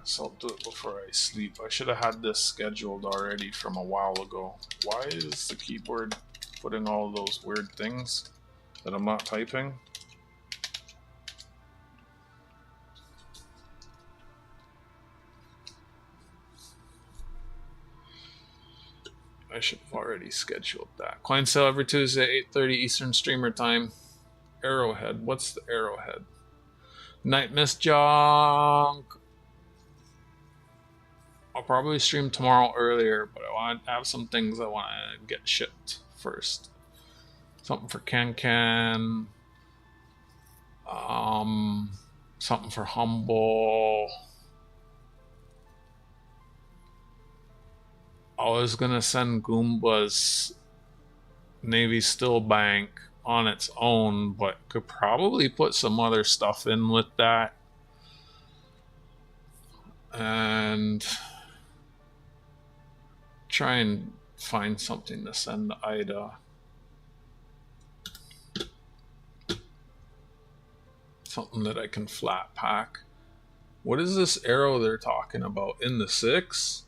Speaker 1: So I'll do it before I sleep. I should have had this scheduled already from a while ago. Why is the keyboard putting all those weird things that I'm not typing? I should have already scheduled that. Coin sale every Tuesday, 8:30 Eastern Streamer Time. Arrowhead. What's the Arrowhead? Night Miss Junk. I'll probably stream tomorrow earlier, but I want to have some things I want to get shipped first. Something for Can. Something for Humble. I was gonna send Goomba's Navy Steel Bank on its own, but could probably put some other stuff in with that. And try and find something to send to Ida. Something that I can flat pack. What is this arrow they're talking about in the 6?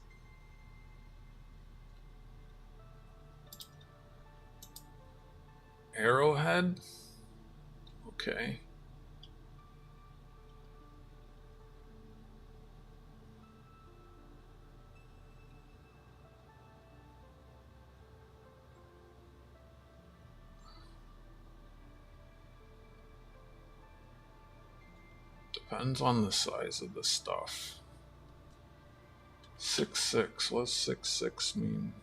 Speaker 1: Arrowhead? Okay. Depends on the size of the stuff. 6/6. What does 6/6 mean?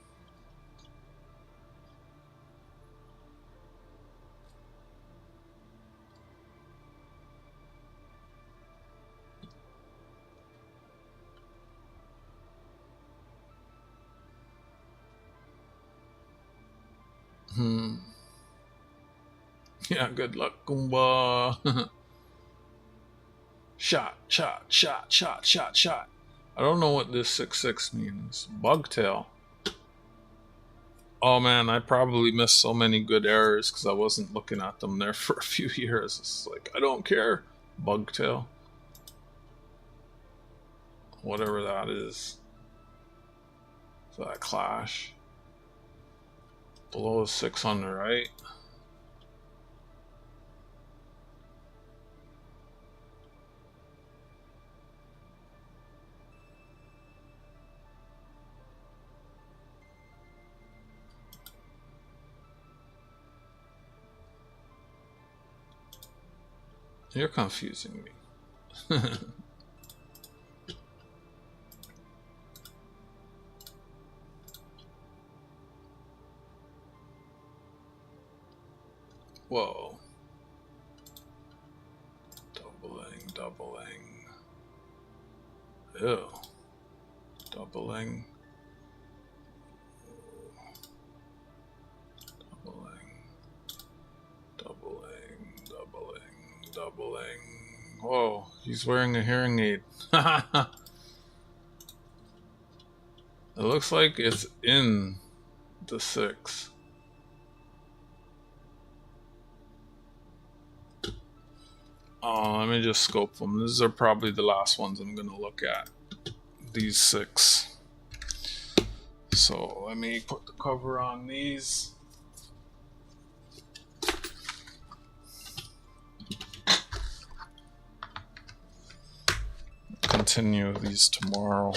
Speaker 1: Yeah, good luck, Goomba. Shot. I don't know what this 6/6 means. Bugtail. Oh man, I probably missed so many good errors because I wasn't looking at them there for a few years. It's like, I don't care. Bugtail. Whatever that is. So that clash. Below 6 on the right. You're confusing me. Whoa. Doubling. Ew. Doubling. Whoa, he's wearing a hearing aid. It looks like it's in the 6. Let me just scope them. These are probably the last ones I'm going to look at. These 6. So let me put the cover on these. Continue these tomorrow.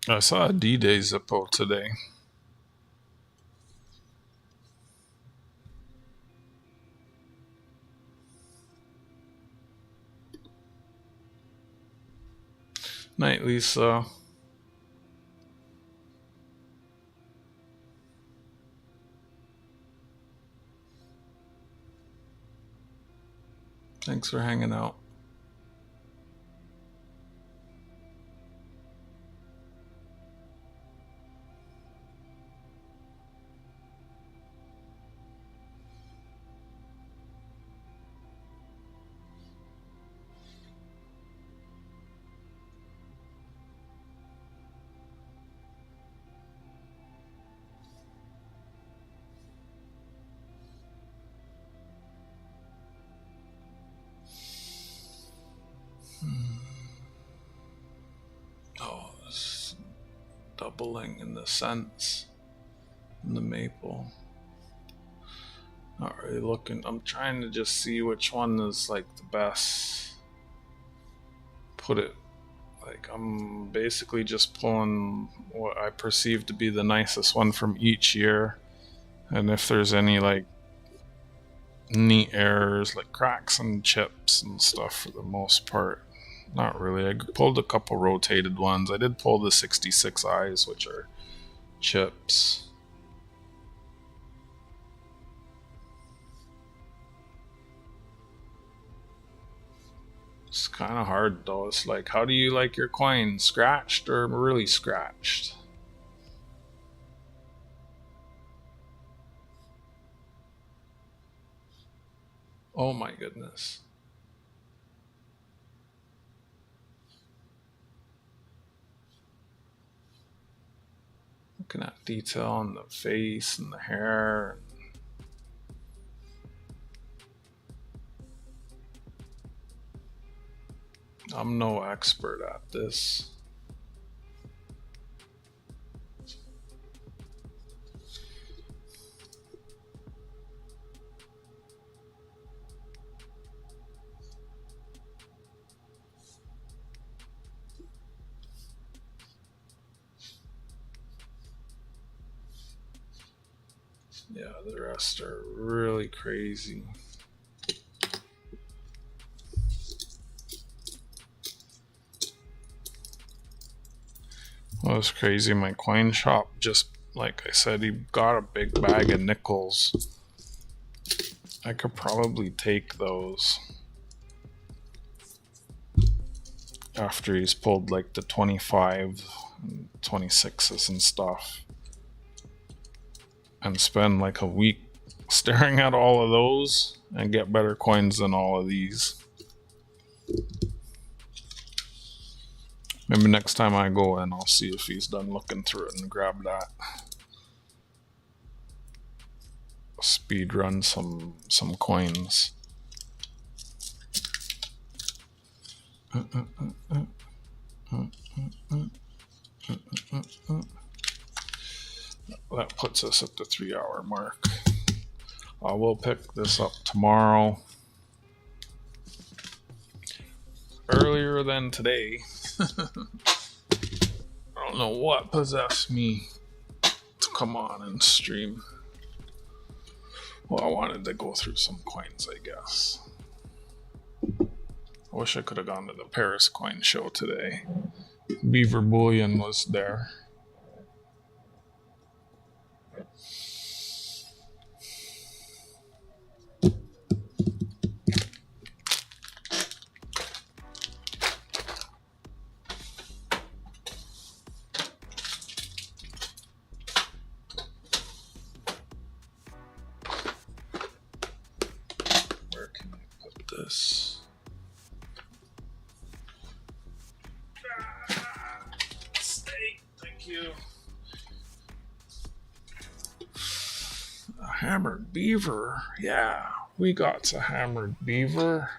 Speaker 1: I saw a D-Day Zippo today. Night, Lisa. Thanks for hanging out. Oh, it's doubling in the scents in the maple. Not really looking. I'm trying to just see which one is like the best. Put it like I'm basically just pulling what I perceive to be the nicest one from each year, and if there's any like neat errors like cracks and chips and stuff, for the most part not really. I pulled a couple rotated ones. I did pull the 66 eyes, which are chips. It's kind of hard though. It's like, how do you like your coin? Scratched or really scratched? Oh my goodness. Looking at detail on the face and the hair. I'm no expert at this. Yeah, the rest are really crazy. Well, it's crazy. My coin shop just, like I said, he got a big bag of nickels. I could probably take those after he's pulled like the 25 and 26s and stuff, and spend like a week staring at all of those and get better coins than all of these. Maybe next time I go in, I'll see if he's done looking through it and grab that. Speed run some coins. That puts us at the 3-hour mark. I will pick this up tomorrow. Earlier than today. I don't don't know what possessed me to come on and stream. Well, I wanted to go through some coins, I guess. I wish I could have gone to the Paris coin show today. Beaver Bullion was there. Where can I put this? Steak, thank you. A hammered beaver. Yeah, we got a hammered beaver.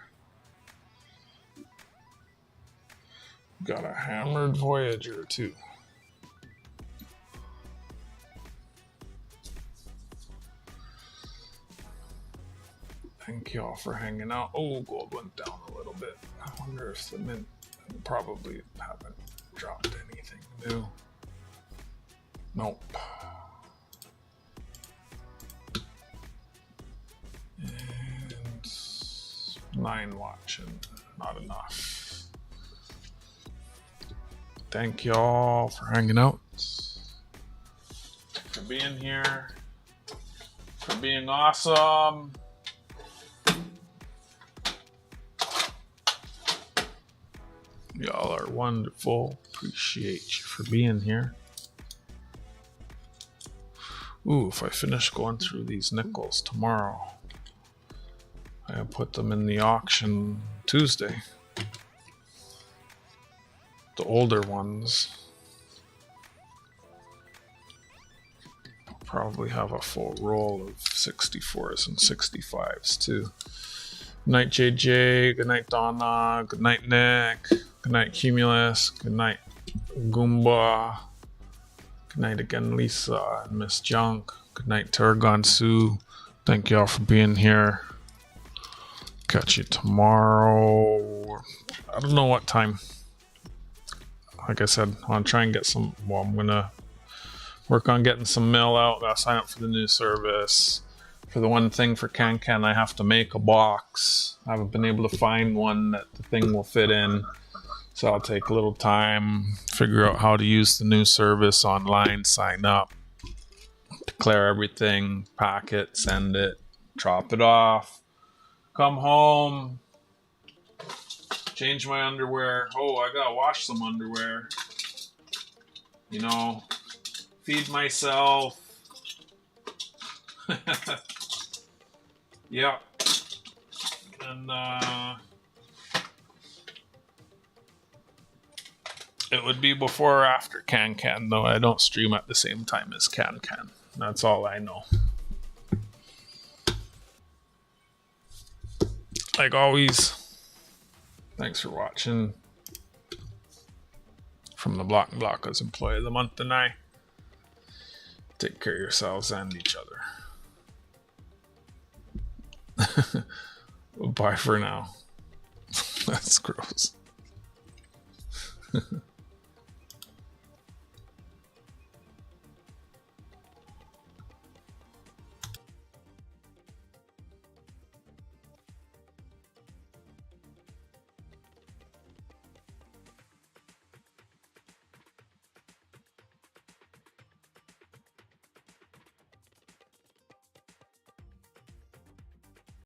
Speaker 1: Got a hammered Voyager too. Thank y'all for hanging out. Oh, gold went down a little bit. I wonder if the mint probably haven't dropped anything new. Nope. And 9 watching, not enough. Thank y'all for hanging out, for being here, for being awesome. Y'all are wonderful. Appreciate you for being here. Ooh, if I finish going through these nickels tomorrow, I'll put them in the auction Tuesday. The older ones. I'll probably have a full roll of 64s and 65s too. Good night, JJ. Good night, Donna. Good night, Nick. Good night, Cumulus. Good night, Goomba. Good night again, Lisa and Miss Junk. Good night, Tarragon Sue. Thank y'all for being here. Catch you tomorrow. I don't know what time. Like I said, I want to try and get some. Well, I'm going to work on getting some mail out. Got to sign up for the new service. For the one thing for Can, I have to make a box. I haven't been able to find one that the thing will fit in. So I'll take a little time, figure out how to use the new service online, sign up, declare everything, pack it, send it, drop it off, come home, change my underwear. Oh, I gotta wash some underwear. You know, feed myself. Yeah. And it would be before or after Can, though. I don't stream at the same time as Can. That's all I know. Like always, thanks for watching. From the Block and Blockers Employee of the Month and I. Take care of yourselves and each other. Bye for now. That's gross.